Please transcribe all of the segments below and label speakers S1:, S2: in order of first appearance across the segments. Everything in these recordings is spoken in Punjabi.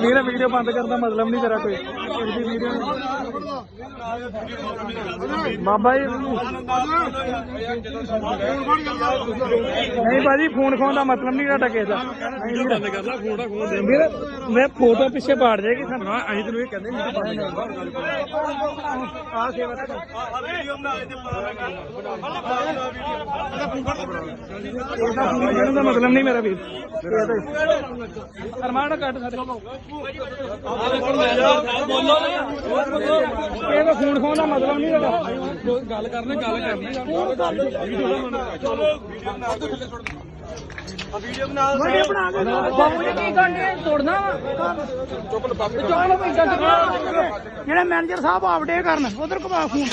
S1: वीर वीडियो बंद करना मतलब नहीं तेरा कोई बाबा जी नहीं भाजी फोन खोन का मतलब नहीं तेरा किसी का मैं फोटो पिछे पाड़ जाएगी मतलब नहीं मेरा भी अरमान कट फोन खोन का मतलब नहीं गल करने जेड़ा मैनेजर साहब अपडेट करन उधर घुमा फोन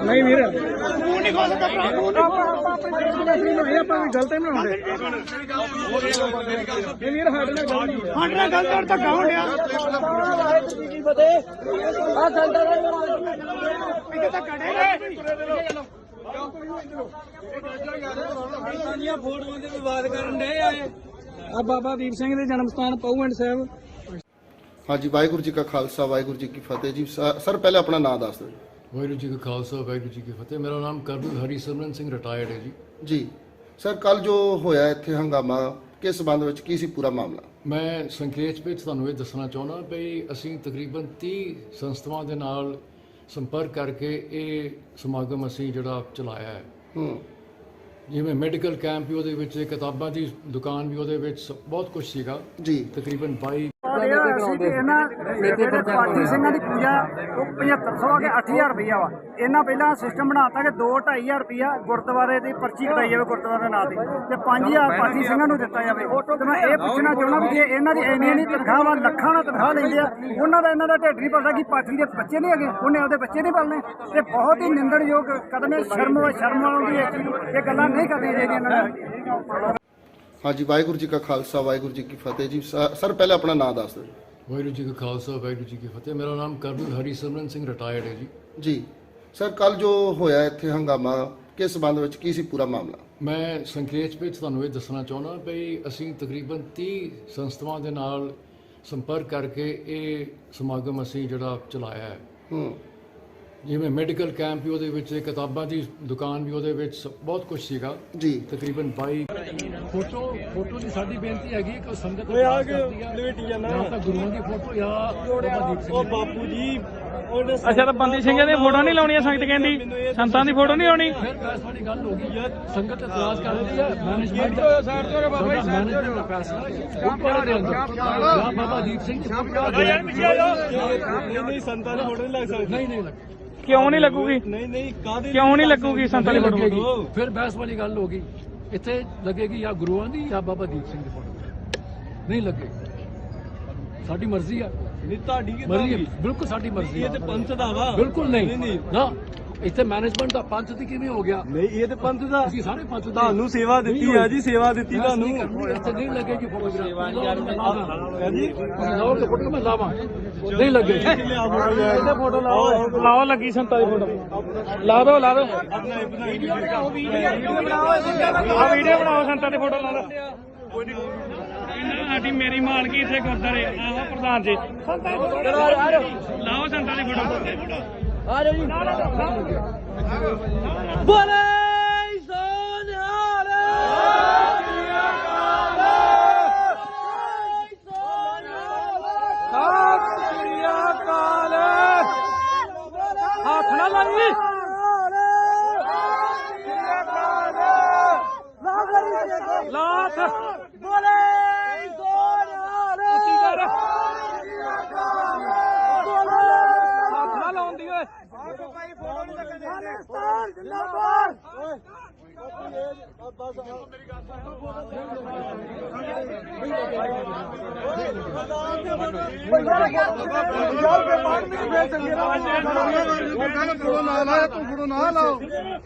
S1: नहीं वीर गलत नहीं बनाते वीर हाडना गलत और धक्का हो गया बाबा दीप सिंह के जन्म स्थान पहुंड साहब।
S2: हाँ जी, वाहिगुरू जी का खालसा वाहिगुरू जी की फतेह जी। सर पहले अपना नाम दस दो।
S3: वाहिगुरू जी का खालसा वाहिगुरू जी की फतेह। मेरा नाम कर्नल हरिसिमरन सिंह रिटायर्ड है जी।
S2: सर कल जो होया इत्थे हंगामा किस संबंध में की सी पूरा मामला?
S3: मैं संखेच ਵਿੱਚ ਤੁਹਾਨੂੰ ਇਹ ਦੱਸਣਾ ਚਾਹੁੰਦਾ ਵੀ ਅਸੀਂ ਤਕਰੀਬਨ 30 ਸੰਸਥਾਵਾਂ ਦੇ ਨਾਲ ਸੰਪਰਕ ਕਰਕੇ ਇਹ ਸਮਾਗਮ ਅਸੀਂ ਜਿਹੜਾ ਚਲਾਇਆ ਹੈ। ਜਿਵੇਂ ਮੈਡੀਕਲ ਕੈਂਪ ਵੀ ਉਹਦੇ ਵਿੱਚ, ਕਿਤਾਬਾਂ ਦੀ ਦੁਕਾਨ ਵੀ ਉਹਦੇ ਵਿੱਚ, ਬਹੁਤ ਕੁਝ ਸੀਗਾ
S2: ਜੀ।
S3: ਤਕਰੀਬਨ 22
S1: पाठी सिंह की पूजा 7500 के 8000 रुपया वा। इन्हें पहला सिस्टम बनाता कि 2-2500 रुपया गुरुद्वारे की पर्ची कटाई जाए गुरुद्वारे नाम से 5000 पाठी सिंह दिता जाए। तो मैं ये पूछना चाहना भी जे इन्हों की इन्नी तनख्वाह वा लखा तनख्वाह लेंगे उन्होंने इन्हों का ढिड नहीं पलता कि पाठी के बच्चे नहीं है उन्हें आपके बच्चे नहीं पालने। तो बहुत ही निंदणयोग कदम है। शर्म आती है ये गल्लां नहीं करनी चाहिए।
S2: हाँ जी, वाहिगुरू जी का खालसा वाहिगुरू जी की फतेह जी। सर पहले अपना नाम दस दो।
S3: वाहिगुरू जी का खालसा वाहिगुरू जी की फतेह। मेरा नाम कर्नल हरिसिमरन सिंह रिटायर्ड है
S2: जी। सर कल जो होया इत्थे हंगामा किस संबंध में की सी पूरा मामला?
S3: ਮੈਂ ਸੰਖੇਚ ਵਿੱਚ ਤੁਹਾਨੂੰ ਇਹ ਦੱਸਣਾ ਚਾਹੁੰਦਾ ਵੀ ਅਸੀਂ ਤਕਰੀਬਨ 30 ਸੰਸਥਾਵਾਂ ਦੇ ਨਾਲ ਸੰਪਰਕ ਕਰਕੇ ਇਹ ਸਮਾਗਮ ਅਸੀਂ ਜਿਹੜਾ ਚਲਾਇਆ ਹੈ। ਜਿਵੇਂ ਮੈਡੀਕਲ ਕੈਂਪ ਵੀ ਉਹਦੇ ਵਿੱਚ, ਕਿਤਾਬਾਂ ਦੀ ਦੁਕਾਨ ਵੀ ਉਹਦੇ ਵਿੱਚ, ਬਹੁਤ ਕੁਝ ਸੀਗਾ
S2: ਜੀ।
S3: ਤਕਰੀਬਨ 22 ਫੋਟੋ ਦੀ ਸਾਡੀ ਬੇਨਤੀ ਹੈਗੀ ਕਿ ਸੰਗਤ ਜਾਂ ਤਾਂ ਗੁਰੂਆਂ ਦੀ ਫੋਟੋ ਜਾਂ ਬਾਬਾ ਦੀਪ ਸਿੰਘ
S1: बापू जी
S4: अच्छा तो बंदी सिंह दी फोटो नहीं लाउनी संगत कहती संतां दी फोटो नहीं लाउनी।
S3: ਫਿਰ ਬਹਿਸ ਵਾਲੀ ਗੱਲ ਹੋ ਗਈ ਯਾਰ, ਸੰਗਤ ਇਤਰਾਜ਼ ਕਰਦੀ ਹੈ ਮੈਨੇਜਮੈਂਟ ਦਾ ਫੈਸਲਾ ਗੁਰਦੁਆਰੇ ਦੇ ਅੰਦਰ ਜਾਂ ਬਾਬਾ ਦੀਪ ਸਿੰਘ ਦੀ ਫੋਟੋ
S1: नहीं संतां दी फोटो नहीं लग सकती।
S3: ਨਹੀਂ ਲੱਗੀ।
S4: क्यों नहीं लगूगी?
S1: नहीं
S4: क्यों नहीं लगूगी संतां दी फोटो?
S3: ਫਿਰ ਬਹਿਸ ਵਾਲੀ ਗੱਲ ਹੋ ਗਈ। ਇੱਥੇ ਲੱਗੇਗੀ ਜਾਂ ਗੁਰੂਆਂ ਦੀ ਜਾਂ ਬਾਬਾ ਦੀਪ ਸਿੰਘ ਦੀ ਫੋਟੋ ਨਹੀਂ ਲੱਗੇਗੀ। ਸਾਡੀ ਮਰਜ਼ੀ ਆ, ਮਰਜ਼ੀ ਬਿਲਕੁਲ ਸਾਡੀ ਮਰਜ਼ੀ ਆ।
S1: ਇਹ ਤੇ ਪੰਥ ਦਾ ਵਾ।
S3: ਬਿਲਕੁਲ ਨਹੀਂ ਨਾ, ਇੱਥੇ ਮੈਨੇਜਮੈਂਟ ਦਾ ਪੰਥ ਦੀ ਕਿਵੇਂ ਹੋ ਗਿਆ?
S1: ਨਹੀਂ ਇਹ ਤੇ ਪੰਥ ਦਾ।
S3: ਅਸੀਂ ਸਾਰੇ ਪੰਥ ਦੇ
S1: ਤੁਹਾਨੂੰ ਸੇਵਾ ਦਿੱਤੀ ਆ ਜੀ, ਸੇਵਾ ਦਿੱਤੀ ਤੁਹਾਨੂੰ।
S3: ਇੱਥੇ ਨਹੀਂ ਲੱਗੇਗੀ ਫੋਟੋਗ੍ਰਾਫ ਜੀ, ਲਾਓ ਤੇ ਫੋਟੋ ਮੈਂ ਲਾਵਾਂ ਨਹੀਂ ਲੱਗੇਗੀ।
S4: फोटो लाओ लगी संतां दी फोटो ला दो वीडियो बनाओ संतां दी फोटो ला दो। साडी मेरी मालकी इतने गुरुद्वारे आहो प्रधान जी लाओ संतां दी फोटो बोले हाथ ना लाई लाख बोले हाथ ना लाउन दी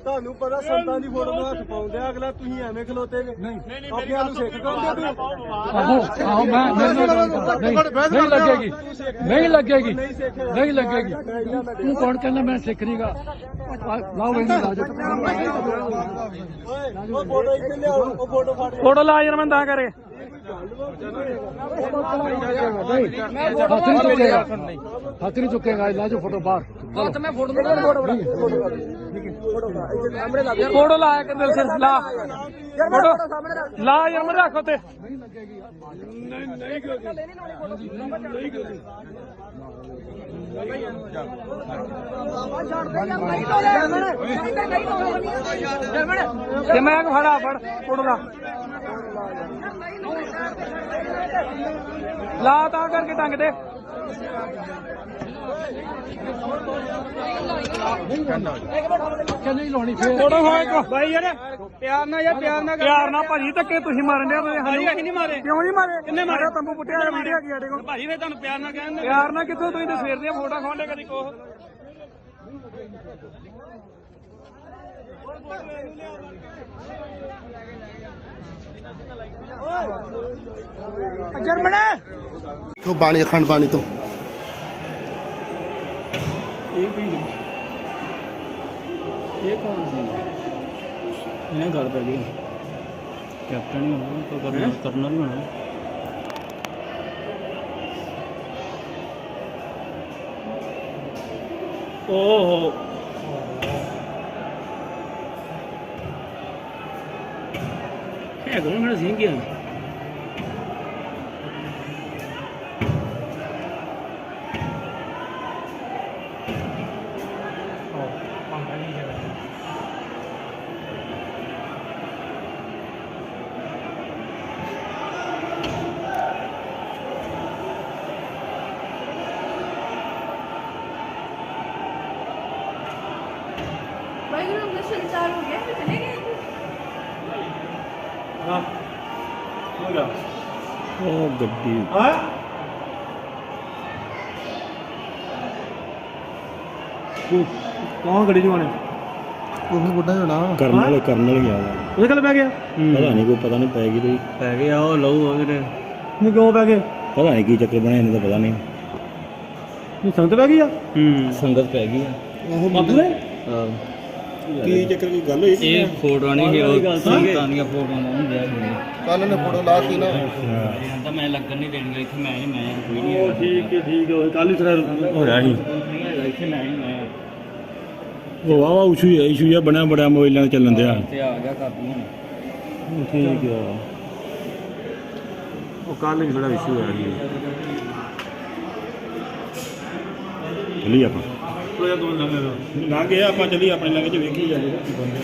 S5: ਤੁਹਾਨੂੰ ਪਤਾ ਸੰਤਾਂ ਦੀ ਫੋਟੋ ਨੂੰ ਹੱਥ ਪਾਉਂਦੇ ਆ, ਅਗਲਾ ਤੁਸੀਂ ਐਵੇਂ ਖਲੋਤੇ ਨੇ ਆਪਣੇ ਆਪ ਨੂੰ ਸਿੱਖ ਕਰਦੇ
S3: ਆਹੋ ਮੈਂ ਨਹੀਂ ਲੱਗੇਗੀ ਨਹੀਂ ਲੱਗੇਗੀ ਨਹੀਂ ਲੱਗੇਗੀ ਤੂੰ ਕੌਣ ਕਹਿੰਦਾ ਮੈਂ ਸਿੱਖ ਨਹੀਂਗਾ ਲਾਓ ਇਹਨੂੰ ਲਾ ਜੋ
S5: ਉਹ ਫੋਟੋ ਇੱਥੇ ਲਿਆਓ, ਉਹ ਫੋਟੋ ਫੜ
S4: ਫੋਟੋ ਲਾ ਯਾਰ ਮੈਂ ਤਾਂ ਕਰੇ
S3: ਹੱਥ ਨਹੀਂ ਚੁੱਕੇਗਾ ਲਾ ਜੋ ਫੋਟੋ ਬਾਹਰ
S4: ਫੋਟੋ ਲਾ ਕੇ ਦਿਲ ਸਿਰ ਲਾ ਫੋਟੋ ਲਾ ਯਾਰ ਮੈਂ ਰੱਖ ਉੱਤੇ ਤੇ ਮੈਂ ਫੜਾ ਫੜ ਫੋਟੋ ਲਾ ਤਾਂ ਕਰਕੇ ਟੰਗ ਦੇ
S3: ਨਹੀਂ ਲਾਉਣੀ ਫੇਰ
S4: ਫੋਟੋ ਹੋਏ ਭਾਈ ਯਾਰ ਪਿਆਰ ਨਾਲ ਭਾਜੀ ਧੱਕੇ ਤੁਸੀਂ ਮਾਰਨ ਦੇ ਭਾਜੀ ਅਸੀਂ ਨਹੀਂ ਮਾਰੇ ਕਿਉਂ ਨਹੀਂ ਮਾਰੇ ਕਿੰਨੇ ਮਾਰੇ ਤੰਬੂ ਪੁੱਟਿਆ ਵੀਡੀਓ ਕੀ ਸਾਡੇ ਕੋਲ ਭਾਜੀ ਫੇਰ ਤੁਹਾਨੂੰ ਪਿਆਰ ਨਾਲ ਕਹਿੰਦੇ ਪਿਆਰ ਨਾਲ ਕਿੱਥੋਂ ਤੁਸੀਂ ਤੇ ਸਵੇਰ ਦੀਆਂ ਫੋਟੋ ਖਾਉਂਦੇ ਕਦੀ ਕੋਹ ਜਰਮਨ
S2: ਤੋਂ ਬਾਣੀ ਅਖੰਡ ਬਾਣੀ ਤੋਂ
S6: ਇਹ ਕੌਣ ਸੀ ਇਹਨੇ ਗੱਲ ਪੈ ਗਈ ਕੈਪਟਨ ਹੀ ਹੋਣਾ ਕੋਈ ਕਰਨਲ ਹੀ ਹੋਣਾ ਓਹ ਹੈ ਕੋਣ ਮੇਰਾ ਸਿੰਘ ਗਿਆ
S7: संचार हो गया फिर चले गए
S6: ਉਹ ਗੱਡੀ
S5: ਕੌਣ ਗੱਡੀ ਚੋਂ ਆਣੇ
S2: ਉਹ ਬੁੱਢਾ ਹੋਣਾ
S6: ਕਰਨਲ ਗਿਆ
S5: ਉਹਦੇ ਕੋਲ ਪੈ ਗਿਆ
S6: ਪਤਾ ਨਹੀਂ ਪੈ ਗਈ ਕੋਈ ਪੈ ਗਿਆ ਉਹ ਲਊ ਉਹਦੇ
S5: ਨਹੀਂ ਕਿਉਂ ਪੈ ਗਏ
S6: ਪਤਾ ਨਹੀਂ ਕੀ ਚੱਕਰ ਬਣਿਆ ਇਹਨੂੰ ਤਾਂ ਪਤਾ ਨਹੀਂ
S5: ਨਹੀਂ ਸੰਗਤ ਪੈ ਗਈ ਆ
S6: ਸੰਗਤ ਪੈ ਗਈ ਆ
S2: ਉਹ
S5: ਬਾਬੂ ਨੇ
S6: ਕੀ ਚੱਕਰ ਕੀ ਗੱਲ ਹੋਈ ਇਹ ਫੋਟੋਆਂ ਨਹੀਂ ਉਹ ਸੰਗਤਾਂ ਦੀਆਂ ਫੋਟੋਆਂ ਨਹੀਂ ਦਿਆ
S2: ਕੱਲ ਨੇ ਫੋਟੋ ਲਾਤੀ ਨਾ
S6: ਤਾਂ ਮੈਂ ਲੱਗਣ ਨਹੀਂ ਦੇਣੀ ਇੱਥੇ ਮੈਂ ਕੋਈ ਨਹੀਂ
S5: ਠੀਕ ਹੈ ਕੱਲ ਹੀ ਤੇਰਾ ਹੋਇਆ ਸੀ
S6: ਇੱਥੇ ਮੈਂ
S5: ਉਹ ਵਾਵਾ ਇਸ਼ੂ ਜਿਹਾ ਬਣਿਆ ਬੜਾ ਮੋਬਾਈਲਾਂ ਤੇ ਚੱਲਣ ਦਿਆ
S6: ਤੇ ਆ ਗਿਆ ਕਾਪੀ ਹੁਣ
S5: ਠੀਕ ਆ ਉਹ ਕੱਲ ਹੀ ਥੋੜਾ ਇਸ਼ੂ ਹੋਇਆ ਸੀ ਚਲੀ ਆਪਾਂ ਲੰਘ ਗਏ ਆਪਾਂ ਚਲੀ ਆਪਣੇ ਲੰਘ ਚ ਵੇਖੀ ਜਾਂਦੇ ਕੀ ਬੰਦੇ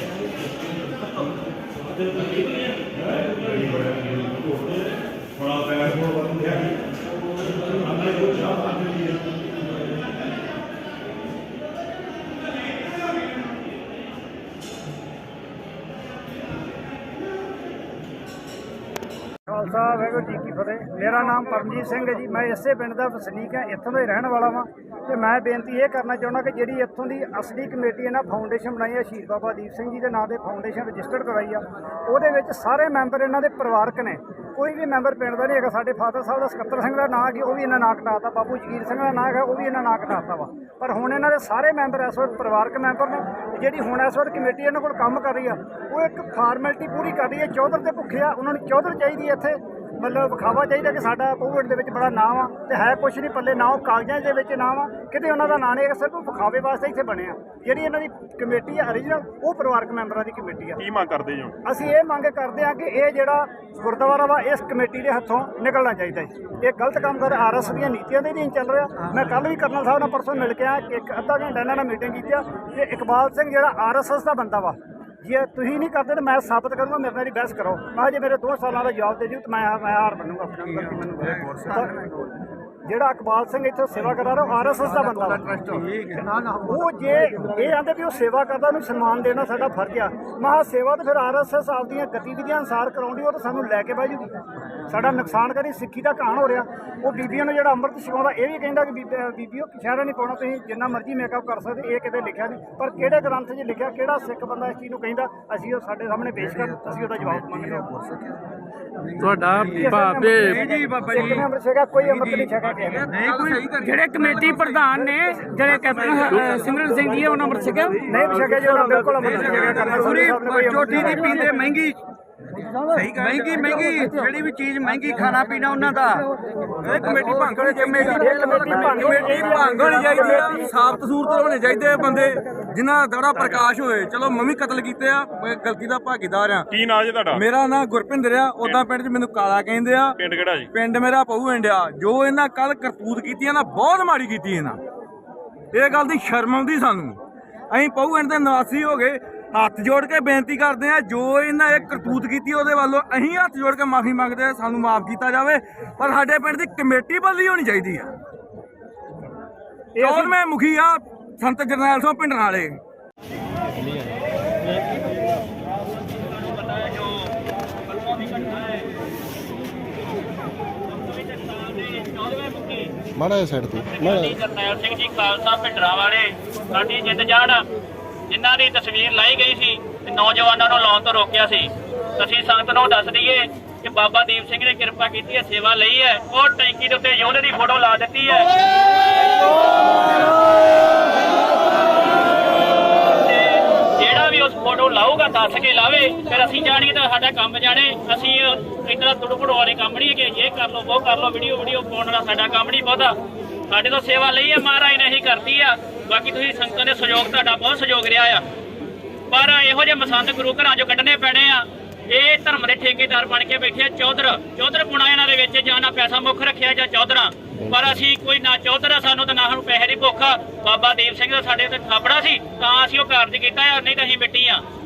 S1: ਖਾਲਸਾ ਵਾਹਿਗੁਰੂ ਜੀ ਕੀ ਫਤਿਹ। ਮੇਰਾ ਨਾਮ ਪਰਮਜੀਤ ਸਿੰਘ ਹੈ ਜੀ। ਮੈਂ ਇਸੇ ਪਿੰਡ ਦਾ ਵਸਨੀਕ ਹਾਂ, ਇੱਥੋਂ ਦਾ ਹੀ ਰਹਿਣ ਵਾਲਾ ਵਾਂ ਤੇ ਮੈਂ ਬੇਨਤੀ ਇਹ ਕਰਨਾ ਚਾਹੁੰਦਾ ਕਿ ਜਿਹੜੀ ਇੱਥੋਂ ਦੀ ਅਸਲੀ ਕਮੇਟੀ ਇਹਨਾਂ ਫਾਊਂਡੇਸ਼ਨ ਬਣਾਈ ਹੈ ਸ਼ਹੀਦ ਬਾਬਾ ਦੀਪ ਸਿੰਘ ਜੀ ਦੇ ਨਾਂ ਤੇ ਫਾਊਂਡੇਸ਼ਨ ਰਜਿਸਟਰਡ ਕਰਵਾਈ ਆ, ਉਹਦੇ ਵਿੱਚ ਸਾਰੇ ਮੈਂਬਰ ਇਹਨਾਂ ਦੇ ਪਰਿਵਾਰਕ ਨੇ, ਕੋਈ ਵੀ ਮੈਂਬਰ ਪਿੰਡ ਦਾ ਨਹੀਂ ਹੈਗਾ। ਸਾਡੇ ਫਾਦਰ ਸਾਹਿਬ ਦਾ ਸਕੱਤਰ ਸਿੰਘ ਦਾ ਨਾਂ ਕਿ ਉਹ ਵੀ ਇਹਨਾਂ ਨਾਂ ਕਟਾਤਾ, ਬਾਬੂ ਜਗੀਰ ਸਿੰਘ ਦਾ ਨਾਂ ਹੈਗਾ ਉਹ ਵੀ ਇਹਨਾਂ ਨਾਂ ਕਟਾਤਾ ਵਾ। ਪਰ ਹੁਣ ਇਹਨਾਂ ਦੇ ਸਾਰੇ ਮੈਂਬਰ ਇਸ ਵਕਤ ਪਰਿਵਾਰਕ ਮੈਂਬਰ ਨੇ। ਜਿਹੜੀ ਹੁਣ ਇਸ ਵਕਤ ਕਮੇਟੀ ਇਹਨਾਂ ਕੋਲ ਕੰਮ ਕਰ ਰਹੀ ਆ ਉਹ ਇੱਕ ਫਾਰਮੈਲਿਟੀ ਪੂਰੀ ਕਰ ਰਹੀ ਹੈ। ਚੌਧਰ ਦੇ ਭੁੱਖੇ ਆ, ਉਹਨਾਂ ਨੂੰ ਚੌਧਰ ਚਾਹੀਦੀ ਹੈ ਇੱਥੇ, ਮਤਲਬ ਵਿਖਾਵਾ ਚਾਹੀਦਾ ਕਿ ਸਾਡਾ ਕੋਵਿਡ ਦੇ ਵਿੱਚ ਬੜਾ ਨਾਮ ਆ ਤੇ ਹੈ ਕੁਛ ਨਹੀਂ ਪੱਲੇ, ਨਾ ਉਹ ਕਾਗਜ਼ਾਂ ਦੇ ਵਿੱਚ ਨਾਮ ਆ, ਕਿਤੇ ਉਹਨਾਂ ਦਾ ਨਾਂ ਨਹੀਂ ਹੈਗਾ, ਸਿਰਫ ਵਿਖਾਵੇ ਵਾਸਤੇ ਇੱਥੇ ਬਣਿਆ। ਜਿਹੜੀ ਇਹਨਾਂ ਦੀ ਕਮੇਟੀ ਆ ਓਰੀਜਨਲ, ਉਹ ਪਰਿਵਾਰਕ ਮੈਂਬਰਾਂ ਦੀ ਕਮੇਟੀ ਆ।
S5: ਕੀ ਮੰਗ ਕਰਦੇ ਜੋ?
S1: ਅਸੀਂ ਇਹ ਮੰਗ ਕਰਦੇ ਹਾਂ ਕਿ ਇਹ ਜਿਹੜਾ ਗੁਰਦੁਆਰਾ ਵਾ ਇਸ ਕਮੇਟੀ ਦੇ ਹੱਥੋਂ ਨਿਕਲਣਾ ਚਾਹੀਦਾ ਜੀ। ਇਹ ਗਲਤ ਕੰਮ ਕਰ RS ਦੀਆਂ ਨੀਤੀਆਂ ਦੇ ਅਧੀਨ ਚੱਲ ਰਿਹਾ। ਮੈਂ ਕੱਲ ਵੀ ਕਰਨਲ ਸਾਹਿਬ ਨਾਲ ਪਰਸੋਂ ਮਿਲ ਕੇ ਆਇਆ, ਇੱਕ ਅੱਧਾ ਘੰਟਾ ਇਹਨਾਂ ਨਾਲ ਮੀਟਿੰਗ ਕੀਤੀ ਆ ਕਿ ਇਕਬਾਲ ਸਿੰਘ ਜਿਹੜਾ RSS ਦਾ ਬੰਦਾ ਵਾ, ਜੇ ਤੁਸੀਂ ਨਹੀਂ ਕਰਦੇ ਤਾਂ ਮੈਂ ਸਾਬਤ ਕਰੂੰਗਾ, ਮੇਰੇ ਨਾਲ ਬਹਿਸ ਕਰੋ। ਮੈਂ ਜੇ ਮੇਰੇ 2 ਸਾਲਾਂ ਦਾ ਜਵਾਬ ਦੇ ਦਿਓ ਤਾਂ ਮੈਂ ਹਾਰ ਬਣੂੰਗਾ। ਜਿਹੜਾ ਇਕਬਾਲ ਸਿੰਘ ਇੱਥੇ ਸੇਵਾ ਕਰਦਾ ਰਿਹਾ, ਉਹ ਆਰਐਸਐਸ ਦਾ ਬੰਦਾ ਵਾ। ਉਹ ਜੇ ਇਹ ਆਂਦੇ ਵੀ ਉਹ ਸੇਵਾ ਕਰਦਾ, ਉਹਨੂੰ ਸਨਮਾਨ ਦੇਣਾ ਸਾਡਾ ਫਰਜ਼ ਆ। ਮਹਾ ਸੇਵਾ ਤਾਂ ਫਿਰ ਆਰਐਸਐਸ ਆਪਦੀਆਂ ਗਤੀਵਿਧੀਆਂ ਅਨੁਸਾਰ ਕਰਾਉਂਦੀ, ਉਹ ਤਾਂ ਸਾਨੂੰ ਲੈ ਕੇ ਬਹਿ ਜੂਗੀ। ਸਾਡਾ ਨੁਕਸਾਨ ਕਰੀ, ਸਿੱਖੀ ਦਾ ਕਹਾਣ ਹੋ ਰਿਹਾ। ਉਹ ਬੀਬੀਆਂ ਨੂੰ ਜਿਹੜਾ ਅੰਮ੍ਰਿਤ ਛਕਾਉਂਦਾ, ਇਹ ਵੀ ਕਹਿੰਦਾ ਕਿ ਬੀਬੀਓ ਸ਼ਹਿਰਾ ਨਹੀਂ ਪਾਉਣਾ, ਤੁਸੀਂ ਜਿੰਨਾ ਮਰਜ਼ੀ ਮੇਕਅਪ ਕਰ ਸਕਦੇ। ਇਹ ਕਿਤੇ ਲਿਖਿਆ ਨਹੀਂ, ਪਰ ਕਿਹੜੇ ਗ੍ਰੰਥ 'ਚ ਲਿਖਿਆ, ਕਿਹੜਾ ਸਿੱਖ ਬੰਦਾ ਇਸ ਚੀਜ਼ ਨੂੰ ਕਹਿੰਦਾ? ਅਸੀਂ ਉਹ ਸਾਡੇ ਸਾਹਮਣੇ ਪੇਸ਼ ਕਰ, ਅਸੀਂ ਉਹਦਾ ਜਵਾਬ ਮੰਗਦੇ ਹਾਂ।
S6: ਤੁਹਾਡਾ ਭਾਵੇਂ
S1: ਸਿੱਖ ਨੇ ਅੰਮ੍ਰਿਤ ਛਕਿਆ, ਕੋਈ ਅੰਮ੍ਰਿਤ ਨਹੀਂ ਛਕਿਆ ਕਿਸੇ ਨੇ।
S4: ਜਿਹੜੇ ਕਮੇਟੀ ਪ੍ਰਧਾਨ ਨੇ, ਜਿਹੜੇ ਕੈਪਟਨ ਸਿਮਰਨ ਸਿੰਘ ਜੀ, ਉਹਨਾਂ ਅੰਮ੍ਰਿਤ ਛਕਿਆ
S1: ਨਹੀਂ ਛਕਿਆ ਜੀ, ਉਹਨਾਂ ਬਿਲਕੁਲ ਅੰਮ੍ਰਿਤ ਛਕਿਆ ਕਰਨਾ।
S8: ਚੋਟੀ ਦੀ ਪੀਂਦੇ ਮਹਿੰਗੀ ਜਿਹੜੀ ਵੀ ਚੀਜ਼ ਮਹਿੰਗੀ ਖਾਣਾ ਪੀਣਾ ਉਹਨਾਂ ਦਾ। ਇਹ ਕਮੇਟੀ ਭੰਗ ਹੋਣੀ ਚਾਹੀਦੀ ਆ। ਸਾਬਤ ਸੂਰਤ ਹੋਣੇ ਚਾਹੀਦੇ ਬੰਦੇ ਜਿਨ੍ਹਾਂ ਦਾ ਥੋੜਾ ਪ੍ਰਕਾਸ਼ ਹੋਏ। ਚਲੋ ਮੈਂ ਵੀ ਕਤਲ ਕੀਤੇ ਆ, ਮੈਂ ਗਲਤੀ ਦਾ ਭਾਗੀਦਾਰ ਆ।
S5: ਕੀ ਨਾਂ ਜੀ ਤੁਹਾਡਾ?
S8: ਮੇਰਾ ਨਾਂ ਗੁਰਪਿੰਦਰ ਆ। ਉਦਾਂ ਪਿੰਡ 'ਚ ਮੈਨੂੰ ਕਾਲਾ ਕਹਿੰਦੇ ਆ।
S5: ਪਿੰਡ ਕਿਹੜਾ ਜੀ?
S8: ਪਿੰਡ ਮੇਰਾ ਪਹੂ ਇੰਡਿਆ। ਜੋ ਇਹਨਾਂ ਕੱਲ ਕਰਤੂਤ ਕੀਤੀ ਆ ਨਾ, ਬਹੁਤ ਮਾੜੀ ਕੀਤੀ ਇਹਨਾਂ। ਇਹ ਗੱਲ ਦੀ ਸ਼ਰਮ ਆਉਂਦੀ ਸਾਨੂੰ। ਅਸੀਂ ਪਹੂ ਇੰਡ ਦੇ ਨਿਵਾਸੀ ਹੋ ਗਏ, ਹੱਥ ਜੋੜ ਕੇ ਬੇਨਤੀ ਕਰਦੇ ਆ, ਜੋ ਇਹਨਾਂ ਇਹ ਕਰਤੂਤ ਕੀਤੀ ਉਹਦੇ ਵੱਲੋਂ ਅਸੀਂ ਹੱਥ ਜੋੜ ਕੇ ਮਾਫੀ ਮੰਗਦੇ ਆ, ਸਾਨੂੰ ਮਾਫ ਕੀਤਾ ਜਾਵੇ। ਪਰ ਸਾਡੇ ਪਿੰਡ ਦੀ ਕਮੇਟੀ ਬਦਲੀ ਹੋਣੀ ਚਾਹੀਦੀ ਆ। ਇਹ ਮੈਂ ਮੁਖੀ ਆ ਸੰਤ ਜਰਨੈਲ ਸਿੰਘ ਪਿੰਡ ਨਾਲੇ।
S2: ਮਾੜਾ ਸਾਈਡ ਤੇ
S9: ਜਰਨੈਲ ਸਿੰਘ ਜੀ ਖਾਲਸਾ ਭਿੰਡਰਾਂ ਵਾਲੇ ਸਾਡੀ ਜਿੱਤ ਜਾਣ, ਜਿਨ੍ਹਾਂ ਦੀ ਤਸਵੀਰ ਲਾਈ ਗਈ ਸੀ ਤੇ ਨੌਜਵਾਨਾਂ ਨੂੰ ਲਾਉਣ ਤੋਂ ਰੋਕਿਆ ਸੀ। ਅਸੀਂ ਸੰਗਤ ਨੂੰ ਦੱਸ ਦਈਏ ਕਿ ਬਾਬਾ ਦੀਪ ਸਿੰਘ ਨੇ ਕਿਰਪਾ ਕੀਤੀ ਹੈ, ਸੇਵਾ ਲਈ ਹੈ। ਉਹ ਟੈਂਕੀ ਦੇ ਉੱਤੇ ਯੋਧੇ ਦੀ ਫੋਟੋ ਲਾ ਦਿੱਤੀ ਹੈ। ਤੇ ਜਿਹੜਾ ਵੀ ਉਸ ਫੋਟੋ ਲਾਊਗਾ ਦੱਸ ਕੇ ਲਾਵੇ, ਫਿਰ ਅਸੀਂ ਜਾਣੀਏ ਤਾਂ ਸਾਡਾ ਕੰਮ ਜਾਣੇ। ਅਸੀਂ ਇਤਨਾ ਤੁੜਪੜ ਵਾਲੇ ਕੰਮ ਨਹੀਂ ਕਿ ਇਹ ਕਰ ਲਓ ਉਹ ਕਰ ਲਓ, ਵੀਡੀਓ ਪਾਉਣ ਵਾਲਾ ਸਾਡਾ ਕੰਮ ਨਹੀਂ ਬਹੁਤਾ। ਸਾਡੇ ਤੋਂ ਸੇਵਾ ਲਈ ਹੈ, ਮਹਾਰਾਜ ਨੇ ਇਹੀ ਕਰਤੀ ਆ। ਬਾਕੀ ਤੁਸੀਂ ਸੰਗਤਾਂ ਦੇ ਸਹਿਯੋਗ, ਤੁਹਾਡਾ ਬਹੁਤ ਸਹਿਯੋਗ ਰਿਹਾ ਆ। ਪਰ ਇਹੋ ਜਿਹੇ ਮਸੰਦ ਗੁਰੂ ਘਰਾਂ ਚੋਂ ਕੱਢਣੇ ਪੈਣੇ ਆ। ਇਹ ਧਰਮ ਦੇ ਠੇਕੇਦਾਰ ਬਣ ਕੇ ਬੈਠੇ ਆ। ਚੌਧਰ ਪੁਣਾ ਇਹਨਾਂ ਦੇ ਵਿੱਚ, ਜਾਂ ਨਾ ਪੈਸਾ ਮੁੱਖ ਰੱਖਿਆ ਜਾਂ ਚੌਧਰਾਂ। ਪਰ ਅਸੀਂ ਕੋਈ ਨਾ ਚੌਧਰ ਆ, ਸਾਨੂੰ ਤਾਂ ਨਾ ਸਾਨੂੰ ਪੈਸੇ ਦੀ ਭੁੱਖ ਆ। ਬਾਬਾ ਦੀਪ ਸਿੰਘ ਦਾ ਸਾਡੇ ਤੇ ਥਾਪੜਾ ਸੀ ਤਾਂ ਅਸੀਂ ਉਹ ਕਾਰਜ ਕੀਤਾ ਆ, ਨਹੀਂ ਤਾਂ ਅਸੀਂ ਮਿੱਟੀ ਆ।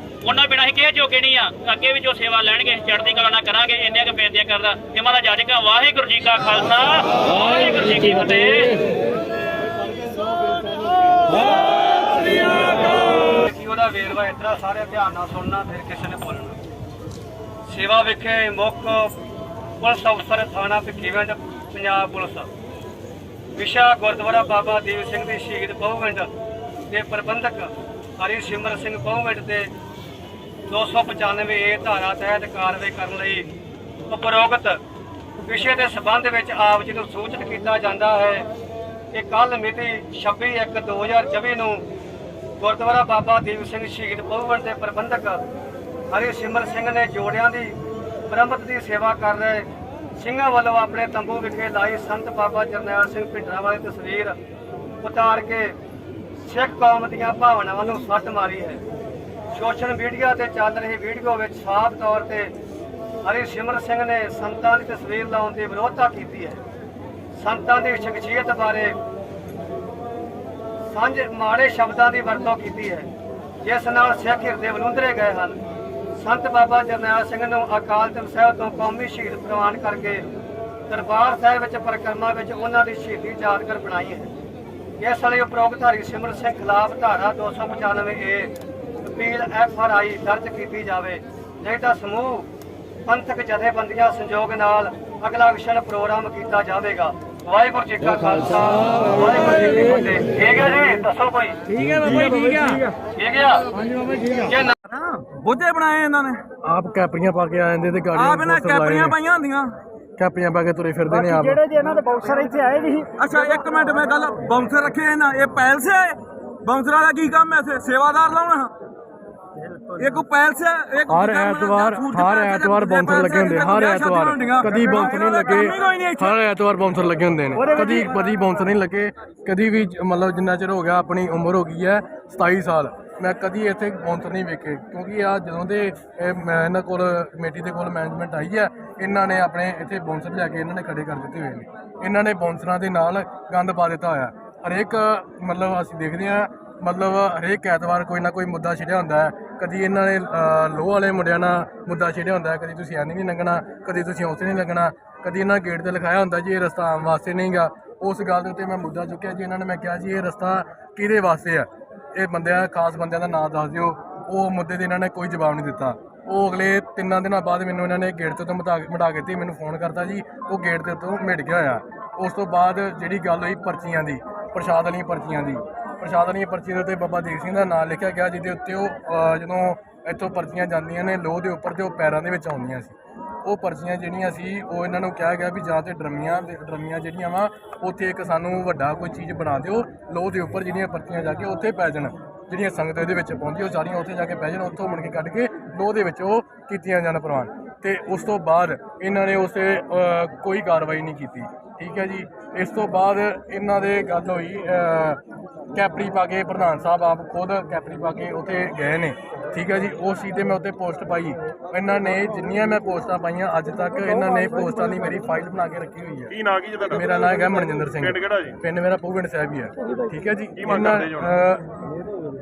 S9: ਉਹਨਾਂ ਬਿਨਾਂ ਅਸੀਂ ਕਿਸੇ ਜੋਗੇ ਨਹੀਂ ਆ। ਅੱਗੇ ਵੀ ਜੋ ਸੇਵਾ ਲੈਣਗੇ ਚੜ੍ਹਦੀ ਕਲਾ ਨਾਲ ਕਰਾਂਗੇ। ਇੰਨੀਆਂ ਕੁ ਬੇਨਤੀਆਂ ਕਰਦਾ ਤੇ ਮਾਤਾ ਜਾਜਕਾ। ਵਾਹਿਗੁਰੂ ਜੀ ਕਾ ਖਾਲਸਾ, ਵਾਹਿਗੁਰੂ ਜੀ ਕੀ ਫਤਿਹ।
S8: ਉਹਦਾ ਵੇਰਵਾ ਇਤਨਾ ਸਾਰੇ ਧਿਆਨ ਨਾਲ ਸੁਣਨਾ, ਫਿਰ ਕਿਸੇ ਨੇ ਬੋਲਣਾ। ਸੇਵਾ ਵਿਖੇ ਮੁੱਖ ਪੁਲਿਸ ਅਫਸਰ ਥਾਣਾ ਭਿੱਖੀਵਿੰਡ ਪੰਜਾਬ ਪੁਲਿਸ। ਵਿਸ਼ਾ ਗੁਰਦੁਆਰਾ ਬਾਬਾ ਦੀਪ ਸਿੰਘ ਦੀ ਸ਼ਹੀਦ ਪਹੂਵਿੰਡ ਦੇ ਪ੍ਰਬੰਧਕ ਹਰੀ ਸਿਮਰ ਸਿੰਘ ਪਹੂਵਿੰਡ ਦੇ 295A ਧਾਰਾ ਤਹਿਤ ਕਾਰਵਾਈ ਕਰਨ ਲਈ ਉਪਰੋਕਤ ਵਿਸ਼ੇ ਦੇ ਸਬੰਧ ਵਿੱਚ ਆਪ ਜੀ ਨੂੰ ਸੂਚਿਤ ਕੀਤਾ ਜਾਂਦਾ ਹੈ ਕਿ ਕੱਲ ਮਿਤੀ 26/1/2024 ਨੂੰ ਗੁਰਦੁਆਰਾ ਬਾਬਾ ਦੀਪ ਸਿੰਘ ਸ਼ਹੀਦ ਪਹੂਵਿੰਡ ਦੇ ਪ੍ਰਬੰਧਕ ਹਰੀ ਸਿਮਰ ਸਿੰਘ ਨੇ ਜੋੜਿਆਂ ਦੀ ਬ੍ਰਹਮਤ ਦੀ ਸੇਵਾ ਕਰ ਰਹੇ ਸਿੰਘਾਂ ਵੱਲੋਂ ਆਪਣੇ ਤੰਬੂ ਵਿਖੇ ਲਾਈ ਸੰਤ ਬਾਬਾ ਜਰਨੈਲ ਸਿੰਘ ਭਿੰਡਰਾਂ ਵਾਲੀ ਤਸਵੀਰ ਉਤਾਰ ਕੇ ਸਿੱਖ ਕੌਮ ਦੀਆਂ ਭਾਵਨਾਵਾਂ ਨੂੰ ਸੱਟ ਮਾਰੀ ਹੈ। ਸੋਸ਼ਲ ਮੀਡੀਆ ਤੇ ਚੱਲ ਰਹੀ ਵੀਡੀਓ ਵਿੱਚ ਸਾਫ਼ ਤੌਰ ਤੇ ਹਰੀ ਸਿਮਰ ਸਿੰਘ ਨੇ ਸੰਤਾਂ ਦੀ ਤਸਵੀਰ ਲਾਉਣ ਦੀ ਵਿਰੋਧਤਾ ਕੀਤੀ ਹੈ। ਸੰਤਾਂ ਦੀ ਸ਼ਖਸੀਅਤ ਬਾਰੇ ਮਾੜੇ ਸ਼ਬਦਾਂ ਦੀ ਵਰਤੋਂ ਕੀਤੀ ਹੈ, ਜਿਸ ਨਾਲ ਸਿੱਖ ਹਿਰਦੇ ਵਲੂੰਦਰੇ ਗਏ ਹਨ। ਸੰਤ ਬਾਬਾ ਜਰਨੈਲ ਸਿੰਘ ਨੂੰ ਅਕਾਲ ਤਖਤ ਸਾਹਿਬ ਤੋਂ ਕੌਮੀ ਸ਼ਹੀਦ ਪ੍ਰਵਾਨ ਕਰਕੇ ਦਰਬਾਰ ਸਾਹਿਬ ਵਿੱਚ ਪਰਿਕਰਮਾ ਵਿੱਚ ਉਹਨਾਂ ਦੀ ਸ਼ਹੀਦੀ ਯਾਦਗਾਰ ਬਣਾਈ ਹੈ। ਇਸ ਲਈ ਉਪਰੋਕਤ ਹਰੀ ਸਿਮਰ ਸਿੰਘ ਖਿਲਾਫ ਧਾਰਾ 295A ਅਪੀਲ FRI ਦਰਜ ਕੀਤੀ ਜਾਵੇ, ਨਹੀਂ ਤਾਂ ਸਮੂਹ ਪੰਥਕ ਜਥੇਬੰਦੀਆਂ ਸੰਯੋਗ ਨਾਲ ਅਗਲਾ ਐਕਸ਼ਨ ਪ੍ਰੋਗਰਾਮ ਕੀਤਾ ਜਾਵੇਗਾ। ਵਾਹਿਗੁਰੂ ਜੀ ਕਾ ਖਾਲਸਾ, ਵਾਹਿਗੁਰੂ ਜੀ ਕੀ ਫਤਿਹ। ਠੀਕ ਹੈ ਜੀ, ਦੱਸੋ ਕੋਈ? ਠੀਕ ਹੈ ਬਾਬਾ, ਠੀਕ ਆ, ਠੀਕ ਆ। ਹਾਂਜੀ ਬਾਬਾ, ਠੀਕ ਆ। ਬੁੱਝੇ ਬਣਾਏ ਇਹਨਾਂ ਨੇ,
S6: ਆਪ ਕੈਪਰੀਆਂ ਪਾ ਕੇ ਆ ਜਾਂਦੇ ਤੇ ਗਾੜੀਆਂ
S8: ਆਪ ਇਹਨਾਂ ਕੈਪਰੀਆਂ ਪਾਈਆਂ ਹੁੰਦੀਆਂ,
S6: ਕੈਪਰੀਆਂ ਪਾ ਕੇ ਤੁਰੇ ਫਿਰਦੇ ਨੇ ਆਪ।
S1: ਜਿਹੜੇ ਜੀ ਇਹਨਾਂ ਦੇ ਬਾਕਸਰ ਇੱਥੇ ਆਏ ਨਹੀਂ।
S8: ਅੱਛਾ ਇੱਕ ਮਿੰਟ, ਮੈਂ ਗੱਲ ਬਾਉਂਸਰ ਰੱਖੇ ਇਹਨਾਂ, ਇਹ ਪੈਲਸ ਹੈ? ਬਾਉਂਸਰਾਂ ਦਾ ਕੀ ਕੰਮ ਹੈ ਇੱਥੇ? ਸੇਵਾਦਾਰ ਲਾਉਣਾ? ਇਹ ਕੋ ਪੈਲਸ ਹੈ?
S6: ਹਰ ਐਤਵਾਰ ਬਾਉਂਸਰ ਲੱਗੇ ਹੁੰਦੇ, ਹਰ ਐਤਵਾਰ। ਕਦੀ ਬਾਉਂਸਰ ਨਹੀਂ ਲੱਗੇ, ਹਰ ਐਤਵਾਰ ਬਾਉਂਸਰ ਲੱਗੇ ਹੁੰਦੇ ਨੇ। ਕਦੀ ਬਾਉਂਸਰ ਨਹੀਂ ਲੱਗੇ ਕਦੀ ਵੀ। ਮਤਲਬ ਜਿੰਨਾ ਚਿਰ ਹੋ ਗਿਆ, ਆਪਣੀ ਉਮਰ ਹੋ ਗਈ ਹੈ 27 ਸਾਲ, ਮੈਂ ਕਦੀ ਇੱਥੇ ਬਾਉਂਸਰ ਨਹੀਂ ਵੇਖੇ। ਕਿਉਂਕਿ ਆ ਜਦੋਂ ਦੇ ਇਹਨਾਂ ਕੋਲ ਕਮੇਟੀ ਦੇ ਕੋਲ ਮੈਨੇਜਮੈਂਟ ਆਈ ਹੈ, ਇਹਨਾਂ ਨੇ ਆਪਣੇ ਇੱਥੇ ਬਾਉਂਸਰ ਲਿਆ ਕੇ ਇਹਨਾਂ ਨੇ ਖੜੇ ਕਰ ਦਿੱਤੇ ਹੋਏ ਨੇ। ਇਹਨਾਂ ਨੇ ਬਾਉਂਸਰਾਂ ਦੇ ਨਾਲ ਗੰਦ ਪਾ ਦਿੱਤਾ ਹੋਇਆ। ਹਰੇਕ ਮਤਲਬ ਅਸੀਂ ਦੇਖਦੇ ਹਾਂ, ਮਤਲਬ ਹਰੇਕ ਐਤਵਾਰ ਕੋਈ ਨਾ ਕੋਈ ਮੁੱਦਾ ਛਿੜਿਆ ਹੁੰਦਾ ਹੈ। ਕਦੀ ਇਹਨਾਂ ਨੇ ਲੋਹ ਵਾਲੇ ਮੁੰਡਿਆਂ ਨਾਲ ਮੁੱਦਾ ਛਿੜਿਆ ਹੁੰਦਾ ਹੈ, ਕਦੀ ਤੁਸੀਂ ਐਂ ਨਹੀਂ ਲੰਘਣਾ, ਕਦੀ ਤੁਸੀਂ ਉੱਥੇ ਨਹੀਂ ਲੰਘਣਾ, ਕਦੀ ਇਹਨਾਂ ਗੇਟ 'ਤੇ ਲਿਖਾਇਆ ਹੁੰਦਾ ਜੀ ਇਹ ਰਸਤਾ ਆਮ ਵਾਸਤੇ ਨਹੀਂ ਗਾ। ਉਸ ਗੱਲ ਦੇ ਉੱਤੇ ਮੈਂ ਮੁੱਦਾ ਚੁੱਕਿਆ ਜੀ। ਇਹਨਾਂ ਨੇ ਮੈਂ ਕਿਹਾ ਜੀ ਇਹ ਰਸਤਾ ਕਿਹਦੇ ਵਾਸਤੇ ਆ, ਇਹ ਬੰਦਿਆਂ ਖਾਸ ਬੰਦਿਆਂ ਦਾ ਨਾਮ ਦੱਸ ਦਿਓ। ਉਹ ਮੁੱਦੇ 'ਤੇ ਇਹਨਾਂ ਨੇ ਕੋਈ ਜਵਾਬ ਨਹੀਂ ਦਿੱਤਾ। ਉਹ ਅਗਲੇ 3 ਦਿਨਾਂ ਬਾਅਦ ਮੈਨੂੰ ਇਹਨਾਂ ਨੇ ਗੇਟ ਤੋਂ ਮਿਟਾ ਕੇ ਤੇ ਮੈਨੂੰ ਫੋਨ ਕਰਤਾ ਜੀ। ਉਹ ਗੇਟ ਦੇ ਉੱਤੋਂ ਮਿਟ ਗਿਆ ਹੋਇਆ। ਉਸ ਤੋਂ ਬਾਅਦ ਜਿਹੜੀ ਗੱਲ ਹੋਈ ਪਰਚੀਆਂ ਦੀ, ਪ੍ਰਸ਼ਾਦ ਵਾਲੀਆਂ ਪਰਚੀਆਂ ਦੀ, ਪ੍ਰਸ਼ਾਦ ਵਾਲੀਆਂ ਪਰਚੀਆਂ ਦੇ ਉੱਤੇ ਬਾਬਾ ਦੀਪ ਸਿੰਘ ਦਾ ਨਾਮ ਲਿਖਿਆ ਗਿਆ, ਜਿਹਦੇ ਉੱਤੇ ਉਹ ਜਦੋਂ ਇੱਥੋਂ ਪਰਚੀਆਂ ਜਾਂਦੀਆਂ ਨੇ ਲੋਹ ਦੇ ਉੱਪਰ ਤੇ ਉਹ ਪੈਰਾਂ ਦੇ ਵਿੱਚ ਆਉਂਦੀਆਂ ਸੀ। ਉਹ ਪਰਚੀਆਂ ਜਿਹੜੀਆਂ ਸੀ ਉਹ ਇਹਨਾਂ ਨੂੰ ਕਿਹਾ ਗਿਆ ਵੀ ਜਾਂ ਤੇ ਡਰਮੀਆਂ ਜਿਹੜੀਆਂ ਵਾ ਉੱਥੇ ਇੱਕ ਸਾਨੂੰ ਵੱਡਾ ਕੋਈ ਚੀਜ਼ ਬਣਾ ਦਿਓ ਲੋਹ ਦੇ ਉੱਪਰ, ਜਿਹੜੀਆਂ ਪਰਚੀਆਂ ਜਾ ਕੇ ਉੱਥੇ ਪੈ ਜਾਣ, ਜਿਹੜੀਆਂ ਸੰਗਤ ਇਹਦੇ ਵਿੱਚ ਪਹੁੰਚੀ ਉਹ ਸਾਰੀਆਂ ਉੱਥੇ ਜਾ ਕੇ ਪੈ ਜਾਣ, ਉੱਥੋਂ ਮੁੜ ਕੇ ਕੱਢ ਕੇ ਲੋਹ ਦੇ ਵਿੱਚ ਉਹ ਕੀਤੀਆਂ ਜਾਣ ਪ੍ਰਵਾਨ। ਤੇ ਉਸ ਤੋਂ ਬਾਅਦ ਇਹਨਾਂ ਨੇ ਉਸੇ ਕੋਈ ਕਾਰਵਾਈ ਨਹੀਂ ਕੀਤੀ। ਠੀਕ ਹੈ ਜੀ। ਇਸ ਤੋਂ ਬਾਅਦ ਇਹਨਾਂ ਦੇ ਗੱਲ ਹੋਈ ਕੈਪਰੀ ਪਾ ਕੇ, ਪ੍ਰਧਾਨ ਸਾਹਿਬ ਆਪ ਖੁਦ ਕੈਪਰੀ ਪਾ ਕੇ ਉੱਥੇ ਗਏ ਨੇ। ਠੀਕ ਹੈ ਜੀ। ਉਸ ਚੀਜ਼ 'ਤੇ ਮੈਂ ਉੱਤੇ ਪੋਸਟ ਪਾਈ। ਇਹਨਾਂ ਨੇ ਜਿੰਨੀਆਂ ਮੈਂ ਪੋਸਟਾਂ ਪਾਈਆਂ ਅੱਜ ਤੱਕ ਇਹਨਾਂ ਨੇ ਪੋਸਟਾਂ ਦੀ ਮੇਰੀ ਫਾਈਲ ਬਣਾ ਕੇ ਰੱਖੀ ਹੋਈ ਹੈ।
S5: ਕੀ ਨਾਂ ਕੀ ਜੀ ਤੁਹਾਡਾ?
S6: ਮੇਰਾ ਨਾਮ ਹੈਗਾ ਮਨਜਿੰਦਰ ਸਿੰਘ।
S5: ਪਿੰਡ ਕਿਹੜਾ ਜੀ?
S6: ਪਿੰਡ ਮੇਰਾ ਪੂਵਿੰਡ ਸਾਹਿਬ ਹੀ ਹੈ। ਠੀਕ ਹੈ ਜੀ।
S5: ਕੀ ਮੰਗ ਕਰਦੇ ਜੀ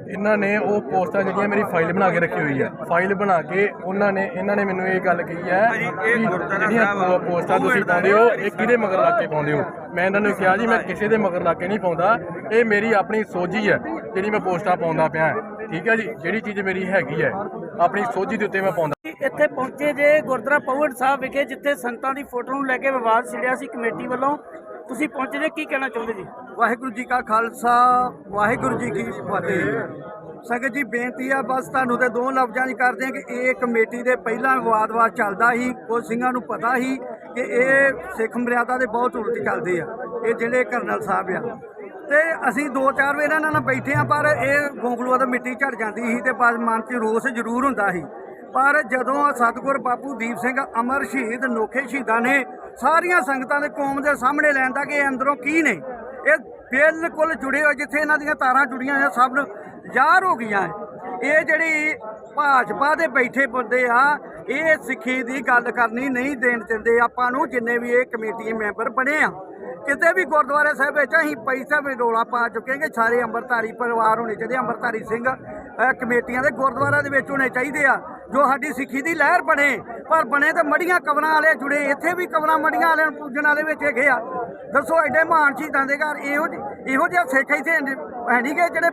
S6: ਇਹਨਾਂ ਨੇ ਉਹ ਪੋਸਟਾਂ ਜਿਹੜੀਆਂ ਮੇਰੀ ਫਾਈਲ ਬਣਾ ਕੇ ਰੱਖੀ ਹੋਈ ਹੈ। ਫਾਈਲ ਬਣਾ ਕੇ ਇਹਨਾਂ ਨੇ ਮੈਨੂੰ ਇਹ ਗੱਲ ਕਹੀ ਹੈ ਵੀ ਜਿਹੜੀਆਂ ਪੋਸਟਾਂ ਤੁਸੀਂ ਪਾਉਂਦੇ ਹੋ ਇਹ ਕਿਹਦੇ ਮਗਰ ਲਾ ਕੇ ਪਾਉਂਦੇ ਹੋ। ਮੈਂ ਇਹਨਾਂ ਨੂੰ ਕਿਹਾ ਜੀ ਮੈਂ ਕਿਸੇ ਦੇ ਮਗਰ ਲਾ ਕੇ ਨਹੀਂ ਪਾਉਂਦਾ, ਇਹ ਮੇਰੀ ਆਪਣੀ ਸੋਝੀ ਹੈ ਜਿਹੜੀ ਮੈਂ ਪੋਸਟਾਂ ਪਾਉਂਦਾ ਪਿਆ। ਠੀਕ ਹੈ ਜੀ। ਜਿਹੜੀ ਚੀਜ਼ ਮੇਰੀ ਹੈਗੀ ਹੈ ਆਪਣੀ ਸੋਝੀ ਦੇ ਉੱਤੇ ਮੈਂ ਪਾਉਂਦਾ।
S4: ਇੱਥੇ ਪਹੁੰਚੇ ਜੇ ਗੁਰਦੁਆਰਾ ਪਵਨ ਸਾਹਿਬ ਵਿਖੇ, ਜਿੱਥੇ ਸੰਤਾਂ ਦੀ ਫੋਟੋ ਨੂੰ ਲੈ ਕੇ ਵਿਵਾਦ ਛਿੜਿਆ ਸੀ ਕਮੇਟੀ ਵੱਲੋਂ। ਤੁਸੀਂ ਪਹੁੰਚੇ ਜੇ, ਕੀ ਕਹਿਣਾ ਚਾਹੁੰਦੇ ਜੀ?
S1: ਵਾਹਿਗੁਰੂ ਜੀ ਕਾ ਖਾਲਸਾ, ਵਾਹਿਗੁਰੂ ਜੀ ਕੀ ਫਤਿਹ। ਸੰਗਤ ਜੀ ਬੇਨਤੀ ਆ ਬਸ ਤੁਹਾਨੂੰ ਤੇ 2 ਲਫ਼ਜ਼ਾਂ 'ਚ ਕਰਦੇ ਆ ਕਿ ਇਹ ਕਮੇਟੀ ਦੇ ਪਹਿਲਾਂ ਵਿਵਾਦ ਚੱਲਦਾ ਸੀ। ਕੁਝ ਸਿੰਘਾਂ ਨੂੰ ਪਤਾ ਸੀ ਕਿ ਇਹ ਸਿੱਖ ਮਰਿਆਦਾ ਦੇ ਬਹੁਤ ਉਲਟ ਚੱਲਦੇ ਆ, ਇਹ ਜਿਹੜੇ ਕਰਨਲ ਸਾਹਿਬ ਆ। ਤੇ ਅਸੀਂ 2-4 ਵਾਰ ਇਹਨਾਂ ਨਾਲ ਬੈਠੇ ਆ, ਪਰ ਇਹ ਗੋਂਗਲੂਆਂ ਤੋਂ ਮਿੱਟੀ ਝੜ ਜਾਂਦੀ ਸੀ ਤੇ ਬਸ ਮਨ 'ਚ ਰੋਸ ਜ਼ਰੂਰ ਹੁੰਦਾ ਸੀ। ਪਰ ਜਦੋਂ ਸਤਿਗੁਰ ਬਾਪੂ ਦੀਪ ਸਿੰਘ ਅਮਰ ਸ਼ਹੀਦ ਨੋਖੇ ਸ਼ਹੀਦਾਂ ਨੇ ਸਾਰੀਆਂ ਸੰਗਤਾਂ ਦੇ ਕੌਮ ਦੇ ਸਾਹਮਣੇ ਲੈਂਦਾ ਕਿ ਇਹ ਅੰਦਰੋਂ ਕੀ ਨੇ, ਇਹ ਬਿਲਕੁਲ ਜੁੜੇ ਹੋਏ, ਜਿੱਥੇ ਇਹਨਾਂ ਦੀਆਂ ਤਾਰਾਂ ਜੁੜੀਆਂ ਹੋਈਆਂ ਸਭ ਨੂੰ ਜ਼ਾਹਰ ਹੋ ਗਈਆਂ। ਇਹ ਜਿਹੜੀ ਭਾਜਪਾ ਦੇ ਬੈਠੇ ਬੰਦੇ ਆ ਇਹ ਸਿੱਖੀ ਦੀ ਗੱਲ ਕਰਨੀ ਨਹੀਂ ਦੇਣ ਦਿੰਦੇ ਆਪਾਂ ਨੂੰ। ਜਿੰਨੇ ਵੀ ਇਹ ਕਮੇਟੀ ਮੈਂਬਰ ਬਣੇ ਆ ਕਿਤੇ ਵੀ ਗੁਰਦੁਆਰੇ ਸਾਹਿਬ ਵਿੱਚ ਅਸੀਂ ਪੈਸਾ ਵੀ ਰੌਲਾ ਪਾ ਚੁੱਕੇ ਕਿ ਸਾਰੇ ਅੰਮ੍ਰਿਤਧਾਰੀ ਪਰਿਵਾਰ ਹੋਣੇ ਚਾਹੀਦੇ, ਅੰਮ੍ਰਿਤਧਾਰੀ ਸਿੰਘ ਕਮੇਟੀਆਂ ਦੇ ਗੁਰਦੁਆਰਿਆਂ ਦੇ ਵਿੱਚ ਹੋਣੇ ਚਾਹੀਦੇ ਆ ਜੋ ਸਾਡੀ ਸਿੱਖੀ ਦੀ ਲਹਿਰ ਬਣੇ। ਪਰ ਬਣੇ ਤਾਂ ਮੜੀਆਂ ਕਬਰਾਂ ਵਾਲੇ ਜੁੜੇ, ਇੱਥੇ ਵੀ ਕਬਰਾਂ ਮੜੀਆਂ ਵਾਲਿਆਂ ਨੂੰ ਪੂਜਣ ਵਾਲੇ ਵਿੱਚ ਹੈਗੇ ਆ। ਦੱਸੋ ਐਡੇ ਮਹਾਨ ਸ਼ਹੀਦਾਂ ਦੇ ਘਰ ਇਹੋ ਜਿਹਾ ਸਿੱਖ ਇੱਥੇ ਹੈ ਨਹੀਂ ਕਿ ਜਿਹੜੇ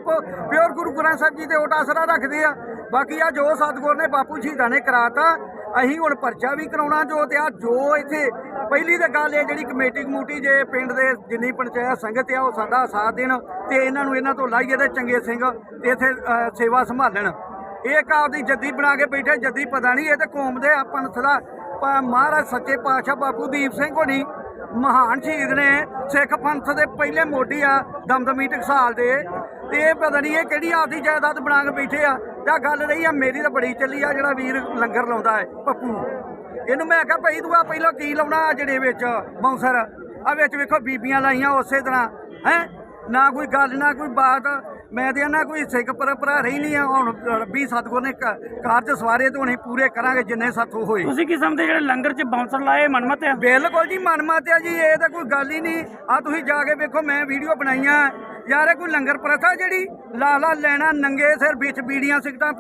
S1: ਪਿਓਰ ਗੁਰੂ ਗ੍ਰੰਥ ਸਾਹਿਬ ਜੀ ਦੇ ਓਟ ਆਸਰਾ ਰੱਖਦੇ ਆ। ਬਾਕੀ ਆ ਜੋ ਸਤਿਗੁਰ ਨੇ ਬਾਪੂ ਸ਼ਹੀਦਾਂ ਨੇ ਕਰਾਤਾ, ਅਸੀਂ ਹੁਣ ਪਰਚਾ ਵੀ ਕਰਾਉਣਾ ਜੋ ਤੇ ਆ ਜੋ ਇੱਥੇ ਪਹਿਲੀ ਤਾਂ ਗੱਲ ਇਹ ਜਿਹੜੀ ਕਮੇਟੀ ਜੇ ਪਿੰਡ ਦੇ ਜਿੰਨੀ ਪੰਚਾਇਤ ਸੰਗਤ ਆ ਉਹ ਸਾਡਾ ਸਾਥ ਦੇਣ ਤੇ ਇਹਨਾਂ ਤੋਂ ਲਾਈਏ ਤੇ ਚੰਗੇ ਸਿੰਘ ਤੇ ਇੱਥੇ ਸੇਵਾ ਸੰਭਾਲਣ। ਇਹ ਆਪਦੀ ਜੱਦੀ ਬਣਾ ਕੇ ਬੈਠੇ, ਜੱਦੀ ਪਤਾ ਨਹੀਂ ਇਹ ਤੇ ਕੌਮ ਦੇ ਪੰਥ ਦਾ ਮਹਾਰਾਜ ਸੱਚੇ ਪਾਤਸ਼ਾਹ ਬਾਪੂ ਦੀਪ ਸਿੰਘ ਹੋਣੀ ਮਹਾਨ ਸ਼ਹੀਦ ਨੇ, ਸਿੱਖ ਪੰਥ ਦੇ ਪਹਿਲੇ ਮੋਢੀ ਆ, ਦਮਦਮੀ ਟਕਸਾਲ ਦੇ। ਤੇ ਇਹ ਪਤਾ ਨਹੀਂ ਇਹ ਕਿਹੜੀ ਆਪਦੀ ਜਾਇਦਾਦ ਬਣਾ ਕੇ ਬੈਠੇ ਆ। ਜਾਂ ਗੱਲ ਰਹੀ ਆ ਮੇਰੀ ਤਾਂ ਬੜੀ ਚੱਲੀ ਆ, ਜਿਹੜਾ ਵੀਰ ਲੰਗਰ ਲਾਉਂਦਾ ਹੈ ਪੱਪੂ, ਇਹਨੂੰ ਮੈਂ ਕਿਹਾ ਭਾਈ ਤੂੰ ਆ ਪਹਿਲਾਂ ਕੀ ਲਾਉਣਾ ਜਿਹੜੇ ਵਿੱਚ ਬਾਉਂਸਰ ਆ ਵਿੱਚ ਵੇਖੋ ਬੀਬੀਆਂ ਲਾਈਆਂ ਉਸੇ ਤਰ੍ਹਾਂ ਹੈ, ਨਾ ਕੋਈ ਗੱਲ ਨਾ ਕੋਈ ਬਾਤ। ਮੈਂ ਤੇ ਨਾ ਕੋਈ ਸਿੱਖ ਪਰੰਪਰਾ ਰਹੀ ਨਹੀਂ ਆ। ਹੁਣ ਰੱਬੀ ਸਤਿਗੁਰ ਨੇ ਕਾਰਜ ਸਵਾਰੇ ਤੇ ਹੁਣ ਪੂਰੇ ਕਰਾਂਗੇ ਜਿੰਨੇ ਸਾਥੋਂ ਹੋਏ।
S4: ਤੁਸੀਂ ਕੀ ਸਮਝਦੇ ਜਿਹੜੇ ਲੰਗਰ 'ਚ ਬਾਉਂਸਰ ਲਾਏ ਮਨਮਤ ਆ?
S1: ਬਿਲਕੁਲ ਜੀ ਮਨਮਤ ਆ ਜੀ, ਇਹ ਤਾਂ ਕੋਈ ਗੱਲ ਹੀ ਨਹੀਂ। ਆ ਤੁਸੀਂ ਜਾ ਕੇ ਵੇਖੋ, ਮੈਂ ਵੀਡੀਓ ਬਣਾਈਆਂ ਯਾਰ। ਇਹ ਕੋਈ ਲੰਗਰ ਪ੍ਰਥਾ ਜਿਹੜੀ ਲਾ ਲੈਣਾ ਨੰਗੇ ਸਿਰ ਵਿੱਚ ਬੀੜੀਆਂ ਸਿਗਟਾਂ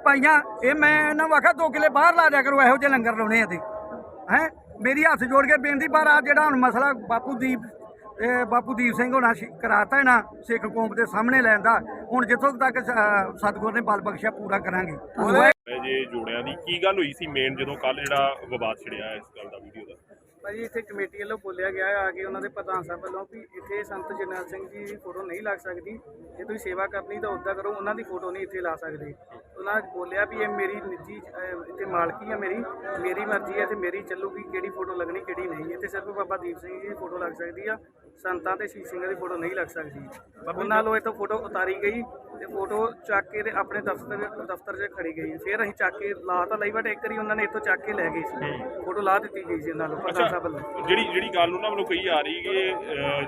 S1: ਪਾਈਆਂ, ਇਹ ਮੈਂ ਇਹਨਾਂ ਵਾਖਾ 2 ਕਿਲੇ ਬਾਹਰ ਲਾ ਦਿਆ ਕਰੋ ਇਹੋ ਜਿਹੇ ਲੰਗਰ ਲਾਉਣੇ ਆ ਤੇ ਹੈ। ਮੇਰੀ ਹੱਥ ਜੋੜ ਕੇ ਬੇਨਤੀ, ਪਰ ਆ ਜਿਹੜਾ ਹੁਣ ਮਸਲਾ ਬਾਪੂ ਦੀਪ ਸਿੰਘ ਹੋਣਾ ਕਰਾਤਾ ਨਾ ਸਿੱਖ ਕੌਮ ਦੇ ਸਾਹਮਣੇ ਲੈਣ ਦਾ, ਹੁਣ ਜਿੱਥੋਂ ਤੱਕ ਸਤਿਗੁਰ ਨੇ ਬਲ ਬਖਸ਼ਿਆ ਪੂਰਾ ਕਰਾਂਗੇ।
S5: ਜੇ ਜੋੜਿਆਂ ਦੀ ਕੀ ਗੱਲ ਹੋਈ ਸੀ ਮੇਨ ਜਦੋਂ ਕੱਲ ਜਿਹੜਾ ਵਿਵਾਦ ਛਿੜਿਆ ਇਸ ਗੱਲ ਦਾ ਵੀਡੀਓ ਦਾ?
S4: ਭਾਜੀ ਇੱਥੇ ਕਮੇਟੀ ਵੱਲੋਂ ਬੋਲਿਆ ਗਿਆ ਆ ਕਿ ਉਹਨਾਂ ਦੇ ਪ੍ਰਧਾਨ ਸਾਹਿਬ ਵੱਲੋਂ ਵੀ ਇੱਥੇ ਸੰਤ ਜਰਨੈਲ ਸਿੰਘ ਜੀ ਦੀ ਫੋਟੋ ਨਹੀਂ ਲੱਗ ਸਕਦੀ, ਜੇ ਤੁਸੀਂ ਸੇਵਾ ਕਰਨੀ ਤਾਂ ਉੱਦਾਂ ਕਰੋ, ਉਹਨਾਂ ਦੀ ਫੋਟੋ ਨਹੀਂ ਇੱਥੇ ਲਾ ਸਕਦੇ। ਉਹਨਾਂ ਨੇ ਬੋਲਿਆ ਵੀ ਇਹ ਮੇਰੀ ਨਿੱਜੀ ਇੱਥੇ ਮਾਲਕੀ ਆ, ਮੇਰੀ ਮਰਜ਼ੀ ਹੈ ਤੇ ਮੇਰੀ ਚੱਲੂਗੀ ਕਿਹੜੀ ਫੋਟੋ ਲੱਗਣੀ ਕਿਹੜੀ ਨਹੀਂ। ਇੱਥੇ ਸਿਰਫ ਬਾਬਾ ਦੀਪ ਸਿੰਘ ਜੀ ਦੀ ਫੋਟੋ ਲੱਗ ਸਕਦੀ ਆ, ਸੰਤਾਂ ਤੇ ਸ਼ਹੀਦ ਸਿੰਘਾਂ ਦੀ ਫੋਟੋ ਨਹੀਂ ਲੱਗ ਸਕਦੀ। ਉਹਨਾਂ ਵੱਲੋਂ ਇੱਥੋਂ ਫੋਟੋ ਉਤਾਰੀ ਗਈ ਤੇ ਫੋਟੋ ਚੱਕ ਕੇ ਤੇ ਆਪਣੇ ਦਫ਼ਤਰ 'ਚ ਖੜੀ ਗਈ। ਫਿਰ ਅਸੀਂ ਚੱਕ ਕੇ ਲਾ ਤਾਂ ਲਈ, ਬਟ ਇੱਕ ਵਾਰੀ ਉਹਨਾਂ ਨੇ ਇੱਥੋਂ ਚੱਕ ਕੇ ਲੈ ਗਏ ਸੀ, ਫੋਟੋ ਲਾ ਦਿੱਤੀ ਗਈ ਸੀ ਉਹਨਾਂ ਨੂੰ ਪ੍ਰਧਾਨ ਸਾਹਿਬ ਵੱਲੋਂ।
S5: ਜਿਹੜੀ ਗੱਲ ਉਹਨਾਂ ਵੱਲੋਂ ਕਹੀ ਆ ਰਹੀ ਕਿ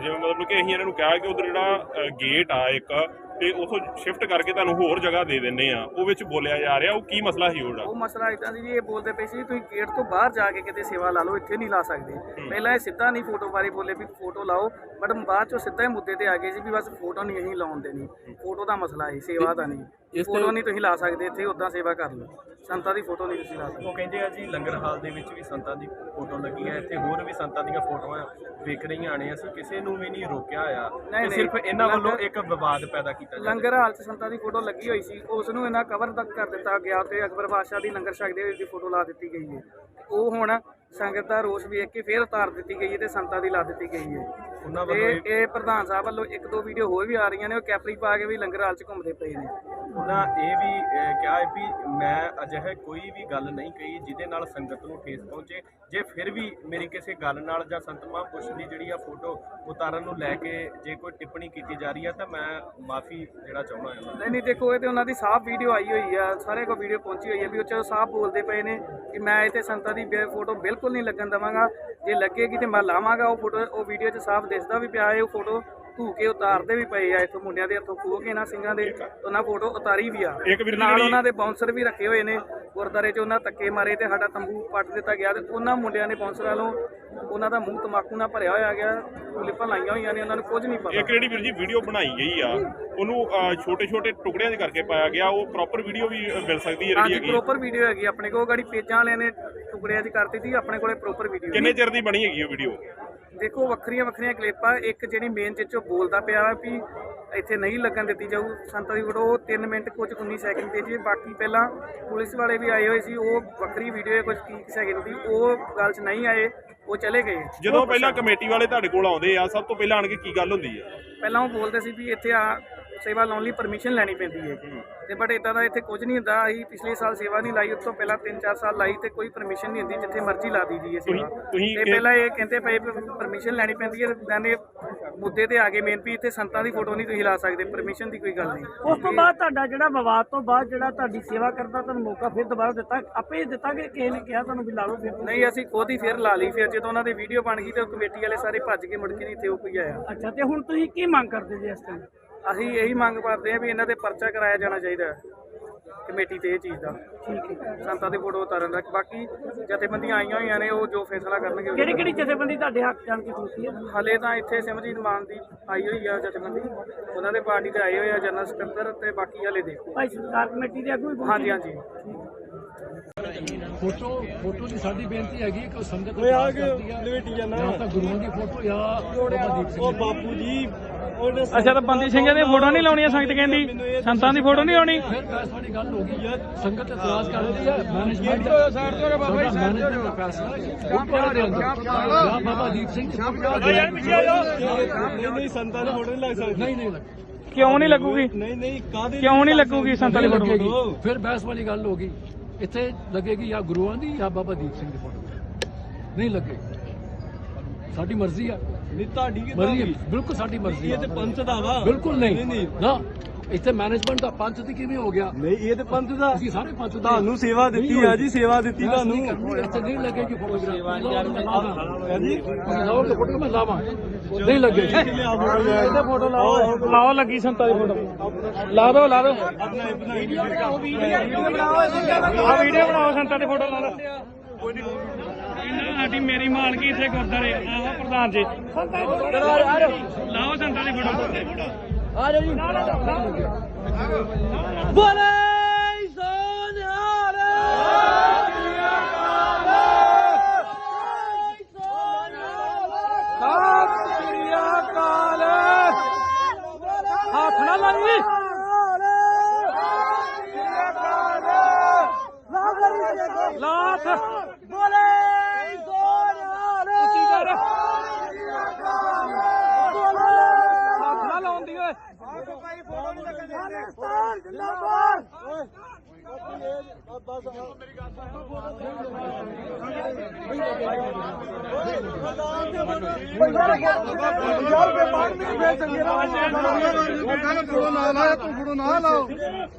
S5: ਜਿਵੇਂ ਮਤਲਬ ਕਿ ਅਸੀਂ ਇਹਨਾਂ ਨੂੰ ਕਿਹਾ ਕਿ ਉਧਰ ਜਿਹੜਾ ਗੇਟ ਆ ਇੱਕ ਤੇ ਉਥੋਂ ਸ਼ਿਫਟ ਕਰਕੇ ਤੁਹਾਨੂੰ ਹੋਰ ਜਗ੍ਹਾ ਦੇ ਦਿੰਦੇ ਆ, ਉਹ ਵਿੱਚ ਬੋਲਿਆ ਜਾ ਰਿਹਾ, ਉਹ ਕੀ ਮਸਲਾ ਸੀ ਉਹਦਾ?
S4: ਉਹ ਮਸਲਾ ਇਦਾਂ ਸੀ ਜੀ, ਇਹ ਬੋਲਦੇ ਪਏ ਸੀ ਤੁਸੀਂ ਗੇਟ ਤੋਂ ਬਾਹਰ ਜਾ ਕੇ ਕਿਤੇ ਸੇਵਾ ਲਾ ਲਓ, ਇੱਥੇ ਨਹੀਂ ਲਾ ਸਕਦੇ। ਪਹਿਲਾਂ ਇਹ ਸਿੱਧਾ ਨਹੀਂ ਫੋਟੋ ਬਾਰੇ ਬੋਲੇ ਵੀ ਫੋਟੋ ਲਾਓ, ਬਟ ਬਾਅਦ ਚੋਂ ਸਿੱਧਾ ਹੀ ਮੁੱਦੇ ਤੇ ਆ ਗਏ ਸੀ ਵੀ ਬਸ ਫੋਟੋ ਨਹੀਂ ਅਸੀਂ ਲਾਉਣ ਦੇਣੀ, ਫੋਟੋ ਦਾ ਮਸਲਾ ਹੈ, ਸੇਵਾ ਦਾ ਨਹੀਂ।
S8: ਫੋਟੋ ਨਹੀਂ ਤੁਸੀਂ ਲਾ ਸਕਦੇ ਇੱਥੇ, ਉਦਾਂ ਸੇਵਾ ਕਰ ਲਓ, ਸੰਤਾਂ ਦੀ ਫੋਟੋ ਨਹੀਂ ਤੁਸੀਂ ਲਾ ਸਕਦੇ।
S5: ਉਹ ਕਹਿੰਦੇ ਆ ਜੀ ਲੰਗਰ ਹਾਲ ਦੇ ਵਿੱਚ ਵੀ ਸੰਤਾਂ ਦੀ ਫੋਟੋ ਲੱਗੀ ਹੈ, ਇੱਥੇ ਹੋਰ ਵੀ ਸੰਤਾਂ ਦੀਆਂ ਫੋਟੋਆਂ ਵੇਖ ਰਹੀਆਂ ਨੇ, ਅਸੀਂ ਕਿਸੇ ਨੂੰ ਵੀ ਨਹੀਂ ਰੋਕਿਆ ਹੋਇਆ, ਤੇ ਸਿਰਫ ਇਹਨਾਂ ਵੱਲੋਂ ਇੱਕ ਵਿਵਾਦ ਪੈਦਾ ਕੀਤਾ ਜਾਂਦਾ।
S8: ਲੰਗਰ ਹਾਲ 'ਚ ਸੰਤਾਂ ਦੀ ਫੋਟੋ ਲੱਗੀ ਹੋਈ ਸੀ, ਉਸ ਨੂੰ ਇਹਨਾਂ ਕਵਰ ਤੱਕ ਕਰ ਦਿੱਤਾ ਗਿਆ ਤੇ ਅਕਬਰ ਬਾਦਸ਼ਾਹ ਦੀ ਲੰਗਰ ਛਕਦੇ ਹੋਏ ਦੀ ਫੋਟੋ ਲਾ ਦਿੱਤੀ ਗਈ ਹੈ। ਉਹ ਹੁਣ ਸੰਗਤ ਦਾ ਰੋਸ ਵੇਖ ਕੇ ਫੇਰ ਉਤਾਰ ਦਿੱਤੀ ਗਈ ਹੈ ਤੇ ਸੰਤਾਂ ਦੀ ਲਾ ਦਿੱਤੀ ਗਈ ਹੈ।
S5: ਉਹਨਾਂ ਵੱਲੋਂ
S8: ਇਹ ਪ੍ਰਧਾਨ ਸਾਹਿਬ ਵੱਲੋਂ 1-2 ਵੀਡੀਓ ਹੋਰ ਵੀ ਆ ਰਹੀਆਂ ਨੇ, ਉਹ ਕੈਪਰੀ ਪਾ ਕੇ ਵੀ ਲੰਗਰ ਹਾਲ 'ਚ ਘੁੰਮਦੇ ਪਏ ਨੇ।
S5: ਉਹਨਾਂ ਇਹ ਵੀ ਕਿਹਾ ਹੈ ਵੀ ਮੈਂ ਅਜਿਹੇ ਕੋਈ ਵੀ ਗੱਲ ਨਹੀਂ ਕਹੀ ਜਿਹਦੇ ਨਾਲ ਸੰਗਤ ਨੂੰ ਠੇਸ ਪਹੁੰਚੇ। ਜੇ ਫਿਰ ਵੀ ਮੇਰੀ ਕਿਸੇ ਗੱਲ ਨਾਲ ਜਾਂ ਸੰਤ ਮਹਾਂਪੁਰਸ਼ ਦੀ ਜਿਹੜੀ ਆ ਫੋਟੋ ਉਤਾਰਨ ਨੂੰ ਲੈ ਕੇ ਜੇ ਕੋਈ ਟਿੱਪਣੀ ਕੀਤੀ ਜਾ ਰਹੀ ਹੈ ਤਾਂ ਮੈਂ ਮਾਫੀ ਜਿਹੜਾ ਚਾਹੁੰਦਾ ਹਾਂ।
S8: ਨਹੀਂ ਦੇਖੋ, ਇਹ ਤੇ ਉਹਨਾਂ ਦੀ ਸਾਫ਼ ਵੀਡੀਓ ਆਈ ਹੋਈ ਆ, ਸਾਰੇ ਕੋਲ ਵੀਡੀਓ ਪਹੁੰਚੀ ਹੋਈ ਹੈ ਵੀ ਉਹ 'ਚ ਸਾਫ਼ ਬੋਲਦੇ ਪਏ ਨੇ ਕਿ ਮੈਂ ਇੱਥੇ ਸੰਤਾਂ ਦੀ ਫੋਟੋ ਬਿਲਕੁਲ ਨਹੀਂ ਲੱਗਣ ਦੇਵਾਂਗਾ, ਜੇ ਲੱਗੇਗੀ ਤੇ ਮੈਂ ਲਾਵਾਂਗਾ। ਉਹ ਫੋਟੋ ਉਹ ਵੀਡੀਓ 'ਚ ਸਾਫ਼ ਦਿਸਦਾ ਵੀ ਪਿਆ ਹੈ, ਉਹ ਫੋਟੋ ਧੂ ਕੇ ਉਤਾਰਦੇ ਵੀ ਪਏ ਆ, ਇੱਥੋਂ ਮੁੰਡਿਆਂ ਦੇ ਹੱਥੋਂ ਖੋਹ ਕੇ ਨਾ ਸਿੰਘਾਂ ਦੇ ਉਹਨਾਂ ਫੋਟੋ ਉਤਾਰੀ ਵੀ ਆ। ਨਾਲ ਉਹਨਾਂ ਦੇ ਬਾਉਂਸਰ ਵੀ ਰੱਖੇ ਹੋਏ ਨੇ ਗੁਰਦਾਰੇ 'ਚ, ਉਹਨਾਂ ਧੱਕੇ ਮਾਰੇ ਤੇ ਸਾਡਾ ਤੰਬੂ ਪੱਟ ਦਿੱਤਾ ਗਿਆ ਤੇ ਉਹਨਾਂ ਮੁੰਡਿਆਂ ਨੇ ਬਾਉਂਸਰਾਂ ਨੂੰ ਉਹਨਾਂ ਦਾ ਮੂੰਹ ਤਮਾਕੂ ਨਾਲ ਭਰਿਆ ਹੋਇਆ ਗਿਆ, ਕਲਿੱਪਾਂ ਲਾਈਆਂ ਹੋਈਆਂ ਨੇ, ਉਹਨਾਂ ਨੂੰ ਕੁਝ ਨਹੀਂ ਪਤਾ।
S5: ਇੱਕ ਜਿਹੜੀ ਵੀਰ ਜੀ ਵੀਡੀਓ ਬਣਾਈ ਗਈ ਆ ਉਹਨੂੰ ਛੋਟੇ-ਛੋਟੇ ਟੁਕੜਿਆਂ 'ਚ ਕਰਕੇ ਪਾਇਆ ਗਿਆ, ਉਹ ਪ੍ਰੋਪਰ ਵੀਡੀਓ ਵੀ ਮਿਲ ਸਕਦੀ ਹੈ ਜਿਹੜੀ ਹੈਗੀ?
S8: ਪ੍ਰੋਪਰ ਵੀਡੀਓ ਹੈਗੀ ਆਪਣੇ ਕੋਲ, ਗਾੜੀ ਪੇਜਾਂ ਵਾਲਿਆਂ ਨੇ ਟੁਕੜਿਆਂ 'ਚ ਕਰ ਦਿੱਤੀ, ਆਪਣੇ ਕੋਲੇ ਪ੍ਰੋਪਰ ਵੀਡੀਓ।
S5: ਕਿੰਨੇ ਚਿਰ ਦੀ ਬਣੀ ਹੈਗੀ ਉਹ ਵੀਡੀਓ?
S8: ਦੇਖੋ ਵੱਖਰੀਆਂ ਕਲਿੱਪਾਂ, ਇੱਕ ਜਿਹੜੀ ਮੇਨ ਚੀਜ਼ੋਂ ਬੋਲਦਾ ਪਿਆ ਵਾ ਵੀ ਇੱਥੇ ਨਹੀਂ ਲੱਗਣ ਦਿੱਤੀ ਜਾਊ ਸੰਤਾਂ ਦੀ ਫੋਟੋ, ਉਹ 3 ਮਿੰਟ ਕੁਝ 19 ਸੈਕਿੰਡ ਦੀ ਜੀ। ਬਾਕੀ ਪਹਿਲਾਂ ਪੁਲਿਸ ਵਾਲੇ ਵੀ ਆਏ ਹੋਏ ਸੀ, ਉਹ ਵੱਖਰੀ ਵੀਡੀਓ ਹੈ ਕੁਝ 30 ਸੈਕਿੰਡ ਦੀ, ਉਹ ਗੱਲ 'ਚ ਨਹੀਂ ਆਏ, ਉਹ ਚਲੇ ਗਏ।
S5: ਜਦੋਂ ਪਹਿਲਾਂ ਕਮੇਟੀ ਵਾਲੇ ਤੁਹਾਡੇ ਕੋਲ ਆਉਂਦੇ ਆ ਸਭ ਤੋਂ ਪਹਿਲਾਂ ਆਣ ਕੇ ਕੀ ਗੱਲ ਹੁੰਦੀ ਆ?
S8: ਪਹਿਲਾਂ ਉਹ ਬੋਲਦੇ ਸੀ ਵੀ ਇੱਥੇ ਆ ਸੇਵਾ ਲਾਉਣ ਲਈ ਪਰਮਿਸ਼ਨ ਲੈਣੀ ਪੈਂਦੀ ਹੈ ਤੇ ਬਟ ਇਦਾਂ ਦਾ ਇੱਥੇ ਕੁਝ ਨਹੀਂ ਹੁੰਦਾ। ਅਸੀਂ ਪਿਛਲੇ ਸਾਲ ਸੇਵਾ ਨਹੀਂ ਲਾਈ, ਉਸ ਤੋਂ ਪਹਿਲਾਂ 3-4 ਸਾਲ ਲਾਈ ਤੇ ਕੋਈ ਪਰਮਿਸ਼ਨ ਨਹੀਂ ਹੁੰਦੀ, ਜਿੱਥੇ ਮਰਜ਼ੀ ਲਾ ਦੀ ਹੈ ਸੇਵਾ। ਤੇ ਪਹਿਲਾਂ ਇਹ ਕਹਿੰਦੇ ਪਏ ਪਰਮਿਸ਼ਨ ਲੈਣੀ ਪੈਂਦੀ ਹੈ, ਕਹਿੰਦੇ ਮੁੱਦੇ ਤੇ ਆ ਗਏ ਮੇਨ ਵੀ ਇੱਥੇ ਸੰਤਾਂ ਦੀ ਫੋਟੋ ਨਹੀਂ ਤੁਸੀਂ ਲਾ ਸਕਦੇ, ਪਰਮਿਸ਼ਨ ਦੀ ਕੋਈ ਗੱਲ ਨਹੀਂ।
S1: ਉਸ ਤੋਂ ਬਾਅਦ ਤੁਹਾਡਾ ਜਿਹੜਾ ਵਿਵਾਦ ਤੋਂ ਬਾਅਦ ਜਿਹੜਾ ਤੁਹਾਡੀ ਸੇਵਾ ਕਰਦਾ ਤੁਹਾਨੂੰ ਮੌਕਾ ਫਿਰ ਦੁਬਾਰਾ ਦਿੱਤਾ, ਆਪੇ ਦਿੱਤਾ ਕਿ ਕਿਸੇ ਨੇ ਕਿਹਾ ਤੁਹਾਨੂੰ ਵੀ ਲਾ ਲਓ ਫਿਰ?
S8: ਨਹੀਂ, ਅਸੀਂ ਖੁਦ ਹੀ ਫਿਰ ਲਾ ਲਈ। ਫਿਰ ਜਦੋਂ ਉਹਨਾਂ ਦੀ ਵੀਡੀਓ ਬਣ ਗਈ ਤੇ ਕਮੇਟੀ ਵਾਲੇ ਸਾਰੇ ਭੱਜ ਕੇ ਮੁੜ ਕੇ ਨਹੀਂ ਇੱਥੇ ਉਹ ਕੋਈ ਆਇਆ।
S1: ਅੱਛਾ, ਤੇ ਹੁਣ ਤੁਸੀਂ ਕੀ ਮੰਗ ਕਰਦੇ ਜੀ ਇਸ ਟਾਈਮ?
S8: ਅਸੀਂ ਇਹੀ ਮੰਗ ਕਰਦੇ ਹਾਂ ਵੀ ਇਹਨਾਂ ਤੇ ਪਰਚਾ ਕਰਾਇਆ ਜਾਣਾ ਚਾਹੀਦਾ ਕਮੇਟੀ ਤੇ ਇਹ ਚੀਜ਼ ਦਾ,
S1: ਠੀਕ ਹੈ।
S8: ਸੰਤਾਂ ਦੀ ਫੋਟੋ ਉਤਾਰਨ ਦਾ। ਬਾਕੀ ਜਥੇਬੰਦੀਆਂ ਆਈਆਂ ਹੋਈਆਂ ਨੇ, ਉਹ ਜੋ ਫੈਸਲਾ ਕਰਨਗੇ।
S1: ਕਿਹੜੀ ਜਥੇਬੰਦੀ ਤੁਹਾਡੇ ਹੱਕ ਜਾਣ ਕੇ ਖਲੋਤੀ ਹੈ?
S8: ਹਾਲੇ ਤਾਂ ਇੱਥੇ ਸਿਮਰਜੀਤ ਮਾਨ ਦੀ ਆਈ ਹੋਈ ਆ ਜਥੇਬੰਦੀ, ਉਹਨਾਂ ਦੇ ਪਾਰਟੀ ਦੇ ਆਏ ਹੋਏ ਆ ਜਨਰਲ ਸਕੱਤਰ, ਤੇ ਬਾਕੀ ਹਾਲੇ ਦੇਖੋ।
S1: ਭਾਈ ਸਰਕਾਰ ਕਮੇਟੀ ਦੇ ਆਗੂ ਵੀ ਪਹੁੰਚੇ?
S8: ਹਾਂਜੀ।
S3: ਫੋਟੋ ਦੀ ਸਾਡੀ ਬੇਨਤੀ ਹੈਗੀ ਕਿ ਸੰਗਤ ਕਰਦੀ ਆ ਜਾਂ ਤਾਂ ਗੁਰੂਆਂ ਦੀ ਫੋਟੋ ਜਾਂ ਬਾਬਾ ਦੀਪ ਸਿੰਘ।
S4: ਉਹ ਬਾਪੂ ਜੀ ਅੱਛਾ, ਤਾਂ ਬੰਦੀ ਸਿੰਘਾਂ ਦੀ ਫੋਟੋ ਨਹੀਂ ਲਾਉਣੀ, ਸੰਗਤ ਕਹਿੰਦੀ ਸੰਤਾਂ ਦੀ ਫੋਟੋ ਨਹੀਂ ਆਉਣੀ।
S3: ਫਿਰ ਬਹਿਸ ਵਾਲੀ ਗੱਲ ਹੋ ਗਈ, ਸੰਗਤ ਇਤਰਾਜ਼ ਕਰਦੀ ਹੈ, ਮੈਨੇਜਮੈਂਟ ਦਾ ਫੈਸਲਾ ਜਾਂ ਬਾਬਾ ਦੀਪ ਸਿੰਘ
S4: ਨਹੀਂ ਸੰਤਾਂ ਦੀ ਫੋਟੋ ਨਹੀਂ ਲੱਗ ਸਕਦੀ।
S3: ਨਹੀਂ
S4: ਕਿਉਂ ਨਹੀਂ ਲੱਗੂਗੀ? ਕਿਉਂ ਨਹੀਂ ਲੱਗੂਗੀ ਸੰਤਾਂ ਦੀ ਫੋਟੋ?
S3: ਫਿਰ ਬਹਿਸ ਵਾਲੀ ਗੱਲ ਹੋ ਗਈ, ਇੱਥੇ ਲੱਗੇਗੀ ਜਾਂ ਗੁਰੂਆਂ ਦੀ ਜਾਂ ਬਾਬਾ ਦੀਪ ਸਿੰਘ ਦੀ ਫੋਟੋ, ਨਹੀਂ ਲੱਗੇਗੀ। ਸਾਡੀ ਮਰਜ਼ੀ ਆ,
S4: ਤੁਹਾਡੀ
S3: ਮਰਜ਼ੀ ਬਿਲਕੁਲ ਸਾਡੀ ਮਰਜ਼ੀ।
S4: ਇਹ ਤੇ ਪੰਥ ਦਾ ਵਾ।
S3: ਬਿਲਕੁਲ ਨਹੀਂ ਨਾ, ਇੱਥੇ ਮੈਨੇਜਮੈਂਟ ਦਾ ਪੰਥ ਦੀ ਕਿਵੇਂ ਹੋ ਗਿਆ?
S4: ਨਹੀਂ, ਇਹ ਤੇ ਪੰਥ ਦਾ।
S3: ਅਸੀਂ ਸਾਰੇ ਪੰਥ ਦੇ
S4: ਤੁਹਾਨੂੰ ਸੇਵਾ ਦਿੱਤੀ ਆ ਜੀ, ਸੇਵਾ ਦਿੱਤੀ ਤੁਹਾਨੂੰ।
S3: ਇੱਥੇ ਨਹੀਂ ਲੱਗੇਗੀ ਫੋਟੋਗ੍ਰਾਫ ਜੀ, ਲਾਓ ਤੇ ਫੋਟੋ ਮੈਂ ਲਾਵਾਂ, ਨਹੀਂ ਲੱਗੇਗੀ।
S4: ਇਹਦੇ ਫੋਟੋ ਲਾਓ ਲੱਗੀ ਸੰਤਾਂ ਦੀ ਫੋਟੋ ਲਾ ਦਿਓ। ਆ ਵੀਡੀਓ ਬਣਾਓ, ਸੰਤਾਂ ਦੀ ਫੋਟੋ ਲਾ ਦਿਓ। ਸਾਡੀ ਮੇਰੀ ਮਾਲਕੀ ਇੱਥੇ ਗੁਰਦਾਰੇ ਆਹੋ ਪ੍ਰਧਾਨ ਜੀ, ਲਾਓ ਸੰਤਾਂ ਦੀ ਫੋਟੋ। ਆ ਜਾਓ ਜੀ। ਬੋਲੇ ਸੋਨਿਹਾਲ। ਸਤਿ ਸ੍ਰੀ ਅਕਾਲ। ਹੱਥ ਨਾ ਲਾਈ। ਲਾਤ ਬੋਲੇ ਸੋਨਿਹਾਲ। ਉੱਚੀ ਕਰ। ਹੱਥ ਨਾ ਲਾਉਂਦੀ ਓਏ।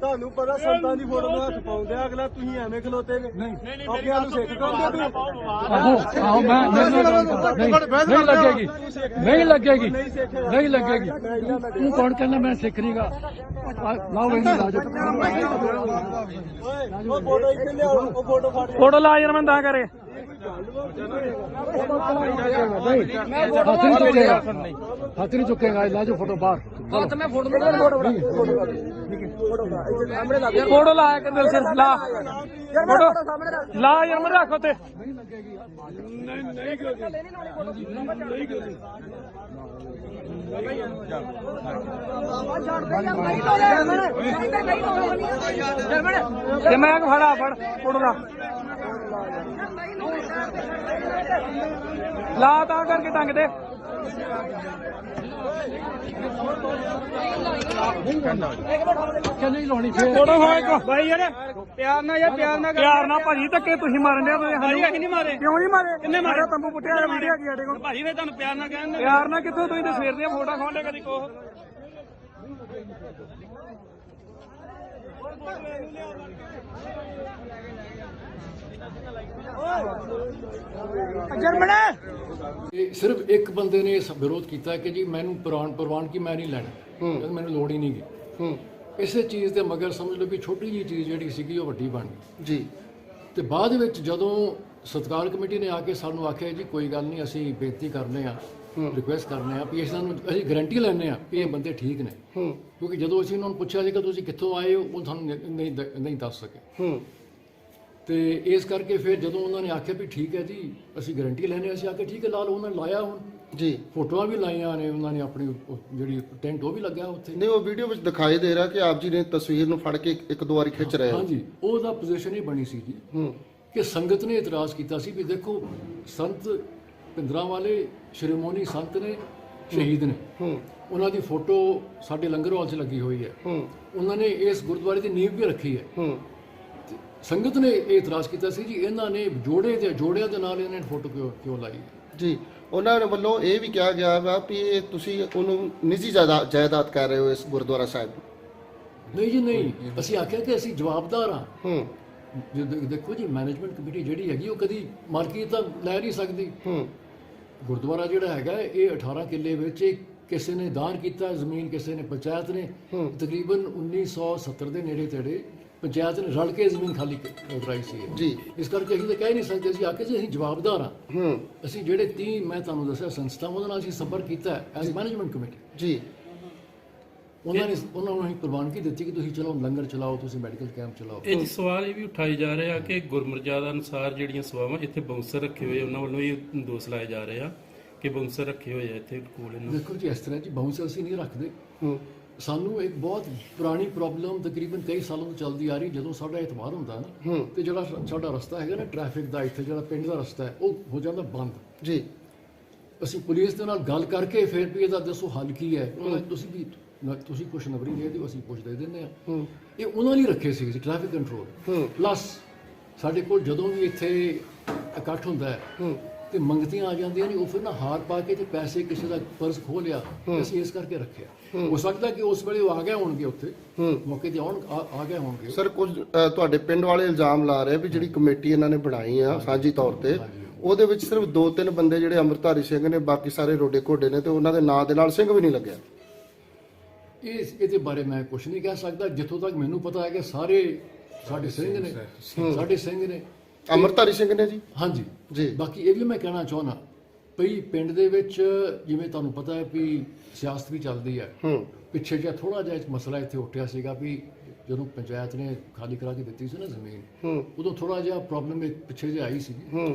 S4: ਤੁਹਾਨੂੰ ਪਤਾ ਸੰਤਾਂ ਦੀ ਫੋਟੋ ਨੂੰ ਹੱਥ ਪਾਉਂਦੇ ਆ, ਅਗਲਾ ਤੁਸੀਂ ਐਵੇਂ ਖਲੋਤੇ ਨੇ। ਅੱਗੇ ਨੂੰ ਸਿੱਖ ਕਰਦੇ
S3: ਨਹੀਂ ਲੱਗੇਗੀ। ਤੂੰ ਕੌਣ ਕਹਿੰਦਾ ਮੈਂ ਸਿੱਖ ਨਹੀਂਗਾ? ਲਾਓ ਇਹਨੂੰ
S4: ਫੋਟੋ ਲਾ ਯਾਰ, ਮੈਂ ਤਾਂ ਕਰੇ।
S3: ਹੱਥ ਨਹੀਂ ਚੁੱਕੇਗਾ ਲਾ ਜੋ ਫੋਟੋ ਬਾਹਰ
S4: ਫੋਟੋ ਲਾ ਕੇ ਦਿਲ ਸਿਰ ਲਾ ਫੋਟੋ ਲਾ ਯਾਰ ਮੈਂ ਰੱਖ ਉੱਤੇ ਤੇ ਮੈਂ ਫੜਾ ਫੜ ਫੋਟੋ ਲਾ ਤਾਂ ਕਰਕੇ ਟੰਗ ਦੇ
S3: ਨਹੀਂ ਲਾਉਣੀ ਫੇਰ
S4: ਫੋਟੋ ਖਾ ਬਾਈ ਯਾਰ ਪਿਆਰ ਨਾਲ ਭਾਜੀ ਧੱਕੇ ਤੁਸੀਂ ਮਾਰਨ ਦੇ ਭਾਜੀ ਅਸੀਂ ਨਹੀਂ ਮਾਰੇ ਕਿਉਂ ਨਹੀਂ ਮਾਰੇ ਕਿੰਨੇ ਮਾਰੇ ਤੰਬੂ ਪੁੱਟਿਆ ਵੀਡੀਓ ਕੀ ਸਾਡੇ ਕੋਲ ਭਾਜੀ ਫੇਰ ਤੁਹਾਨੂੰ ਪਿਆਰ ਨਾਲ ਕਹਿੰਦੇ ਪਿਆਰ ਨਾਲ ਕਿੱਥੋਂ ਤੁਸੀਂ ਤੇ ਸਵੇਰ ਦੀਆਂ ਫੋਟੋ ਖਾਉਂਦੇ ਕਦੀ ਕੋਹ ਜਰਮਨ
S3: ਇਹ ਸਿਰਫ ਇੱਕ ਬੰਦੇ ਨੇ ਵਿਰੋਧ ਕੀਤਾ ਕਿ ਜੀ ਮੈਨੂੰ ਪ੍ਰਵਾਨਗੀ ਮੈਂ ਨਹੀਂ ਲੈਣੀ ਮੈਨੂੰ ਲੋੜ ਹੀ ਨਹੀਂ ਗੀ ਇਸੇ ਚੀਜ਼ ਦੇ ਮਗਰ ਸਮਝ ਲਓ ਵੀ ਛੋਟੀ ਜਿਹੀ ਚੀਜ਼ ਜਿਹੜੀ ਸੀਗੀ ਉਹ ਵੱਡੀ ਬਣ ਗਈ
S2: ਜੀ।
S3: ਤੇ ਬਾਅਦ ਵਿੱਚ ਜਦੋਂ ਸਤਿਕਾਰ ਕਮੇਟੀ ਨੇ ਆ ਕੇ ਸਾਨੂੰ ਆਖਿਆ ਜੀ ਕੋਈ ਗੱਲ ਨਹੀਂ ਅਸੀਂ ਬੇਨਤੀ ਕਰਨੇ ਆ ਰਿਕੁਐਸਟ ਕਰਨੇ ਆ ਵੀ ਇਹਨਾਂ ਨੂੰ ਅਸੀਂ ਗਾਰੰਟੀ ਲੈਣੇ ਆ ਵੀ ਇਹ ਬੰਦੇ ਠੀਕ ਨੇ ਕਿਉਂਕਿ ਜਦੋਂ ਅਸੀਂ ਉਹਨਾਂ ਨੂੰ ਪੁੱਛਿਆ ਸੀ ਕਿ ਤੁਸੀਂ ਕਿੱਥੋਂ ਆਏ ਹੋ ਉਹ ਸਾਨੂੰ ਨਹੀਂ ਦੱਸ ਸਕੇ ਤੇ ਇਸ ਕਰਕੇ ਫਿਰ ਜਦੋਂ ਉਹਨਾਂ ਨੇ ਆਖਿਆ ਵੀ ਠੀਕ ਹੈ ਜੀ ਅਸੀਂ ਗਾਰੰਟੀ ਲੈਣੇ ਅਸੀਂ ਆਖਿਆ ਠੀਕ ਹੈ ਲਾ ਲਓ ਉਹਨਾਂ ਨੇ ਲਾਇਆ ਹੁਣ
S2: ਜੀ
S3: ਫੋਟੋਆਂ ਵੀ ਲਾਈਆਂ ਨੇ ਉਹਨਾਂ ਨੇ ਆਪਣੀ ਜਿਹੜੀ ਟੈਂਟ ਉਹ ਵੀ ਲੱਗਿਆ ਉੱਥੇ
S2: ਨਹੀਂ ਉਹ ਵੀਡੀਓ ਵਿੱਚ ਦਿਖਾਈ ਦੇ ਰਿਹਾ ਕਿ ਆਪ ਜੀ ਨੇ ਤਸਵੀਰ ਨੂੰ ਫੜ ਕੇ ਇੱਕ ਦੋ ਵਾਰੀ ਖਿੱਚ ਰਹੇ ਹੋ।
S3: ਹਾਂਜੀ ਉਹਦਾ ਪੋਜੀਸ਼ਨ ਹੀ ਬਣੀ ਸੀ ਜੀ ਕਿ ਸੰਗਤ ਨੇ ਇਤਰਾਜ਼ ਕੀਤਾ ਸੀ ਵੀ ਦੇਖੋ ਸੰਤ ਪਿੰਦਰਾਂ ਵਾਲੇ ਸ਼੍ਰੋਮਣੀ ਸੰਤ ਨੇ ਸ਼ਹੀਦ ਨੇ ਉਹਨਾਂ ਦੀ ਫੋਟੋ ਸਾਡੇ ਲੰਗਰ ਹਾਲ 'ਚ ਲੱਗੀ ਹੋਈ ਹੈ ਉਹਨਾਂ ਨੇ ਇਸ ਗੁਰਦੁਆਰੇ ਦੀ ਨੀਂਹ ਵੀ ਰੱਖੀ ਹੈ ਸੰਗਤ ਨੇ ਇਹ ਇਤਰਾਜ਼ ਕੀਤਾ ਸੀ ਜੀ ਇਹਨਾਂ ਨੇ ਜੋੜਿਆਂ ਦੇ ਨਾਲ ਇਹਨਾਂ ਨੇ ਫੋਟੋ ਕਿਉਂ ਲਾਈ
S2: ਜੀ। ਉਹਨਾਂ ਦੇ ਵੱਲੋਂ ਇਹ ਵੀ ਕਿਹਾ ਗਿਆ ਵਾ ਵੀ ਇਹ ਤੁਸੀਂ ਉਹਨੂੰ ਨਿੱਜੀ ਜਾਇਦਾਦ ਕਰ ਰਹੇ ਹੋ ਇਸ ਗੁਰਦੁਆਰਾ ਸਾਹਿਬ
S3: ਨਹੀਂ ਜੀ ਨਹੀਂ ਅਸੀਂ ਆਖਿਆ ਕਿ ਅਸੀਂ ਜਵਾਬਦਾਰ ਹਾਂ ਦੇਖੋ ਜੀ ਮੈਨੇਜਮੈਂਟ ਕਮੇਟੀ ਜਿਹੜੀ ਹੈਗੀ ਉਹ ਕਦੀ ਮਾਲਕੀ ਤਾਂ ਲੈ ਨਹੀਂ ਸਕਦੀ ਗੁਰਦੁਆਰਾ ਜਿਹੜਾ ਹੈਗਾ ਇਹ 18 ਕਿੱਲੇ ਵਿੱਚ ਕਿਸੇ ਨੇ ਦਾਨ ਕੀਤਾ ਜ਼ਮੀਨ ਕਿਸੇ ਨੇ ਪੰਚਾਇਤ ਨੇ ਤਕਰੀਬਨ 1970 ਦੇ ਨੇੜੇ ਤੇੜੇ ਪੰਚਾਇਤ ਨੇ ਰਲ ਕੇ ਜ਼ਮੀਨ ਖਾਲੀ ਕਰਾਈ ਸੀ ਜੀ। ਇਸ ਕਰਕੇ ਅਸੀਂ ਤਾਂ ਕਹਿ ਨਹੀਂ ਸਕਦੇ ਅਸੀਂ ਆਖਿਆ ਜੀ ਅਸੀਂ ਜਵਾਬਦਾਰ ਹਾਂ ਅਸੀਂ ਜਿਹੜੇ 30 ਮੈਂ ਤੁਹਾਨੂੰ ਦੱਸਿਆ ਸੰਸਥਾਵਾਂ ਉਹਦੇ ਨਾਲ ਅਸੀਂ ਸੰਪਰਕ ਕੀਤਾ ਐਜ਼ ਮੈਨੇਜਮੈਂਟ ਕਮੇਟੀ ਜੀ ਉਹਨਾਂ ਨੂੰ ਅਸੀਂ ਪ੍ਰਵਾਨਗੀ ਦਿੱਤੀ ਕਿ ਤੁਸੀਂ ਚਲੋ ਲੰਗਰ ਚਲਾਓ ਤੁਸੀਂ ਮੈਡੀਕਲ ਕੈਂਪ ਚਲਾਓ।
S10: ਇਹ ਸਵਾਲ ਇਹ ਵੀ ਉਠਾਏ ਜਾ ਰਹੇ ਆ ਕਿ ਗੁਰਮਰਜ਼ਾਦਾ ਅਨੁਸਾਰ ਜਿਹੜੀਆਂ ਸੇਵਾਵਾਂ ਇੱਥੇ ਬਾਉਂਸਰ ਰੱਖੇ ਹੋਏ ਉਹਨਾਂ ਵੱਲੋਂ ਇਹ ਦੋਸ਼ ਲਾਏ ਜਾ ਰਹੇ ਆ ਕਿ ਬਾਉਂਸਰ ਰੱਖੇ ਹੋਏ ਆ ਇੱਥੇ ਕੋਲ ਇਹਨਾਂ।
S3: ਦੇਖੋ ਜੀ ਇਸ ਤਰ੍ਹਾਂ ਜੀ ਬਾਉਂਸਰ ਅਸੀਂ ਨਹੀਂ ਰੱਖਦੇ ਸਾਨੂੰ ਇੱਕ ਬਹੁਤ ਪੁਰਾਣੀ ਪ੍ਰੋਬਲਮ ਤਕਰੀਬਨ ਕਈ ਸਾਲਾਂ ਤੋਂ ਚੱਲਦੀ ਆ ਰਹੀ ਜਦੋਂ ਸਾਡਾ ਇਤਵਾਰ ਹੁੰਦਾ ਨਾ ਤੇ ਜਿਹੜਾ ਸਾਡਾ ਰਸਤਾ ਹੈਗਾ ਨਾ ਟ੍ਰੈਫਿਕ ਦਾ ਇੱਥੇ ਜਿਹੜਾ ਪਿੰਡ ਦਾ ਰਸਤਾ ਹੈ ਉਹ ਹੋ ਜਾਂਦਾ ਬੰਦ ਜੀ। ਅਸੀਂ ਪੁਲਿਸ ਦੇ ਨਾਲ ਗੱਲ ਕਰਕੇ ਫਿਰ ਵੀ ਇਹਦਾ ਦੱਸੋ ਹੱਲ ਕੀ ਹੈ ਤੁਸੀਂ ਕੁਛ ਨੰਬਰੀ ਦੇ ਦਿਓ ਅਸੀਂ ਪੁੱਛ ਦੇ ਦਿੰਦੇ ਆ ਇਹ ਉਹਨਾਂ ਨੇ ਰੱਖੇ ਸੀ ਟ੍ਰੈਫਿਕ ਕੰਟਰੋਲ ਪਲੱਸ ਸਾਡੇ ਕੋਲ ਜਦੋਂ ਵੀ ਇੱਥੇ ਇਕੱਠ ਹੁੰਦਾ ਹੈ ਤੇ ਮੰਗਤੀਆਂ ਆ ਜਾਂਦੀਆਂ ਨੇ ਉਹ ਫਿਰ ਨਾ ਹਾਰ ਪਾ ਕੇ ਤੇ ਪੈਸੇ ਕਿਸੇ ਦਾ ਪਰਸ ਖੋਹ ਲਿਆ ਅਸੀਂ ਇਸ ਕਰਕੇ ਰੱਖਿਆ ਹੋ ਸਕਦਾ ਕਿ ਉਸ ਵੇਲੇ ਉਹ ਆ ਗਏ ਹੋਣਗੇ ਉੱਥੇ ਮੌਕੇ ਤੇ ਆ ਗਏ ਹੋਣਗੇ।
S2: ਸਰ ਕੁਝ ਤੁਹਾਡੇ ਪਿੰਡ ਵਾਲੇ ਇਲਜ਼ਾਮ ਲਾ ਰਹੇ ਵੀ ਜਿਹੜੀ ਕਮੇਟੀ ਇਹਨਾਂ ਨੇ ਬਣਾਈ ਆ ਸਾਂਝੀ ਤੌਰ ਤੇ ਉਹਦੇ ਵਿੱਚ ਸਿਰਫ 2-3 ਬੰਦੇ ਜਿਹੜੇ ਅੰਮ੍ਰਿਤਧਾਰੀ ਸਿੰਘ ਨੇ ਬਾਕੀ ਸਾਰੇ ਰੋਡੇ ਘੋਡੇ ਨੇ ਤੇ ਉਹਨਾਂ ਦੇ ਨਾਂ ਦੇ ਨਾਲ ਸਿੰਘ ਵੀ ਨਹੀਂ ਲੱਗਿਆ।
S3: ਇਹਦੇ ਬਾਰੇ ਮੈਂ ਕੁਝ ਨਹੀਂ ਕਹਿ ਸਕਦਾ ਜਿੱਥੋਂ ਤੱਕ ਮੈਨੂੰ ਪਤਾ ਹੈ ਕਿ ਸਾਰੇ ਸਾਡੇ ਸਿੰਘ ਨੇ
S2: ਅੰਮ੍ਰਿਤਧਾਰੀ ਸਿੰਘ ਨੇ ਜੀ
S3: ਹਾਂਜੀ ਜੀ। ਬਾਕੀ ਇਹ ਵੀ ਮੈਂ ਕਹਿਣਾ ਚਾਹੁੰਦਾ ਭਈ ਪਿੰਡ ਦੇ ਵਿੱਚ ਜਿਵੇਂ ਤੁਹਾਨੂੰ ਪਤਾ ਹੈ ਵੀ ਸਿਆਸਤ ਵੀ ਚੱਲਦੀ ਹੈ ਪਿੱਛੇ ਜਿਹਾ ਥੋੜਾ ਜਿਹਾ ਮਸਲਾ ਇੱਥੇ ਉੱਠਿਆ ਸੀਗਾ ਵੀ ਜਦੋਂ ਪੰਚਾਇਤ ਨੇ ਖਾਲੀ ਕਰਾ ਕੇ ਦਿੱਤੀ ਸੀ ਨਾ ਜ਼ਮੀਨ ਉਦੋਂ ਥੋੜਾ ਜਿਹਾ ਪ੍ਰੋਬਲਮ ਪਿੱਛੇ ਜਿਹਾ ਆਈ ਸੀ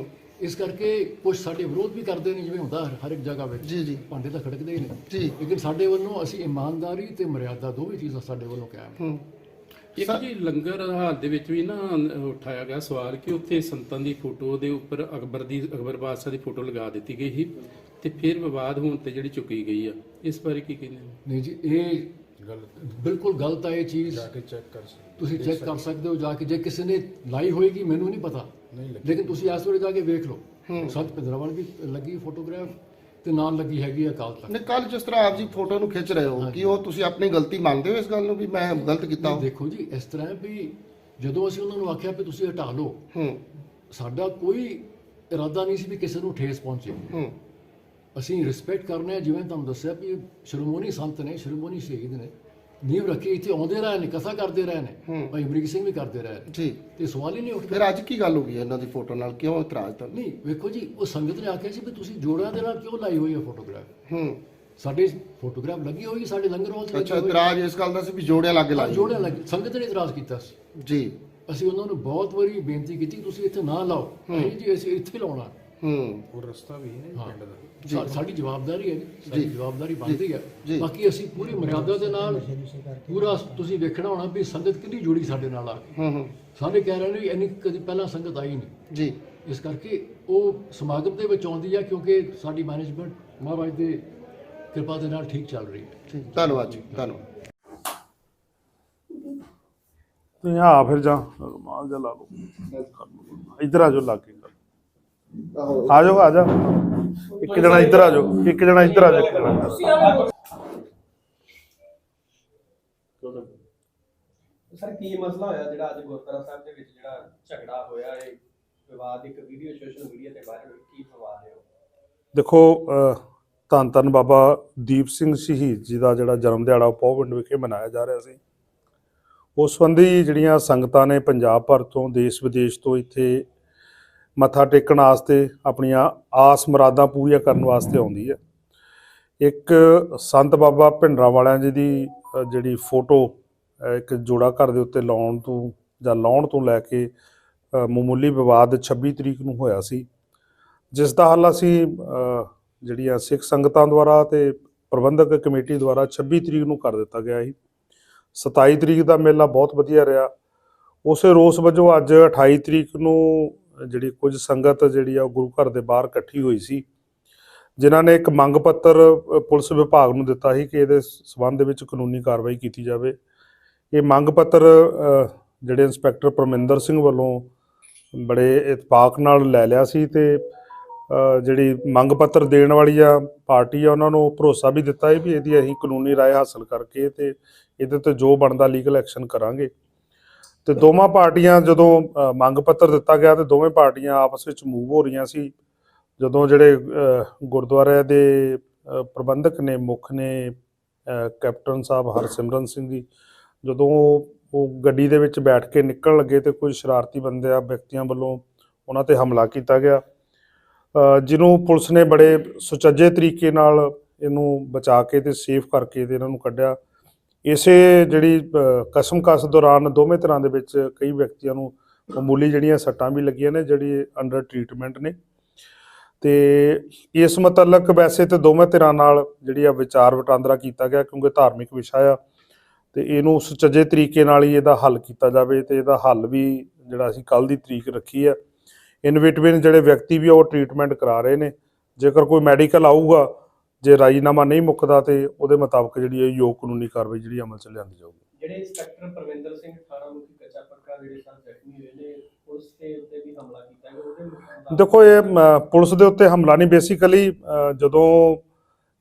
S3: ਇਸ ਕਰਕੇ ਕੁਝ ਸਾਡੇ ਵਿਰੋਧ ਵੀ ਕਰਦੇ ਨੇ ਜਿਵੇਂ ਹੁੰਦਾ ਹਰ ਇੱਕ ਜਗ੍ਹਾ ਵਿੱਚ ਜੀ ਭਾਂਡੇ ਤਾਂ ਖੜਕਦੇ ਹੀ ਨੇ ਲੇਕਿਨ ਸਾਡੇ ਵੱਲੋਂ ਅਸੀਂ ਇਮਾਨਦਾਰੀ ਤੇ ਮਰਿਆਦਾ ਦੋਵੇਂ ਚੀਜ਼ਾਂ ਸਾਡੇ ਵੱਲੋਂ ਕਾਇਮ
S10: ਇੱਕ ਜੀ ਲੰਗਰ ਹਾਲ ਦੇ ਵਿੱਚ ਵੀ ਨਾ ਉਠਾਇਆ ਗਿਆ ਸਵਾਲ ਕਿ ਉੱਥੇ ਸੰਤਾਂ ਦੀ ਫੋਟੋ ਦੇ ਉੱਪਰ ਅਕਬਰ ਬਾਦਸ਼ਾਹ ਦੀ ਫੋਟੋ ਲਗਾ ਦਿੱਤੀ ਗਈ ਸੀ ਤੇ ਫਿਰ ਵਿਵਾਦ ਹੋਣ ਤੇ ਜਿਹੜੀ ਚੁੱਕੀ ਗਈ ਆ ਇਸ ਬਾਰੇ ਕੀ ਕਹਿੰਦੇ ਹੋ?
S3: ਨਹੀਂ ਜੀ ਇਹ ਬਿਲਕੁਲ ਗਲਤ ਹੈ ਇਹ ਚੀਜ਼ ਤੁਸੀਂ ਚੈੱਕ ਕਰ ਸਕਦੇ ਹੋ ਜਾ ਕੇ ਜੇ ਕਿਸੇ ਨੇ ਲਾਈ ਹੋਏਗੀ ਮੈਨੂੰ ਨਹੀਂ ਪਤਾ ਲੇਕਿਨ ਤੁਸੀਂ ਇਸ ਵੇਲੇ ਜਾ ਕੇ ਵੇਖ ਲਓ ਸੱਤ ਪਿੰਦਰਾਵਲ ਵੀ ਲੱਗੀ ਫੋਟੋਗ੍ਰਾਫ ਤੇ ਨਾਲ ਲੱਗੀ ਹੈਗੀ ਅਕਾਲ ਤਖਤ
S2: ਨੇ ਕੱਲ ਜਿਸ ਤਰ੍ਹਾਂ ਆਪ ਜੀ ਫੋਟੋ ਨੂੰ ਖਿੱਚ ਰਹੇ ਹੋ ਕਿ ਉਹ ਤੁਸੀਂ ਆਪਣੀ ਗਲਤੀ ਮੰਨਦੇ ਹੋ ਇਸ ਗੱਲ ਨੂੰ ਵੀ ਮੈਂ ਗਲਤ ਕੀਤਾ
S3: ਦੇਖੋ ਜੀ ਇਸ ਤਰ੍ਹਾਂ ਵੀ ਜਦੋਂ ਅਸੀਂ ਉਹਨਾਂ ਨੂੰ ਆਖਿਆ ਵੀ ਤੁਸੀਂ ਹਟਾ ਲਓ ਸਾਡਾ ਕੋਈ ਇਰਾਦਾ ਨਹੀਂ ਸੀ ਵੀ ਕਿਸੇ ਨੂੰ ਠੇਸ ਪਹੁੰਚੇ ਅਸੀਂ ਰਿਸਪੈਕਟ ਕਰਨੇ ਆ ਜਿਵੇਂ ਤੁਹਾਨੂੰ ਦੱਸਿਆ ਵੀ ਸ਼੍ਰੋਮਣੀ ਸੰਤ ਨੇ ਸ਼੍ਰੋਮਣੀ ਸ਼ਹੀਦ ਨੇ ਨੀਂਹ ਰੱਖੀ, ਇੱਥੇ ਆਉਂਦੇ ਰਹੇ ਨੇ, ਕਥਾ ਕਰਦੇ ਰਹੇ ਨੇ, ਭਾਈ ਅਮਰੀਕ ਸਿੰਘ ਵੀ ਕਰਦੇ ਰਹੇ ਨੇ
S2: ਜੀ।
S3: ਤੇ ਸਵਾਲ ਹੀ ਨਹੀਂ ਉੱਠਦਾ।
S2: ਫਿਰ ਅੱਜ ਕੀ ਗੱਲ ਹੋ ਗਈ ਇਹਨਾਂ ਦੀ ਫੋਟੋ ਨਾਲ, ਕਿਉਂ ਇਤਰਾਜ਼ ਤਾਂ
S3: ਨਹੀਂ ਵੇਖੋ ਜੀ, ਉਹ ਸੰਗਤ ਨੇ ਆਖਿਆ ਸੀ ਵੀ ਤੁਸੀਂ ਜੋੜਿਆਂ ਦੇ ਨਾਲ ਕਿਉਂ ਲਾਈ ਹੋਈ ਹੈ ਫੋਟੋਗ੍ਰਾਫ। ਸਾਡੇ ਫੋਟੋਗ੍ਰਾਫ ਲੱਗੀ ਹੋਈ ਸਾਡੇ ਲੰਗਰ ਹਾਲ 'ਚ।
S2: ਅੱਛਾ, ਇਤਰਾਜ਼ ਇਸ ਗੱਲ ਦਾ ਸੀ ਵੀ ਜੋੜਿਆ ਲੱਗ ਲਾਈ।
S3: ਜੋੜਿਆਂ ਲੱਗੀ, ਸੰਗਤ ਨੇ ਇਤਰਾਜ਼ ਕੀਤਾ ਸੀ
S2: ਜੀ।
S3: ਅਸੀਂ ਉਹਨਾਂ ਨੂੰ ਬਹੁਤ ਵਾਰੀ ਬੇਨਤੀ ਕੀਤੀ ਤੁਸੀਂ ਇੱਥੇ ਨਾ ਲਾਓ, ਨਹੀਂ ਜੀ ਅਸੀਂ ਇੱਥੇ ਲਾਉਣਾ।
S2: ਉਹ ਰਸਤਾ ਵੀ ਹੈ
S3: ਪਿੰਡ ਦਾ, ਸਾਡੀ ਜਵਾਬਦਾਰੀ ਹੈ ਜੀ, ਸਾਡੀ ਜਵਾਬਦਾਰੀ ਬਣਦੀ ਹੈ। ਬਾਕੀ ਅਸੀਂ ਪੂਰੀ ਮਰਿਆਦਾ ਦੇ ਨਾਲ ਪੂਰਾ, ਤੁਸੀਂ ਵੇਖਣਾ ਹੋਣਾ ਵੀ ਸੰਗਤ ਕਿੰਨੀ ਜੁੜੀ ਸਾਡੇ ਨਾਲ ਆ ਕੇ। ਸਾਰੇ ਕਹਿ ਰਹੇ ਨੇ ਵੀ ਇੰਨੀ ਕਦੀ ਪਹਿਲਾਂ ਸੰਗਤ ਆਈ ਨਹੀਂ
S2: ਜੀ।
S3: ਇਸ ਕਰਕੇ ਉਹ ਸਮਾਗਮ ਦੇ ਵਿੱਚ ਆਉਂਦੀ ਆ, ਕਿਉਂਕਿ ਸਾਡੀ ਮੈਨੇਜਮੈਂਟ ਮਹਾਰਾਜ ਦੇ ਕਿਰਪਾ ਦੇ ਨਾਲ ਠੀਕ ਚੱਲ ਰਹੀ ਹੈ।
S2: ਧੰਨਵਾਦ ਜੀ, ਧੰਨਵਾਦ।
S11: ਤੁਸੀਂ ਆ ਫਿਰ ਜਾ ਮਾਲ ਜਾ ਲਾ ਲਓ, ਇੱਧਰ ਆ ਜਾਓ, ਲਾ ਕੇ ਆ ਜਾਓ, ਆ ਜਾ, ਇੱਕ ਜਣਾ ਇੱਧਰ ਆ ਜਾਓ, ਇੱਕ ਜਣਾ ਇੱਧਰ ਆ ਜਾਓ।
S5: ਸਰ ਕੀ ਮਸਲਾ ਹੋਇਆ ਜਿਹੜਾ ਅੱਜ ਗੁਰਦੁਆਰਾ ਸਾਹਿਬ ਦੇ ਵਿੱਚ ਜਿਹੜਾ ਝਗੜਾ ਹੋਇਆ ਹੈ, ਵਿਵਾਦ, ਇੱਕ ਵੀਡੀਓ ਸੋਸ਼ਲ ਮੀਡੀਆ ਤੇ ਵਾਇਰਲ ਹੋਈ, ਕੀ ਵਿਵਾਦ ਹੈ?
S11: ਦੇਖੋ, ਧੰਨ ਧੰਨ ਬਾਬਾ ਦੀਪ ਸਿੰਘ ਸ਼ਹੀਦ ਜੀ ਦਾ ਜਿਹੜਾ ਜਨਮ ਦਿਹਾੜਾ ਪੌਵਿੰਡ ਵਿਖੇ ਮਨਾਇਆ ਜਾ ਰਿਹਾ ਸੀ, ਉਸ ਸੰਬੰਧੀ ਜਿਹੜੀਆਂ ਸੰਗਤਾਂ ਨੇ ਪੰਜਾਬ ਭਰ ਤੋਂ, ਦੇਸ਼ ਵਿਦੇਸ਼ ਤੋਂ ਇੱਥੇ ਮੱਥਾ ਟੇਕਣ ਵਾਸਤੇ, ਆਪਣੀਆਂ ਆਸ ਮੁਰਾਦਾਂ ਪੂਰੀਆਂ ਕਰਨ ਵਾਸਤੇ ਆਉਂਦੀ ਹੈ। ਇੱਕ ਸੰਤ ਬਾਬਾ ਭਿੰਡਰਾਂ ਵਾਲਿਆਂ ਜੀ ਦੀ ਜਿਹੜੀ ਫੋਟੋ ਇੱਕ ਜੋੜਾ ਘਰ ਦੇ ਉੱਤੇ ਲਾਉਣ ਤੋਂ ਲੈ ਕੇ ਮਾਮੂਲੀ ਵਿਵਾਦ 26 ਤਰੀਕ ਨੂੰ ਹੋਇਆ ਸੀ, ਜਿਸ ਦਾ ਹੱਲ ਅਸੀਂ ਜਿਹੜੀਆਂ ਸਿੱਖ ਸੰਗਤਾਂ ਦੁਆਰਾ ਤੇ ਪ੍ਰਬੰਧਕ ਕਮੇਟੀ ਦੁਆਰਾ 26 ਤਰੀਕ ਨੂੰ ਕਰ ਦਿੱਤਾ ਗਿਆ ਸੀ। 27 ਤਰੀਕ ਦਾ ਮੇਲਾ ਬਹੁਤ ਵਧੀਆ ਰਿਹਾ। ਉਸੇ ਰੋਸ ਵਜੋਂ ਅੱਜ 28 ਤਰੀਕ ਨੂੰ ਜਿਹੜੀ ਕੁਝ ਸੰਗਤ ਜਿਹੜੀ ਆ ਉਹ ਗੁਰੂ ਘਰ ਦੇ ਬਾਹਰ ਇਕੱਠੀ ਹੋਈ ਸੀ, ਜਿਨ੍ਹਾਂ ਨੇ ਇੱਕ ਮੰਗ ਪੱਤਰ ਪੁਲਿਸ ਵਿਭਾਗ ਨੂੰ ਦਿੱਤਾ ਸੀ ਕਿ ਇਹਦੇ ਸਬੰਧ ਦੇ ਵਿੱਚ ਕਾਨੂੰਨੀ ਕਾਰਵਾਈ ਕੀਤੀ ਜਾਵੇ। ਇਹ ਮੰਗ ਪੱਤਰ ਜਿਹੜੇ ਇੰਸਪੈਕਟਰ ਪਰਮਿੰਦਰ ਸਿੰਘ ਵੱਲੋਂ ਬੜੇ ਇਤਫਾਕ ਨਾਲ ਲੈ ਲਿਆ ਸੀ ਤੇ ਜਿਹੜੀ ਮੰਗ ਪੱਤਰ ਦੇਣ ਵਾਲੀ ਆ ਪਾਰਟੀ ਆ ਉਹਨਾਂ ਨੂੰ ਭਰੋਸਾ ਵੀ ਦਿੱਤਾ ਹੈ ਵੀ ਇਹਦੀ ਅਸੀਂ ਕਾਨੂੰਨੀ ਰਾਏ ਹਾਸਲ ਕਰਕੇ ਤੇ ਇਹਦੇ ਤੇ ਜੋ ਬਣਦਾ ਲੀਗਲ ਐਕਸ਼ਨ ਕਰਾਂਗੇ। ਤੇ ਦੋਵਾਂ ਪਾਰਟੀਆਂ ਜਦੋਂ ਮੰਗ ਪੱਤਰ ਦਿੱਤਾ ਗਿਆ ਤੇ ਦੋਵੇਂ ਪਾਰਟੀਆਂ ਆਪਸ ਵਿੱਚ ਮੂਵ ਹੋ ਰਹੀਆਂ ਸੀ। ਜਦੋਂ ਜਿਹੜੇ ਗੁਰਦੁਆਰੇ ਦੇ ਪ੍ਰਬੰਧਕ ਨੇ, ਮੁੱਖ ਨੇ, ਕੈਪਟਨ ਸਾਹਿਬ ਹਰਸਿਮਰਨ ਸਿੰਘ ਜੀ, ਜਦੋਂ ਉਹ ਗੱਡੀ ਦੇ ਵਿੱਚ ਬੈਠ ਕੇ ਨਿਕਲਣ ਲੱਗੇ ਤੇ ਕੁਝ ਸ਼ਰਾਰਤੀ ਵਿਅਕਤੀਆਂ ਵੱਲੋਂ ਉਹਨਾਂ ਤੇ ਹਮਲਾ ਕੀਤਾ ਗਿਆ, ਜਿਹਨੂੰ ਪੁਲਿਸ ਨੇ ਬੜੇ ਸੁਚੱਜੇ ਤਰੀਕੇ ਨਾਲ ਇਹਨੂੰ ਬਚਾ ਕੇ ਤੇ ਸੇਫ ਕਰਕੇ ਤੇ ਇਹਨਾਂ ਨੂੰ ਕੱਢਿਆ। ਇਸੇ ਜਿਹੜੀ ਕਸਮਕਸ ਦੌਰਾਨ ਦੋਵੇਂ ਤਰ੍ਹਾਂ ਦੇ ਵਿੱਚ ਕਈ ਵਿਅਕਤੀਆਂ ਨੂੰ ਮਾਮੂਲੀ ਜਿਹੜੀਆਂ ਸੱਟਾਂ ਵੀ ਲੱਗੀਆਂ ਨੇ, ਜਿਹੜੀ ਅੰਡਰ ਟ੍ਰੀਟਮੈਂਟ ਨੇ। ਤੇ ਇਸ ਮੁਤਲਕ ਵੈਸੇ ਤੇ ਦੋਵੇਂ ਧਿਰਾਂ ਨਾਲ ਜਿਹੜੀ ਆ ਵਿਚਾਰ ਵਟਾਂਦਰਾ ਕੀਤਾ ਗਿਆ, ਕਿਉਂਕਿ ਧਾਰਮਿਕ ਵਿਸ਼ਾ ਆ ਤੇ ਇਹਨੂੰ ਸੁਚੱਜੇ ਤਰੀਕੇ ਨਾਲ ਹੀ ਇਹਦਾ ਹੱਲ ਕੀਤਾ ਜਾਵੇ। ਤੇ ਇਹਦਾ ਹੱਲ ਵੀ ਜਿਹੜਾ ਅਸੀਂ ਕੱਲ੍ਹ ਦੀ ਤਰੀਕ ਰੱਖੀ ਆ। ਇਨ ਬਿਟਵੀਨ ਜਿਹੜੇ ਵਿਅਕਤੀ ਵੀ ਉਹ ਟ੍ਰੀਟਮੈਂਟ ਕਰਾ ਰਹੇ ਨੇ। ਜੇਕਰ ਕੋਈ ਮੈਡੀਕਲ ਆਊਗਾ, ਜੇ ਰਾਜੀਨਾਮਾ ਨਹੀਂ ਮੁੱਕਦਾ ਤੇ ਉਹਦੇ ਮੁਤਾਬਕ ਜਿਹੜੀ ਇਹ ਯੋਗ ਕਾਨੂੰਨੀ ਕਾਰਵਾਈ ਜਿਹੜੀ ਅਮਲ 'ਚ ਲਿਆਂਦੀ ਜਾਊਗੀ।
S5: ਜਿਹੜੇ ਇੰਸਪੈਕਟਰ ਪਰਮਿੰਦਰ ਸਿੰਘ ਥਾਣਾ ਮੁਖੀ ਕੱਚਾ ਪੱਕਾ ਜਿਹੜੇ ਸਨ ਜ਼ਖਮੀ ਹੋਏ ਨੇ, ਪੁਲਿਸ ਦੇ ਉੱਤੇ ਵੀ ਹਮਲਾ ਕੀਤਾ ਗਿਆ, ਉਹਦੇ
S11: ਦੇਖੋ ਇਹ ਪੁਲਿਸ ਦੇ ਉੱਤੇ ਹਮਲਾ ਨਹੀਂ, ਬੇਸਿਕਲੀ ਜਦੋਂ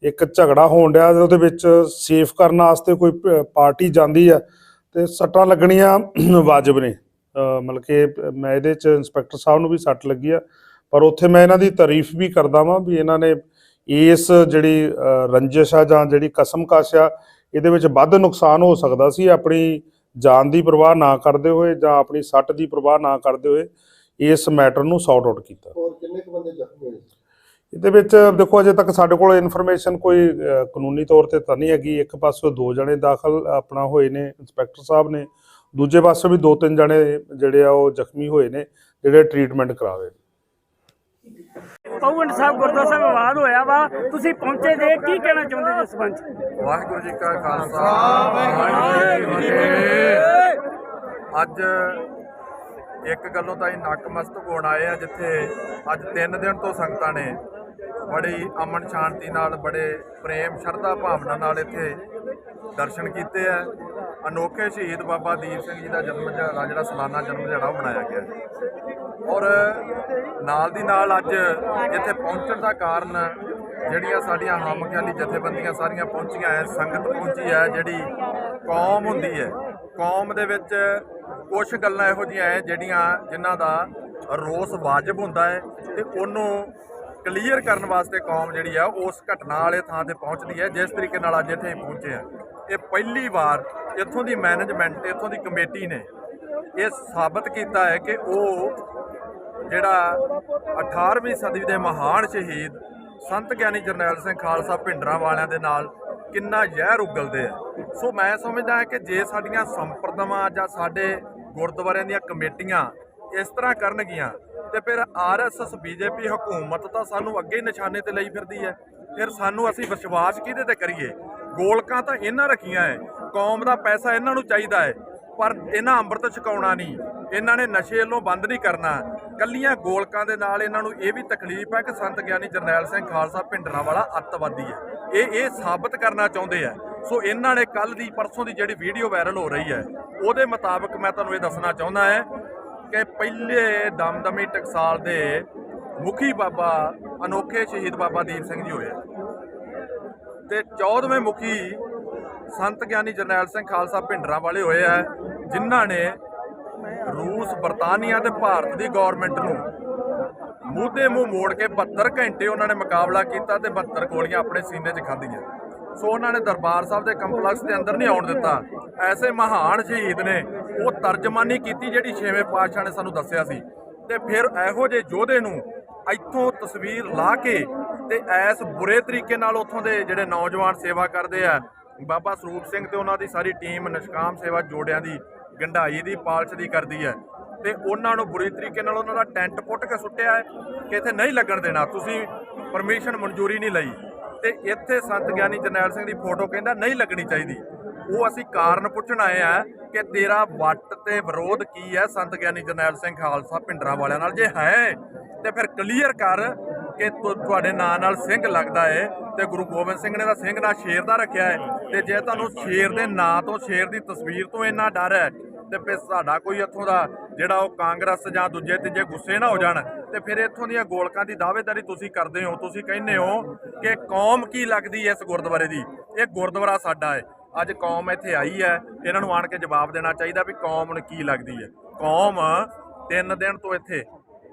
S11: ਇੱਕ ਝਗੜਾ ਹੋਣ ਡਿਆ ਤੇ ਉਹਦੇ ਵਿੱਚ ਸੇਫ ਕਰਨ ਵਾਸਤੇ ਕੋਈ ਪਾਰਟੀ ਜਾਂਦੀ ਆ ਤੇ ਸੱਟਾਂ ਲੱਗਣੀਆਂ ਵਾਜਬ ਨੇ। ਮਤਲਬ ਕਿ ਮੈਂ ਇਹਦੇ 'ਚ ਇੰਸਪੈਕਟਰ ਸਾਹਿਬ ਨੂੰ ਵੀ ਸੱਟ ਲੱਗੀ ਆ, ਪਰ ਉੱਥੇ ਮੈਂ ਇਹਨਾਂ ਦੀ ਤਾਰੀਫ ਵੀ ਕਰਦਾ ਵਾਂ ਵੀ ਇਹਨਾਂ ਨੇ ਇਸ ਜਿਹੜੀ ਰੰਜਿਸ਼ ਆ ਜਾਂ ਜਿਹੜੀ ਕਸਮਕਸ਼ ਆ, ਇਹਦੇ ਵਿੱਚ ਵੱਧ ਨੁਕਸਾਨ ਹੋ ਸਕਦਾ ਸੀ। ਆਪਣੀ ਜਾਨ ਦੀ ਪਰਵਾਹ ਨਾ ਕਰਦੇ ਹੋਏ ਜਾਂ ਆਪਣੀ ਸੱਟ ਦੀ ਪਰਵਾਹ ਨਾ ਕਰਦੇ ਹੋਏ ਇਸ ਮੈਟਰ ਨੂੰ ਸੌਟ ਆਊਟ ਕੀਤਾ।
S2: ਹੋਰ ਕਿੰਨੇ ਕੁ ਬੰਦੇ ਜ਼ਖਮੀ ਹੋਏ?
S11: ਇਹਦੇ ਵਿੱਚ ਦੇਖੋ ਅਜੇ ਤੱਕ ਸਾਡੇ ਕੋਲ ਇਨਫੋਰਮੇਸ਼ਨ ਕੋਈ ਕਾਨੂੰਨੀ ਤੌਰ ਤੇ ਤਾਂ ਨਹੀਂ ਹੈਗੀ। ਇੱਕ ਪਾਸੋਂ 2 ਜਣੇ ਦਾਖਲ ਆਪਣਾ ਹੋਏ ਨੇ ਇੰਸਪੈਕਟਰ ਸਾਹਿਬ ਨੇ, ਦੂਜੇ ਪਾਸੇ ਵੀ 2-3 ਜਣੇ ਜਿਹੜੇ ਆ ਉਹ ਜ਼ਖਮੀ ਹੋਏ ਨੇ, ਜਿਹੜੇ ਟ੍ਰੀਟਮੈਂਟ ਕਰਾ ਰਹੇ ਨੇ।
S4: ਪੌਵਿੰਡ ਸਾਹਿਬ ਗੁਰਦੁਆਰਾ ਸਾਹਿਬ ਵਿਵਾਦ ਹੋਇਆ ਵਾ, ਤੁਸੀਂ ਪਹੁੰਚੇ ਜੇ, ਕੀ ਕਹਿਣਾ ਚਾਹੁੰਦੇ ਜੀ ਇਸ ਸੰਬੰਧ 'ਚ?
S12: ਵਾਹਿਗੁਰੂ ਜੀ ਕਾ ਖਾਲਸਾ, ਵਾਹਿਗੁਰੂ ਜੀ ਕੀ ਫਤਿਹ। ਅੱਜ ਇੱਕ ਗੱਲੋਂ ਤਾਂ ਅਸੀਂ ਨਕਮਸਤਕ ਹੋਣ ਆਏ ਆ, ਜਿੱਥੇ ਅੱਜ 3 ਦਿਨ ਤੋਂ ਸੰਗਤਾਂ ਨੇ ਬੜੀ ਅਮਨ ਸ਼ਾਂਤੀ ਨਾਲ, ਬੜੇ ਪ੍ਰੇਮ ਸ਼ਰਧਾ ਭਾਵਨਾ ਨਾਲ ਇੱਥੇ ਦਰਸ਼ਨ ਕੀਤੇ ਆ। ਅਨੋਖੇ ਸ਼ਹੀਦ ਬਾਬਾ ਦੀਪ ਸਿੰਘ ਜੀ ਦਾ ਜਨਮ ਦਿਹਾੜਾ, ਜਿਹੜਾ ਸਾਲਾਨਾ ਜਨਮ ਦਿਹਾੜਾ, ਉਹ ਮਨਾਇਆ ਗਿਆ। ਔਰ ਨਾਲ ਦੀ ਨਾਲ ਅੱਜ ਇੱਥੇ ਪਹੁੰਚਣ ਦਾ ਕਾਰਨ ਜਿਹੜੀਆਂ ਸਾਡੀਆਂ ਹਮਖਿਆਲੀ ਜਥੇਬੰਦੀਆਂ ਸਾਰੀਆਂ ਪਹੁੰਚੀਆਂ ਹੈ, ਸੰਗਤ ਪਹੁੰਚੀ ਹੈ। ਜਿਹੜੀ ਕੌਮ ਹੁੰਦੀ ਹੈ, ਕੌਮ ਦੇ ਵਿੱਚ ਕੁਝ ਗੱਲਾਂ ਇਹੋ ਜਿਹੀਆਂ ਹੈ ਜਿਨ੍ਹਾਂ ਦਾ ਰੋਸ ਵਾਜਬ ਹੁੰਦਾ ਹੈ ਤੇ ਉਹਨੂੰ ਕਲੀਅਰ ਕਰਨ ਵਾਸਤੇ ਕੌਮ ਜਿਹੜੀ ਆ ਉਸ ਘਟਨਾ ਵਾਲੇ ਥਾਂ ਤੇ ਪਹੁੰਚਦੀ ਹੈ, ਜਿਸ ਤਰੀਕੇ ਨਾਲ ਅੱਜ ਇੱਥੇ ਪਹੁੰਚੇ ਆ। ਇਹ ਪਹਿਲੀ ਵਾਰ ਇੱਥੋਂ ਦੀ ਮੈਨੇਜਮੈਂਟ, ਇੱਥੋਂ ਦੀ ਕਮੇਟੀ ਨੇ ਇਹ ਸਾਬਤ ਕੀਤਾ ਹੈ ਕਿ ਉਹ ਜਿਹੜਾ 18ਵੀਂ ਸਦੀ ਦੇ ਮਹਾਨ ਸ਼ਹੀਦ ਸੰਤ ਗਿਆਨੀ ਜਰਨੈਲ ਸਿੰਘ ਖਾਲਸਾ ਭਿੰਡਰਾਂ ਵਾਲਿਆਂ ਦੇ ਨਾਲ ਕਿੰਨਾ ਜ਼ਹਿਰ ਉਗਲਦੇ ਆ। ਸੋ ਮੈਂ ਸਮਝਦਾ ਹਾਂ ਕਿ ਜੇ ਸਾਡੀਆਂ ਸੰਪਰਦਾਵਾਂ ਜਾਂ ਸਾਡੇ ਗੁਰਦੁਆਰਿਆਂ ਦੀਆਂ ਕਮੇਟੀਆਂ ਇਸ ਤਰ੍ਹਾਂ ਕਰਨਗੀਆਂ ਤੇ ਫਿਰ RSS BJP ਹਕੂਮਤ ਤਾਂ ਸਾਨੂੰ ਅੱਗੇ ਹੀ ਨਿਸ਼ਾਨੇ ਤੇ ਲਈ ਫਿਰਦੀ ਹੈ। ਫਿਰ ਸਾਨੂੰ ਅਸੀਂ ਵਿਸ਼ਵਾਸ ਕਿਹਦੇ ਤੇ ਕਰੀਏ? ਗੋਲਕਾਂ ਤਾਂ ਇਹਨਾਂ ਰੱਖੀਆਂ ਹੈ, ਕੌਮ ਦਾ ਪੈਸਾ ਇਹਨਾਂ ਨੂੰ ਚਾਹੀਦਾ ਹੈ, ਪਰ ਇਹਨਾਂ ਅੰਮ੍ਰਿਤ ਛਕਾਉਣਾ ਨਹੀਂ, ਇਹਨਾਂ ਨੇ ਨਸ਼ੇ ਵੱਲੋਂ ਬੰਦ ਨਹੀਂ ਕਰਨਾ। ਕੱਲੀਆਂ ਗੋਲਕਾਂ ਦੇ ਨਾਲ ਇਹਨਾਂ ਨੂੰ ਇਹ ਵੀ ਤਕਲੀਫ ਹੈ ਕਿ ਸੰਤ ਗਿਆਨੀ ਜਰਨੈਲ ਸਿੰਘ ਖਾਲਸਾ ਭਿੰਡਰਾਂ ਵਾਲਾ ਅੱਤਵਾਦੀ ਹੈ। ਇਹ ਸਾਬਤ ਕਰਨਾ ਚਾਹੁੰਦੇ ਆ। ਸੋ ਇਹਨਾਂ ਨੇ ਕੱਲ ਦੀ ਪਰਸੋਂ ਦੀ ਜਿਹੜੀ ਵੀਡੀਓ ਵਾਇਰਲ ਹੋ ਰਹੀ ਹੈ ਉਹਦੇ ਮੁਤਾਬਕ ਮੈਂ ਤੁਹਾਨੂੰ ਇਹ ਦੱਸਣਾ ਚਾਹੁੰਦਾ ਹੈ ਕਿ ਪਹਿਲੇ ਦਮਦਮੀ ਟਕਸਾਲ ਦੇ ਮੁਖੀ ਬਾਬਾ ਅਨੋਖੇ ਸ਼ਹੀਦ ਬਾਬਾ ਦੀਪ ਸਿੰਘ ਜੀ ਹੋਏ ਤੇ 14ਵੇਂ ਮੁਖੀ ਸੰਤ ਗਿਆਨੀ ਜਰਨੈਲ ਸਿੰਘ ਖਾਲਸਾ ਭਿੰਡਰਾਂ ਵਾਲੇ ਹੋਏ ਆ, ਜਿਨ੍ਹਾਂ ਨੇ ਰੂਸ, ਬਰਤਾਨੀਆ ਤੇ ਭਾਰਤ ਦੀ ਗਵਰਨਮੈਂਟ ਨੂੰ ਮੂਧੇ ਮੂੰਹ ਮੋੜ ਕੇ 72 ਘੰਟੇ ਉਹਨਾਂ ਨੇ ਮੁਕਾਬਲਾ ਕੀਤਾ ਤੇ 72 ਗੋਲੀਆਂ ਆਪਣੇ ਸੀਨੇ 'ਚ ਖਾਧੀਆਂ। ਸੋ ਉਹਨਾਂ ਨੇ ਦਰਬਾਰ ਸਾਹਿਬ ਦੇ ਕੰਪਲੈਕਸ ਦੇ ਅੰਦਰ ਨਹੀਂ ਆਉਣ ਦਿੱਤਾ। ਐਸੇ ਮਹਾਨ ਸ਼ਹੀਦ ਨੇ ਉਹ ਤਰਜਮਾਨੀ ਕੀਤੀ ਜਿਹੜੀ 6ਵੇਂ ਪਾਤਸ਼ਾਹ ਨੇ ਸਾਨੂੰ ਦੱਸਿਆ ਸੀ। ਤੇ ਫਿਰ ਇਹੋ ਜਿਹੇ ਯੋਧੇ ਨੂੰ ਇੱਥੋਂ ਤਸਵੀਰ ਲਾ ਕੇ ਤੇ ਐਸ ਬੁਰੇ ਤਰੀਕੇ ਨਾਲ ਉੱਥੋਂ ਦੇ ਜਿਹੜੇ ਨੌਜਵਾਨ ਸੇਵਾ ਕਰਦੇ ਆ, ਬਾਬਾ ਸਰੂਪ ਸਿੰਘ ਤੇ ਉਹਨਾਂ ਦੀ ਸਾਰੀ ਟੀਮ ਨਿਸ਼ਕਾਮ ਸੇਵਾ ਜੋੜਿਆਂ ਦੀ ਗੰਢਾਈ ਦੀ ਪਾਲਚ ਦੀ ਕਰਦੀ ਹੈ ਤੇ ਉਹਨਾਂ ਨੂੰ ਬੁਰੀ ਤਰੀਕੇ ਨਾਲ ਉਹਨਾਂ ਦਾ ਟੈਂਟ ਪੁੱਟ ਕੇ ਸੁੱਟਿਆ ਹੈ ਕਿ ਇੱਥੇ ਨਹੀਂ ਲੱਗਣ ਦੇਣਾ, ਤੁਸੀਂ ਪਰਮਿਸ਼ਨ ਮਨਜ਼ੂਰੀ ਨਹੀਂ ਲਈ। ਤੇ ਇੱਥੇ ਸੰਤ ਗਿਆਨੀ ਜਰਨੈਲ ਸਿੰਘ ਦੀ ਫੋਟੋ ਕਹਿੰਦਾ ਨਹੀਂ ਲੱਗਣੀ ਚਾਹੀਦੀ। ਉਹ ਅਸੀਂ ਕਾਰਨ ਪੁੱਛਣ ਆਏ ਆ ਕਿ ਤੇਰਾ ਵੱਟ ਤੇ ਵਿਰੋਧ ਕੀ ਹੈ ਸੰਤ ਗਿਆਨੀ ਜਰਨੈਲ ਸਿੰਘ ਖਾਲਸਾ ਭਿੰਡਰਾਂ ਵਾਲਿਆਂ ਨਾਲ? ਜੇ ਹੈ ਤੇ ਫਿਰ ਕਲੀਅਰ ਕਰ ਕਿ ਤੁਹਾਡੇ ਨਾਂ ਨਾਲ ਸਿੰਘ ਲੱਗਦਾ ਹੈ ਤੇ ਗੁਰੂ ਗੋਬਿੰਦ ਸਿੰਘ ਨੇ ਤਾਂ ਸਿੰਘ ਨਾਂ ਸ਼ੇਰ ਦਾ ਰੱਖਿਆ ਹੈ, ਤੇ ਜੇ ਤੁਹਾਨੂੰ ਸ਼ੇਰ ਦੇ ਨਾਂ ਤੋਂ, ਸ਼ੇਰ ਦੀ ਤਸਵੀਰ ਤੋਂ ਇੰਨਾ ਡਰ ਹੈ ਤੇ ਫਿਰ ਸਾਡਾ ਕੋਈ ਇੱਥੋਂ ਦਾ ਜਿਹੜਾ ਉਹ ਕਾਂਗਰਸ ਜਾਂ ਦੂਜੇ ਤੀਜੇ ਗੁੱਸੇ ਨਾ ਹੋ ਜਾਣ ਤੇ ਫਿਰ ਇੱਥੋਂ ਦੀਆਂ ਗੋਲਕਾਂ ਦੀ ਦਾਅਵੇਦਾਰੀ ਤੁਸੀਂ ਕਰਦੇ ਹੋ। ਤੁਸੀਂ ਕਹਿੰਦੇ ਹੋ ਕਿ ਕੌਮ ਕੀ ਲੱਗਦੀ ਹੈ ਇਸ ਗੁਰਦੁਆਰੇ ਦੀ। ਇਹ ਗੁਰਦੁਆਰਾ ਸਾਡਾ ਹੈ। ਅੱਜ ਕੌਮ ਇੱਥੇ ਆਈ ਹੈ, ਇਹਨਾਂ ਨੂੰ ਆਣ ਕੇ ਜਵਾਬ ਦੇਣਾ ਚਾਹੀਦਾ ਵੀ ਕੌਮ ਨੂੰ ਕੀ ਲੱਗਦੀ ਹੈ। ਕੌਮ 3 ਦਿਨ ਤੋਂ ਇੱਥੇ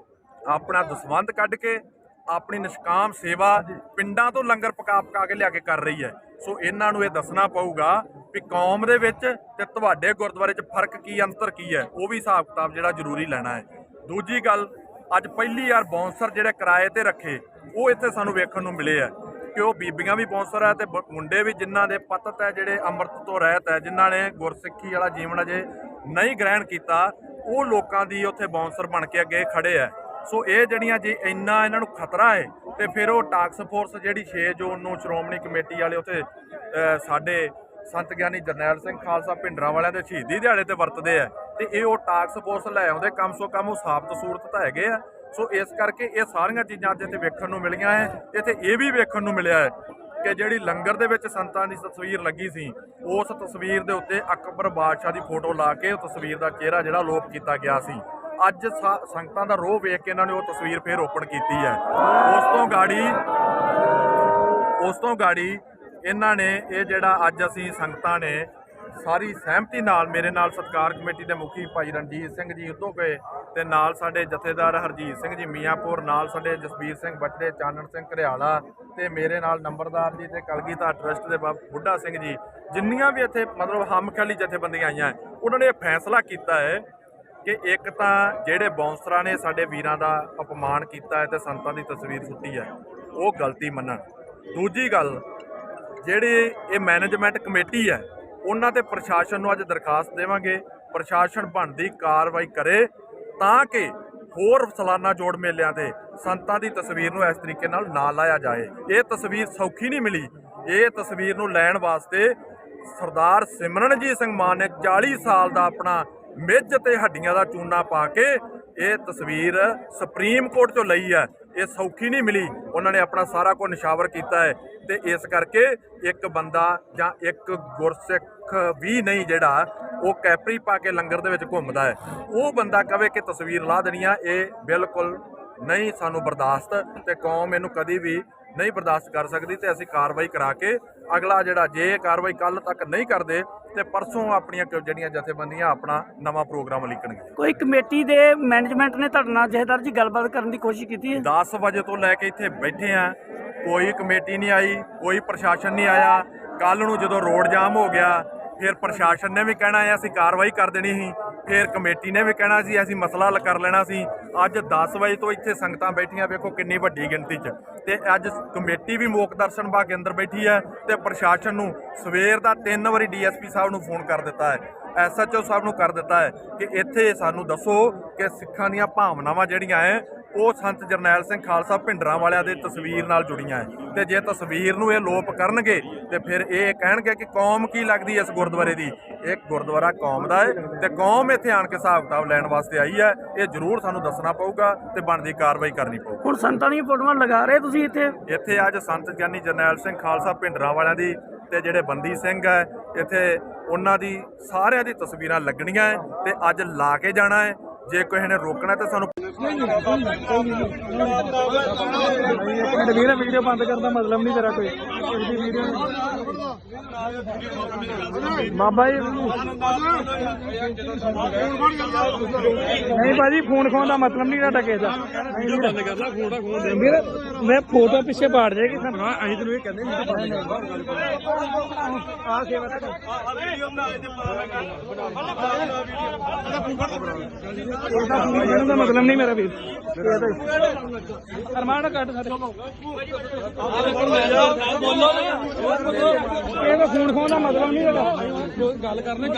S12: ਆਪਣਾ ਦਸਵੰਧ ਕੱਢ ਕੇ ਆਪਣੀ ਨਿਸ਼ਕਾਮ ਸੇਵਾ ਪਿੰਡਾਂ ਤੋਂ ਲੰਗਰ ਪਕਾ ਕੇ ਲਿਆ ਕੇ ਕਰ ਰਹੀ ਹੈ। ਸੋ ਇਹਨਾਂ ਨੂੰ ਇਹ ਦੱਸਣਾ ਪਊਗਾ ਵੀ ਕੌਮ ਦੇ ਵਿੱਚ ਤੇ ਤੁਹਾਡੇ ਗੁਰਦੁਆਰੇ 'ਚ ਫਰਕ ਕੀ, ਅੰਤਰ ਕੀ ਹੈ, ਉਹ ਵੀ ਹਿਸਾਬ ਕਿਤਾਬ ਜਿਹੜਾ ਜ਼ਰੂਰੀ ਲੈਣਾ ਹੈ। ਦੂਜੀ ਗੱਲ, ਅੱਜ ਪਹਿਲੀ ਵਾਰ ਬਾਉਂਸਰ ਜਿਹੜੇ ਕਿਰਾਏ ਤੇ ਰੱਖੇ ਉਹ ਇੱਥੇ ਸਾਨੂੰ ਵੇਖਣ ਨੂੰ ਮਿਲੇ ਆ ਕਿ ਉਹ ਬੀਬੀਆਂ ਵੀ ਬਾਉਂਸਰ ਹੈ ਤੇ ਮੁੰਡੇ ਵੀ, ਜਿਨ੍ਹਾਂ ਦੇ ਪਤਤ ਹੈ, ਜਿਹੜੇ ਅੰਮ੍ਰਿਤ ਤੋਂ ਰਹਿਤ ਹੈ, ਜਿਨ੍ਹਾਂ ਨੇ ਗੁਰਸਿੱਖੀ ਵਾਲਾ ਜੀਵਨ ਅਜੇ ਨਹੀਂ ਗ੍ਰਹਿਣ ਕੀਤਾ, ਉਹ ਲੋਕਾਂ ਦੀ ਉੱਥੇ ਬਾਉਂਸਰ ਬਣ ਕੇ ਅੱਗੇ ਖੜੇ ਹੈ। ਸੋ ਇਹ ਜਿਹੜੀਆਂ ਜੇ ਇੰਨਾ ਇਹਨਾਂ ਨੂੰ ਖਤਰਾ ਹੈ ਤੇ ਫਿਰ ਉਹ ਟਾਸਕ ਫੋਰਸ ਜਿਹੜੀ 6 ਜੂਨ ਨੂੰ ਸ਼੍ਰੋਮਣੀ ਕਮੇਟੀ ਵਾਲੇ ਉੱਥੇ ਸਾਡੇ ਸੰਤ ਗਿਆਨੀ ਜਰਨੈਲ ਸਿੰਘ ਖਾਲਸਾ ਭਿੰਡਰਾਂ ਵਾਲਿਆਂ ਦੇ ਸ਼ਹੀਦੀ ਦਿਹਾੜੇ ਤੇ ਵਰਤਦੇ ਆ ਤੇ ਇਹ ਉਹ ਟਾਸਕ ਫੋਰਸ ਲੈ ਆਉਂਦੇ, ਕਮ ਸੋ ਕਮ ਉਹ ਸਾਬਤ ਸੂਰਤ ਤਾਂ ਹੈਗੇ ਆ। ਸੋ ਇਸ ਕਰਕੇ ਇਹ ਸਾਰੀਆਂ ਚੀਜ਼ਾਂ ਅੱਜ ਇੱਥੇ ਵੇਖਣ ਨੂੰ ਮਿਲੀਆਂ ਹੈ। ਇੱਥੇ ਇਹ ਵੀ ਵੇਖਣ ਨੂੰ ਮਿਲਿਆ ਹੈ ਕਿ ਜਿਹੜੀ ਲੰਗਰ ਦੇ ਵਿੱਚ ਸੰਤਾਂ ਦੀ ਤਸਵੀਰ ਲੱਗੀ ਸੀ, ਉਸ ਤਸਵੀਰ ਦੇ ਉੱਤੇ ਅਕਬਰ ਬਾਦਸ਼ਾਹ ਦੀ ਫੋਟੋ ਲਾ ਕੇ ਉਹ ਤਸਵੀਰ ਦਾ ਚਿਹਰਾ ਜਿਹੜਾ ਲੋਪ ਕੀਤਾ ਗਿਆ ਸੀ। ਅੱਜ ਸੰਗਤਾਂ ਦਾ ਰੋਹ ਵੇਖ ਕੇ ਇਹਨਾਂ ਨੇ ਉਹ ਤਸਵੀਰ ਫੇਰ ਓਪਨ ਕੀਤੀ ਹੈ। ਉਸ ਤੋਂ ਗਾੜੀ ਇਹਨਾਂ ਨੇ ਇਹ ਜਿਹੜਾ ਅੱਜ ਅਸੀਂ ਸੰਗਤਾਂ ਨੇ ਸਾਰੀ ਸਹਿਮਤੀ ਨਾਲ, ਮੇਰੇ ਨਾਲ ਸਤਿਕਾਰ ਕਮੇਟੀ ਦੇ ਮੁਖੀ ਭਾਈ ਰਣਜੀਤ ਸਿੰਘ ਜੀ ਉਦੋਕੇ ਤੇ ਨਾਲ ਸਾਡੇ ਜਥੇਦਾਰ ਹਰਜੀਤ ਸਿੰਘ ਜੀ ਮੀਆਂਪੁਰ, ਨਾਲ ਸਾਡੇ ਜਸਬੀਰ ਸਿੰਘ ਬੱਚੇ, ਚਾਨਣ ਸਿੰਘ ਘਰਿਆਲਾ ਤੇ ਮੇਰੇ ਨਾਲ ਨੰਬਰਦਾਰ ਜੀ ਤੇ ਕਲਗੀਧਰ ਟਰਸਟ ਦੇ ਬੁੱਢਾ ਸਿੰਘ ਜੀ, ਜਿੰਨੀਆਂ ਵੀ ਇੱਥੇ ਮਤਲਬ ਹਮਖਿਆਲੀ ਜਥੇਬੰਦੀਆਂ ਆਈਆਂ, ਉਹਨਾਂ ਨੇ ਇਹ ਫੈਸਲਾ ਕੀਤਾ ਹੈ ਕਿ ਇੱਕ ਤਾਂ ਜਿਹੜੇ ਬਾਉਂਸਰਾਂ ਨੇ ਸਾਡੇ ਵੀਰਾਂ ਦਾ ਅਪਮਾਨ ਕੀਤਾ ਹੈ ਤੇ ਸੰਤਾਂ ਦੀ ਤਸਵੀਰ ਸੁੱਟੀ ਹੈ, ਉਹ ਗਲਤੀ ਮੰਨਣ। ਦੂਜੀ ਗੱਲ, ਜਿਹੜੀ ਇਹ ਮੈਨੇਜਮੈਂਟ ਕਮੇਟੀ ਹੈ, ਉਹਨਾਂ ਤੇ ਪ੍ਰਸ਼ਾਸਨ ਨੂੰ ਅੱਜ ਦਰਖਾਸਤ ਦੇਵਾਂਗੇ, ਪ੍ਰਸ਼ਾਸਨ ਬਣਦੀ ਕਾਰਵਾਈ ਕਰੇ ਤਾਂ ਕਿ ਹੋਰ ਸਾਲਾਨਾ ਜੋੜ ਮੇਲਿਆਂ ਤੇ ਸੰਤਾਂ ਦੀ ਤਸਵੀਰ ਨੂੰ ਇਸ ਤਰੀਕੇ ਨਾਲ ਨਾ ਲਾਇਆ ਜਾਏ। ਇਹ ਤਸਵੀਰ ਸੌਖੀ ਨਹੀਂ ਮਿਲੀ। ਇਹ ਤਸਵੀਰ ਨੂੰ ਲੈਣ ਵਾਸਤੇ ਸਰਦਾਰ ਸਿਮਰਨਜੀਤ ਸਿੰਘ ਮਾਨ ਨੇ 40 ਸਾਲ ਦਾ ਆਪਣਾ ਮਿੱਝ ਤੇ ਹੱਡੀਆਂ ਦਾ ਚੂਨਾ ਪਾ ਕੇ ਇਹ ਤਸਵੀਰ ਸੁਪਰੀਮ ਕੋਰਟ ਤੋਂ ਲਈ ਹੈ। ਇਹ ਸੌਖੀ ਨਹੀਂ ਮਿਲੀ। ਉਹਨਾਂ ਨੇ ਆਪਣਾ ਸਾਰਾ ਕੁਝ ਨਿਸ਼ਾਵਰ ਕੀਤਾ ਹੈ ਤੇ ਇਸ ਕਰਕੇ ਇੱਕ ਬੰਦਾ ਜਾਂ ਇੱਕ ਗੁਰਸਿੱਖ ਵੀ ਨਹੀਂ ਜਿਹੜਾ ਉਹ ਕੈਪਰੀ ਪਾ ਕੇ ਲੰਗਰ ਦੇ ਵਿੱਚ ਘੁੰਮਦਾ ਹੈ, ਉਹ ਬੰਦਾ ਕਵੇ ਕਿ ਤਸਵੀਰ ਲਾ ਦੇਣੀ ਆ, ਇਹ ਬਿਲਕੁਲ ਨਹੀਂ ਸਾਨੂੰ ਬਰਦਾਸ਼ਤ ਤੇ ਕੌਮ ਇਹਨੂੰ ਕਦੀ ਵੀ ਨਹੀਂ ਬਰਦਾਸ਼ਤ ਕਰ ਸਕਦੀ ਤੇ ਅਸੀਂ ਕਾਰਵਾਈ ਕਰਾ ਕੇ ਅਗਲਾ ਜਿਹੜਾ, ਜੇ ਕਾਰਵਾਈ ਕੱਲ ਤੱਕ ਨਹੀਂ ਕਰਦੇ ਤੇ ਪਰਸੋਂ ਆਪਣੀਆਂ ਜਿਹੜੀਆਂ ਜਥੇਬੰਦੀਆਂ ਆਪਣਾ ਨਵਾਂ ਪ੍ਰੋਗਰਾਮ ਲਿਖਣਗੇ।
S4: ਕੋਈ ਕਮੇਟੀ ਦੇ ਮੈਨੇਜਮੈਂਟ ਨੇ ਤੁਹਾਡੇ ਨਾਲ ਜਥੇਦਾਰ ਜੀ ਗੱਲਬਾਤ ਕਰਨ ਦੀ ਕੋਸ਼ਿਸ਼ ਕੀਤੀ ਹੈ?
S12: 10 ਵਜੇ ਤੋਂ ਲੈ ਕੇ ਇੱਥੇ ਬੈਠੇ ਆ, ਕੋਈ ਕਮੇਟੀ ਨਹੀਂ ਆਈ, ਕੋਈ ਪ੍ਰਸ਼ਾਸਨ ਨਹੀਂ ਆਇਆ। ਕੱਲ ਨੂੰ ਜਦੋਂ ਰੋਡ ਜਾਮ ਹੋ ਗਿਆ ਫਿਰ ਪ੍ਰਸ਼ਾਸਨ ਨੇ ਵੀ ਕਹਿਣਾ ਹੈ ਅਸੀਂ ਕਾਰਵਾਈ ਕਰ ਦੇਣੀ ਸੀ, ਫਿਰ ਕਮੇਟੀ ਨੇ ਵੀ ਕਹਿਣਾ ਸੀ ਅਸੀਂ ਮਸਲਾ ਹੱਲ ਕਰ ਲੈਣਾ ਸੀ। ਅੱਜ 10 ਵਜੇ ਤੋਂ ਇੱਥੇ ਸੰਗਤਾਂ ਬੈਠੀਆਂ, ਵੇਖੋ ਕਿੰਨੀ ਵੱਡੀ ਗਿਣਤੀ 'ਚ, ਤੇ ਅੱਜ ਕਮੇਟੀ ਵੀ ਮੋਕ ਦਰਸ਼ਨ ਬਾਗ ਕੇ ਅੰਦਰ ਬੈਠੀ ਹੈ ਤੇ ਪ੍ਰਸ਼ਾਸਨ ਨੂੰ ਸਵੇਰ ਦਾ 3 ਵਾਰੀ ਡੀਐਸਪੀ ਸਾਹਿਬ ਨੂੰ ਫੋਨ ਕਰ ਦਿੱਤਾ ਹੈ, ਐਸਐਚਓ ਸਾਹਿਬ ਨੂੰ ਕਰ ਦਿੱਤਾ ਹੈ ਕਿ ਇੱਥੇ ਸਾਨੂੰ ਦੱਸੋ ਕਿ ਸਿੱਖਾਂ ਦੀਆਂ ਭਾਵਨਾਵਾਂ ਜਿਹੜੀਆਂ ਹੈ ਉਹ ਸੰਤ ਜਰਨੈਲ ਸਿੰਘ ਖਾਲਸਾ ਭਿੰਡਰਾਂ ਵਾਲਿਆਂ ਦੇ ਤਸਵੀਰ ਨਾਲ ਜੁੜੀਆਂ ਹੈ, ਤੇ ਜੇ ਤਸਵੀਰ ਨੂੰ ਇਹ ਲੋਪ ਕਰਨਗੇ ਤੇ ਫਿਰ ਇਹ ਕਹਿਣਗੇ ਕਿ ਕੌਮ ਕੀ ਲੱਗਦੀ ਇਸ ਗੁਰਦੁਆਰੇ ਦੀ। ਇਹ ਗੁਰਦੁਆਰਾ ਕੌਮ ਦਾ ਹੈ ਤੇ ਕੌਮ ਇੱਥੇ ਆਣ ਕੇ ਹਿਸਾਬ ਕਿਤਾਬ ਲੈਣ ਵਾਸਤੇ ਆਈ ਹੈ। ਇਹ ਜ਼ਰੂਰ ਸਾਨੂੰ ਦੱਸਣਾ ਪਊਗਾ ਤੇ ਬਣਦੀ ਕਾਰਵਾਈ ਕਰਨੀ ਪਊਗੀ।
S4: ਹੁਣ ਸੰਤਾਂ ਦੀਆਂ ਫੋਟੋਆਂ ਲਗਾ ਰਹੇ ਤੁਸੀਂ
S12: ਇੱਥੇ ਅੱਜ ਸੰਤ ਗਿਆਨੀ ਜਰਨੈਲ ਸਿੰਘ ਖਾਲਸਾ ਭਿੰਡਰਾਂ ਵਾਲਿਆਂ ਦੀ ਤੇ ਜਿਹੜੇ ਬੰਦੀ ਸਿੰਘ ਹੈ ਇੱਥੇ ਉਹਨਾਂ ਦੀ ਸਾਰਿਆਂ ਦੀ ਤਸਵੀਰਾਂ ਲੱਗਣੀਆਂ ਹੈ ਤੇ ਅੱਜ ਲਾ ਕੇ ਜਾਣਾ ਹੈ। ਜੇ ਕਿਸੇ ਨੇ ਰੋਕਣਾ ਤਾਂ ਸਾਨੂੰ
S4: ਵੀਡੀਓ ਬੰਦ ਕਰਨ ਦਾ ਮਤਲਬ ਨਹੀਂ ਤੇਰਾ ਕੋਈ ਬਾਬਾ ਜੀ ਨਹੀਂ ਭਾਜੀ ਫੋਨ ਖੋਣ ਦਾ ਮਤਲਬ ਨਹੀਂ ਤੁਹਾਡਾ ਕਿਸੇ ਦਾ ਮੈਂ ਫੋਟੋ ਪਿੱਛੇ ਪਾੜ ਜਾਏਗੀ ਅਸੀਂ ਤੈਨੂੰ ਇਹ ਕਹਿੰਦੇ ਆ ਸੇਵਾ ਦਾ ਮਤਲਬ ਨਹੀਂ ਮੇਰਾ ਵੀਰ ਅਰਮਾਨ ਕੱਟ ਸਾਡੇ ਇਹਦਾ ਫੋਨ ਖੋਣ ਦਾ ਮਤਲਬ ਨਹੀਂ ਹੈਗਾ ਗੱਲ ਕਰਨੀ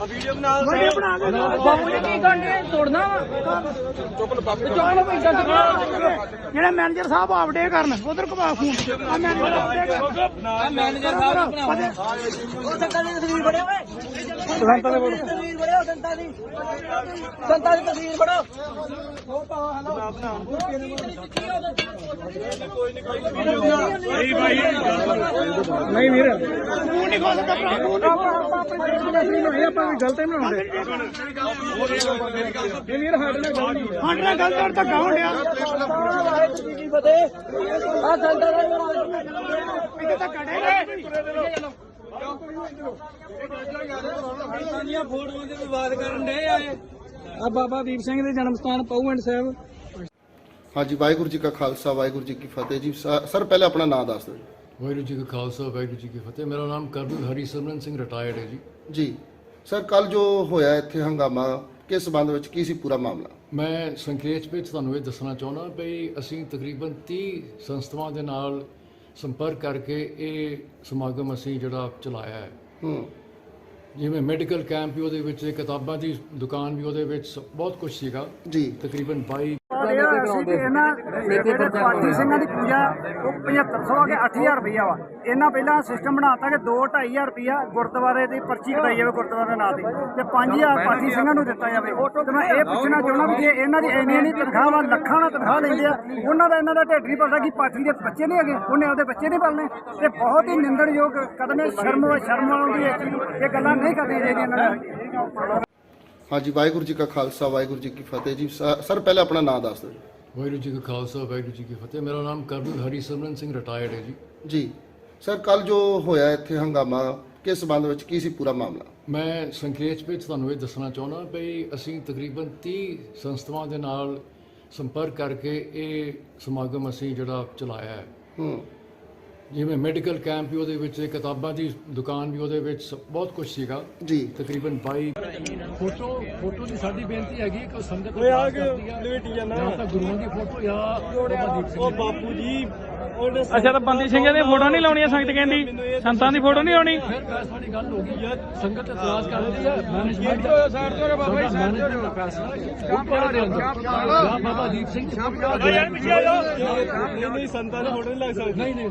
S4: ਵੀਡੀਓ ਬਣਾ ਦੇ ਬਾਬੂ ਜੀ ਕੀ ਕਰਨੇ ਤੋੜਨਾ ਜਿਹੜਾ ਮੈਨੇਜਰ ਸਾਹਿਬ ਆਪਡੇ ਕਰਨ ਉਧਰ ਘੁਮਾ ਫੋਨ ਆ ਮੈਨੇਜਰ ਸਾਹਿਬ ਸੰਤਾਂ ਦੀ ਤਸਵੀਰ ਬੜੇ ਓਏ ਸੰਤਾਂ ਦੀ ਤਸਵੀਰ ਬੜੇ ਸੰਤਾਂ ਦੀ ਤਸਵੀਰ ਬੜੋ ਨਹੀਂ ਵੀਰ ਫੋਨ ਨਹੀਂ ਖੋਲ ਸਕਦਾ ਆਪਾਂ ਗਲਤ ਨਹੀਂ ਬਣਾਉਂਦੇ ਇਹ ਵੀਰ ਸਾਡੇ ਨਾਲ ਗਲਤ ਧੱਕਾ ਹੋਣ ਡਿਆ ਆ ਸੰਤਾਂ ਦਾ ਧੱਕਾ ਫੋਟੋਆਂ ਦੇ ਵਿਵਾਦ ਕਰਨ ਦੇ ਆਏ ਆ ਬਾਬਾ ਦੀਪ ਸਿੰਘ ਦੇ ਜਨਮ ਸਥਾਨ ਪਹੁੰਡ ਸਾਹਿਬ।
S2: ਹਾਂਜੀ, ਵਾਹਿਗੁਰੂ ਜੀ ਕਾ ਖਾਲਸਾ ਵਾਹਿਗੁਰੂ ਜੀ ਕੀ ਫਤਿਹ ਜੀ। ਸਰ ਪਹਿਲੇ ਆਪਣਾ ਨਾਮ ਦੱਸ ਦਿਓ।
S3: ਵਾਹਿਗੁਰੂ ਜੀ ਕਾ ਖਾਲਸਾ ਵਾਹਿਗੁਰੂ ਜੀ ਕੀ ਫਤਿਹ। ਮੇਰਾ ਨਾਮ ਕਰਨਲ ਹਰੀਸਿਮਰਨ ਸਿੰਘ ਰਿਟਾਇਰਡ ਹੈ ਜੀ।
S2: ਜੀ ਸਰ, ਕੱਲ ਜੋ ਹੋਇਆ ਇੱਥੇ ਹੰਗਾਮਾ, ਕਿਸ ਸੰਬੰਧ ਵਿੱਚ ਕੀ ਸੀ ਪੂਰਾ ਮਾਮਲਾ?
S3: ਮੈਂ ਸੰਖੇਪ ਵਿੱਚ ਤੁਹਾਨੂੰ ਇਹ ਦੱਸਣਾ ਚਾਹੁੰਦਾ ਵੀ ਅਸੀਂ ਤਕਰੀਬਨ 30 ਸੰਸਥਾਵਾਂ ਦੇ ਨਾਲ ਸੰਪਰਕ ਕਰਕੇ ਇਹ ਸਮਾਗਮ ਅਸੀਂ ਜਿਹੜਾ ਚਲਾਇਆ ਹੈ। ਜਿਵੇਂ ਮੈਡੀਕਲ ਕੈਂਪ ਵੀ ਉਹਦੇ ਵਿੱਚ, ਕਿਤਾਬਾਂ ਦੀ ਦੁਕਾਨ ਵੀ ਉਹਦੇ ਵਿੱਚ, ਬਹੁਤ ਕੁਝ ਸੀਗਾ
S2: ਜੀ।
S3: ਤਕਰੀਬਨ 22
S1: ਜਿਹੜੇ ਪਾਠੀ ਸਿੰਘਾਂ ਦੀ ਪੂਜਾ ਉਹ 7500 ਕੇ 8000 ਰੁਪਈਆ ਵਾ। ਇਹਨਾਂ ਪਹਿਲਾਂ ਸਿਸਟਮ ਬਣਾਤਾ ਕਿ 2-2500 ਰੁਪਈਆ ਗੁਰਦੁਆਰੇ ਦੀ ਪਰਚੀ ਕਟਾਈ ਜਾਵੇ ਗੁਰਦੁਆਰੇ ਦੇ ਨਾਂ ਤੇ 5000 ਪਾਠੀ ਸਿੰਘਾਂ ਨੂੰ ਦਿੱਤਾ ਜਾਵੇ। ਤੇ ਮੈਂ ਇਹ ਪੁੱਛਣਾ ਚਾਹੁੰਦਾ ਵੀ ਜੇ ਇਹਨਾਂ ਦੀ ਇੰਨੀ ਤਨਖਾਹ ਵਾ, ਲੱਖਾਂ ਨਾਲ ਤਨਖਾਹ ਲੈਂਦੇ ਆ, ਉਹਨਾਂ ਦਾ ਇਹਨਾਂ ਦਾ ਢਿੱਡ ਨਹੀਂ ਭਰਦਾ ਕਿ ਪਾਠੀ ਦੇ ਬੱਚੇ ਨਹੀਂ ਹੈਗੇ, ਉਹਨੇ ਆਪਦੇ ਬੱਚੇ ਨਹੀਂ ਪਾਲਣੇ। ਤੇ ਬਹੁਤ ਹੀ ਨਿੰਦਣਯੋਗ ਕਦਮ ਹੈ, ਸ਼ਰਮ ਆਉਂਦੀ ਹੈ ਇਹ ਗੱਲਾਂ ਨਹੀਂ ਕਰਨੀਆਂ ਚਾਹੀਦੀਆਂ ਇਹਨਾਂ ਨੇ।
S2: ਹਾਂਜੀ, ਵਾਹਿਗੁਰੂ ਜੀ ਕਾ ਖਾਲਸਾ ਵਾਹਿਗੁਰੂ ਜੀ ਕੀ ਫਤਿਹ ਜੀ। ਸਰ ਪਹਿਲੇ ਆਪਣਾ ਨਾਮ ਦੱਸ ਦਿਓ।
S3: ਵਾਹਿਗੁਰੂ ਜੀ ਕਾ ਖਾਲਸਾ ਵਾਹਿਗੁਰੂ ਜੀ ਕੀ ਫਤਿਹ। ਮੇਰਾ ਨਾਮ ਕਰਨਲ ਹਰੀਸਿਮਰਨ ਸਿੰਘ ਰਿਟਾਇਰਡ ਹੈ ਜੀ।
S2: ਜੀ ਸਰ, ਕੱਲ ਜੋ ਹੋਇਆ ਇੱਥੇ ਹੰਗਾਮਾ, ਕਿਸ ਸੰਬੰਧ ਵਿੱਚ ਕੀ ਸੀ ਪੂਰਾ ਮਾਮਲਾ?
S3: ਮੈਂ ਸੰਖੇਪ ਵਿੱਚ ਤੁਹਾਨੂੰ ਇਹ ਦੱਸਣਾ ਚਾਹੁੰਦਾ ਵੀ ਅਸੀਂ ਤਕਰੀਬਨ 30 ਸੰਸਥਾਵਾਂ ਦੇ ਨਾਲ ਸੰਪਰਕ ਕਰਕੇ ਇਹ ਸਮਾਗਮ ਅਸੀਂ ਜਿਹੜਾ ਚਲਾਇਆ ਹੈ। ਜਿਵੇਂ ਮੈਡੀਕਲ ਕੈਂਪ ਵੀ ਉਹਦੇ ਵਿੱਚ, ਕਿਤਾਬਾਂ ਦੀ ਦੁਕਾਨ ਵੀ ਉਹਦੇ ਵਿੱਚ, ਬਹੁਤ ਕੁਝ ਸੀਗਾ
S2: ਜੀ।
S3: ਤਕਰੀਬਨ 22 ਫੋਟੋ ਦੀ ਸਾਡੀ ਬੇਨਤੀ ਹੈਗੀ ਕਿ ਸੰਗਤ ਜਾਂ ਤਾਂ ਗੁਰੂਆਂ ਦੀ ਫੋਟੋ ਜਾਂ ਬਾਬਾ ਦੀਪ ਸਿੰਘ
S4: ਬਾਪੂ ਜੀ। ਅੱਛਾ, ਤਾਂ ਬੰਦੀ ਸਿੰਘਾਂ ਦੀਆਂ ਫੋਟੋ ਨਹੀਂ ਲਾਉਣੀਆਂ ਸੰਗਤ ਕਹਿੰਦੀ, ਸੰਤਾਂ ਦੀ ਫੋਟੋ ਨਹੀਂ ਆਉਣੀ।
S3: ਫਿਰ ਬਹਿਸ ਵਾਲੀ ਗੱਲ ਹੋ ਗਈ ਯਾਰ, ਸੰਗਤ ਇਤਰਾਜ਼ ਕਰਦੀ ਹੈ, ਮੈਨੇਜਮੈਂਟ ਦਾ ਫੈਸਲਾ ਗੁਰਦੁਆਰੇ ਦੇ ਅੰਦਰ ਜਾਂ ਬਾਬਾ ਦੀਪ ਸਿੰਘ ਦੀ ਫੋਟੋ
S4: ਨਹੀਂ ਸੰਤਾਂ ਦੀ ਫੋਟੋ ਨਹੀਂ ਲੱਗ ਸਕਦੀ।
S3: ਨਹੀਂ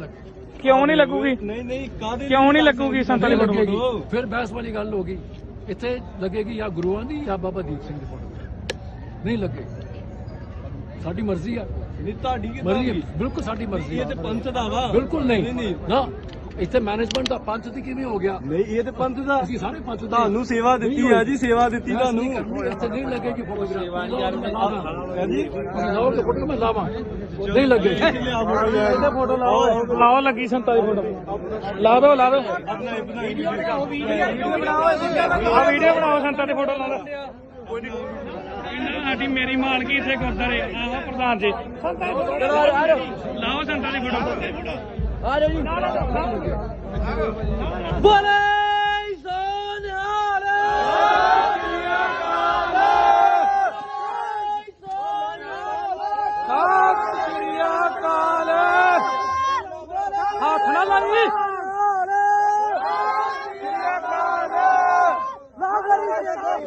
S4: ਕਿਉਂ ਨਹੀਂ ਲੱਗੂਗੀ? ਕਿਉਂ ਨਹੀਂ ਲੱਗੂਗੀ ਸੰਤਾਂ ਦੀ ਫੋਟੋ?
S3: ਫਿਰ ਬਹਿਸ ਵਾਲੀ ਗੱਲ ਹੋ ਗਈ। ਇੱਥੇ ਲੱਗੇਗੀ ਜਾਂ ਗੁਰੂਆਂ ਦੀ ਜਾਂ ਬਾਬਾ ਦੀਪ ਸਿੰਘ ਦੀ ਫੋਟੋ, ਨਹੀਂ ਲੱਗੇਗੀ। ਸਾਡੀ ਮਰਜ਼ੀ ਆ,
S4: ਤੁਹਾਡੀ
S3: ਮਰਜ਼ੀ ਬਿਲਕੁਲ ਸਾਡੀ ਮਰਜ਼ੀ।
S4: ਇਹ ਤੇ ਪੰਥ ਦਾ ਵਾ।
S3: ਬਿਲਕੁਲ ਨਹੀਂ ਨਾ, ਇੱਥੇ ਮੈਨੇਜਮੈਂਟ ਦਾ ਪੰਥ ਦੀ ਕਿਵੇਂ ਹੋ ਗਿਆ?
S4: ਨਹੀਂ, ਇਹ ਤੇ ਪੰਥ ਦਾ।
S3: ਅਸੀਂ ਸਾਰੇ ਪੰਥ ਦੇ
S4: ਤੁਹਾਨੂੰ ਸੇਵਾ ਦਿੱਤੀ ਆ ਜੀ, ਸੇਵਾ ਦਿੱਤੀ ਤੁਹਾਨੂੰ।
S3: ਇੱਥੇ ਨਹੀਂ ਲੱਗੇਗੀ ਫੋਟੋਗ੍ਰਾਫ ਜੀ, ਲਾਓ ਤੇ ਫੋਟੋ ਮੈਂ ਲਾਵਾਂ, ਨਹੀਂ ਲੱਗੇਗੀ।
S4: ਫੋਟੋ ਲਾਓ ਲੱਗੀ ਸੰਤਾਂ ਦੀ ਫੋਟੋ ਲਾ ਦੋ ਆ ਵੀਡੀਓ ਬਣਾਓ ਸੰਤਾਂ ਦੀ ਫੋਟੋ ਲਾ ਦੋ। ਸਾਡੀ ਮੇਰੀ ਮਾਲਕੀ ਇੱਥੇ ਗੁਰਦਾਰੇ ਆਹੋ ਪ੍ਰਧਾਨ ਜੀ ਲਾਓ ਸੰਤਾਂ ਦੀ ਫੋਟੋ ਆ ਜਾਓ ਜੀ ਬੋਲੇ ਸੋਨਿਹਾਲ ਸਤਿ ਸ੍ਰੀ ਅਕਾਲ ਹੱਥ ਨਾ ਲਾਈ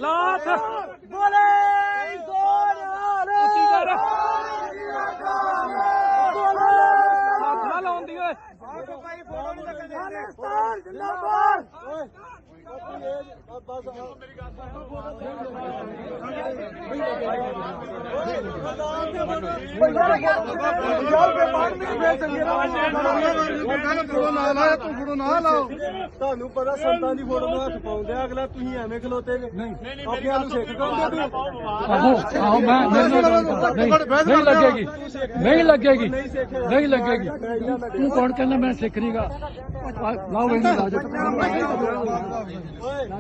S4: ਲਾਤ ਬੋਲੇ ਸੋਨਿਹਾਲ ਉੱਚੀ ਕਰ ਹੱਥ ਨਾ ਲਾਉਂਦੀ ਓਏ ਜਿੰਦਾਬਾਦ
S1: ਤੁਹਾਨੂੰ ਪਤਾ ਸੰਤਾਂ ਦੀ ਫੋਟੋ ਨੂੰ ਹੱਥ ਪਾਉਂਦੇ ਅਗਲਾ ਤੁਸੀਂ ਐਵੇਂ ਖਲੋਤੇ ਨੇ ਆਪਣੇ ਆਪ ਨੂੰ ਸਿੱਖ ਕਰਦੇ
S3: ਆਹੋ ਮੈਂ ਨਹੀਂ ਲੱਗੇਗੀ ਨਹੀਂ ਲੱਗੇਗੀ ਨਹੀਂ ਲੱਗੇਗੀ ਤੂੰ ਕੌਣ ਕਹਿੰਦਾ ਮੈਂ ਸਿੱਖ ਨਹੀਂਗਾ ਲਾਓ ਇਹਨੂੰ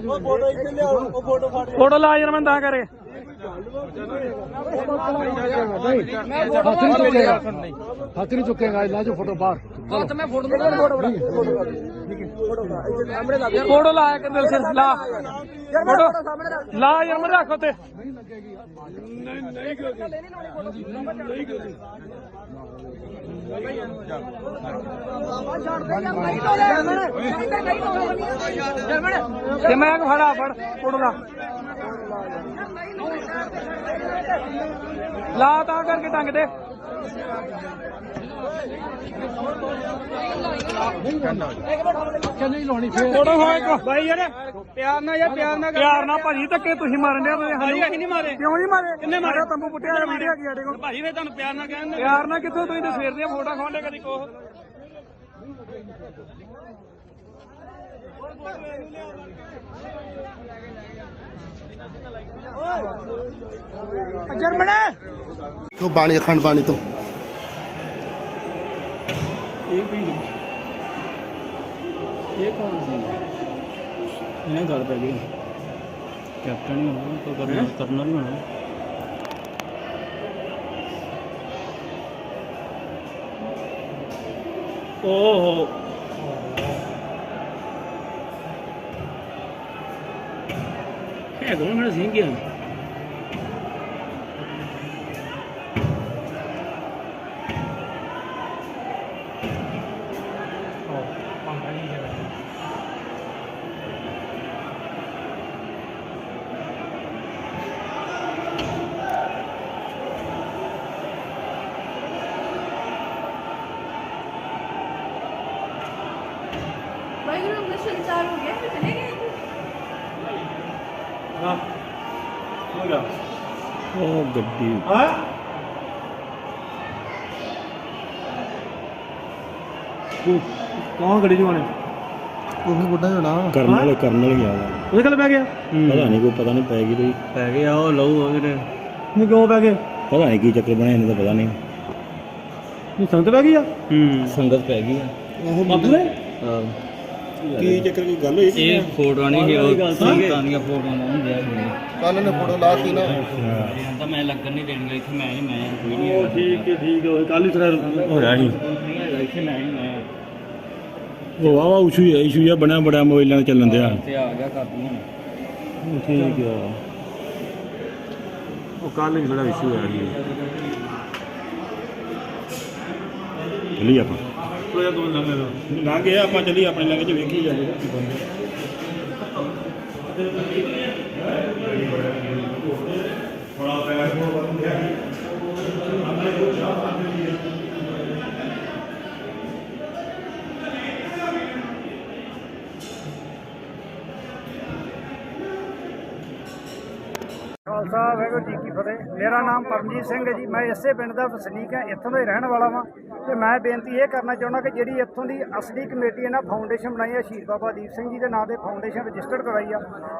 S1: ਉਹ ਫੋਟੋ ਇੱਥੇ ਲਿਆਓ ਉਹ ਫੋਟੋ ਫੜ
S4: ਫੋਟੋ ਲਾ ਯਾਰ ਮੈਂ ਤਾਂ ਕਰੇ
S3: ਹੱਥ ਨਹੀਂ ਚੁੱਕੇਗਾ ਲਾ ਜੋ ਫੋਟੋ ਬਾਹਰ
S4: ਮੈਂ ਫੋਟੋ ਲਾ ਕੇ ਦਿਲ ਸਿਰ ਲਾ ਫੋਟੋ ਲਾ ਯਾਰ ਮੈਂ ਰੱਖ ਉੱਤੇ ਤੇ ਮੈਂ ਫੜਾ ਫੜ ਫੋਟੋ ਲਾ ਤਾਂ ਕਰਕੇ ਟੰਗ ਦੇ
S3: ਨਹੀਂ ਲਾਉਣੀ ਫੇਰ
S4: ਫੋਟੋ ਹੋਏ ਬਾਈ ਯਾਰ ਪਿਆਰ ਨਾਲ ਭਾਜੀ ਧੱਕੇ ਤੁਸੀਂ ਮਾਰਨ ਦੇ ਭਾਜੀ ਅਸੀਂ ਨਹੀਂ ਮਾਰੇ ਕਿਉਂ ਨਹੀਂ ਮਾਰੇ ਕਿੰਨੇ ਮਾਰੇ ਤੰਬੂ ਪੁੱਟਿਆ ਵੀਡੀਓ ਕੀ ਸਾਡੇ ਕੋਲ ਭਾਜੀ ਫੇਰ ਤੁਹਾਨੂੰ ਪਿਆਰ ਨਾਲ ਕਹਿੰਦੇ ਪਿਆਰ ਨਾਲ ਕਿੱਥੋਂ ਤੁਸੀਂ ਤੇ ਸਵੇਰ ਦੀਆਂ ਫੋਟੋ ਖਾਉਂਦੇ ਕਦੀ ਕੋਹ ਜਰਮਨ
S2: ਤੋਂ ਬਾਣੀ ਅਖੰਡ ਬਾਣੀ ਤੋਂ
S4: ਇਹ ਕੌਣ ਸੀ ਇਹਨੇ ਗੱਲ ਪੈ ਗਈ ਕੈਪਟਨ ਹੀ ਹੋਣਾ ਕੋਈ ਕਰਨਲ ਹੀ ਹੋਣਾ ਓਹ ਹੈ ਕੌਣ ਮੇਰਾ ਸਿੰਘ ਗਿਆ
S7: वाहिगुरु का संचार हो गया फिर चले गए
S4: ਗੱਡੀ ਕੌਣ ਗੱਡੀ ਚੋਂ ਆਣੇ
S2: ਉਹ ਬੁੱਢਾ ਜਣਾ
S4: ਕਰਨਲ ਗਿਆ ਉਹਦੇ ਕੋਲ ਪੈ ਗਿਆ
S13: ਪਤਾ ਨਹੀਂ ਕੋਈ ਪਤਾ ਨਹੀਂ ਪੈ ਗਈ ਕੋਈ
S4: ਪੈ ਗਿਆ ਉਹ ਲਊ ਉਹਦੇ ਨੇ ਕਿਉਂ ਪੈ ਗਏ
S13: ਪਤਾ ਨਹੀਂ ਕੀ ਚੱਕਰ ਬਣਿਆ ਇਹਨਾਂ ਦਾ ਪਤਾ ਨਹੀਂ
S4: ਨਹੀਂ ਸੰਗਤ ਪੈ ਗਈ ਆ
S13: ਸੰਗਤ ਪੈ ਗਈ ਆ
S2: ਉਹ
S4: ਬਾਬੂ ਨੇ
S13: ਕੀ ਚੱਕਰ ਕੀ ਗੱਲ ਹੋਈ
S4: ਇਹ ਫੋਟੋਆਂ ਨਹੀਂ ਉਹ ਸੰਗਤਾਂ ਦੀਆਂ ਫੋਟੋਆਂ ਹੁੰਦੀਆਂ
S2: ਕੱਲ ਨੇ ਫੋਟੋ ਲਾਤੀ ਨਾ
S4: ਤਾਂ ਮੈਂ ਲੱਗਣ ਨਹੀਂ ਦੇਣੀ ਇੱਥੇ ਮੈਂ ਕੋਈ ਨਹੀਂ ਠੀਕ ਹੈ ਕੱਲ ਹੀ ਤਰ੍ਹਾਂ ਹੋਇਆ ਸੀ ਇੱਥੇ ਮੈਂ
S13: ਉਹ ਵਾਵਾ ਇਸ਼ੂ ਜਿਹਾ ਬਣਿਆ ਬੜਾ ਮੋਬਾਈਲਾਂ ਤੇ ਚੱਲਣ ਦਿਆ
S4: ਤੇ ਆ ਗਿਆ ਕਾਪੀ ਹੁਣ
S13: ਠੀਕ ਆ
S4: ਉਹ ਕੱਲ ਹੀ ਜਿਹੜਾ ਇਸ਼ੂ ਹੋਇਆ ਸੀ
S13: ਚੱਲੀ ਆਪਾਂ
S4: ਕੋਈ ਦੋ
S13: ਲੰਘ ਗਏ ਆਪਾਂ ਚੱਲੀ ਆਪਣੇ ਲੰਘ ਚ ਵੇਖੀ ਜਾਂਦੇ
S1: ਖਾਲਸਾ ਵਾਹਿਗੁਰੂ ਜੀ ਕੀ ਫਤਿਹ। ਮੇਰਾ ਨਾਮ ਪਰਮਜੀਤ ਸਿੰਘ ਹੈ ਜੀ। ਮੈਂ ਇਸੇ ਪਿੰਡ ਦਾ ਵਸਨੀਕ ਹਾਂ, ਇੱਥੋਂ ਦਾ ਹੀ ਰਹਿਣ ਵਾਲਾ ਵਾਂ ਤੇ ਮੈਂ ਬੇਨਤੀ ਇਹ ਕਰਨਾ ਚਾਹੁੰਦਾ ਕਿ ਜਿਹੜੀ ਇੱਥੋਂ ਦੀ ਅਸਲੀ ਕਮੇਟੀ ਇਹਨਾਂ ਫਾਊਂਡੇਸ਼ਨ ਬਣਾਈ ਹੈ ਸ਼ਹੀਦ ਬਾਬਾ ਦੀਪ ਸਿੰਘ ਜੀ ਦੇ ਨਾਂ ਤੇ ਫਾਊਂਡੇਸ਼ਨ ਰਜਿਸਟਰਡ ਕਰਵਾਈ ਆ,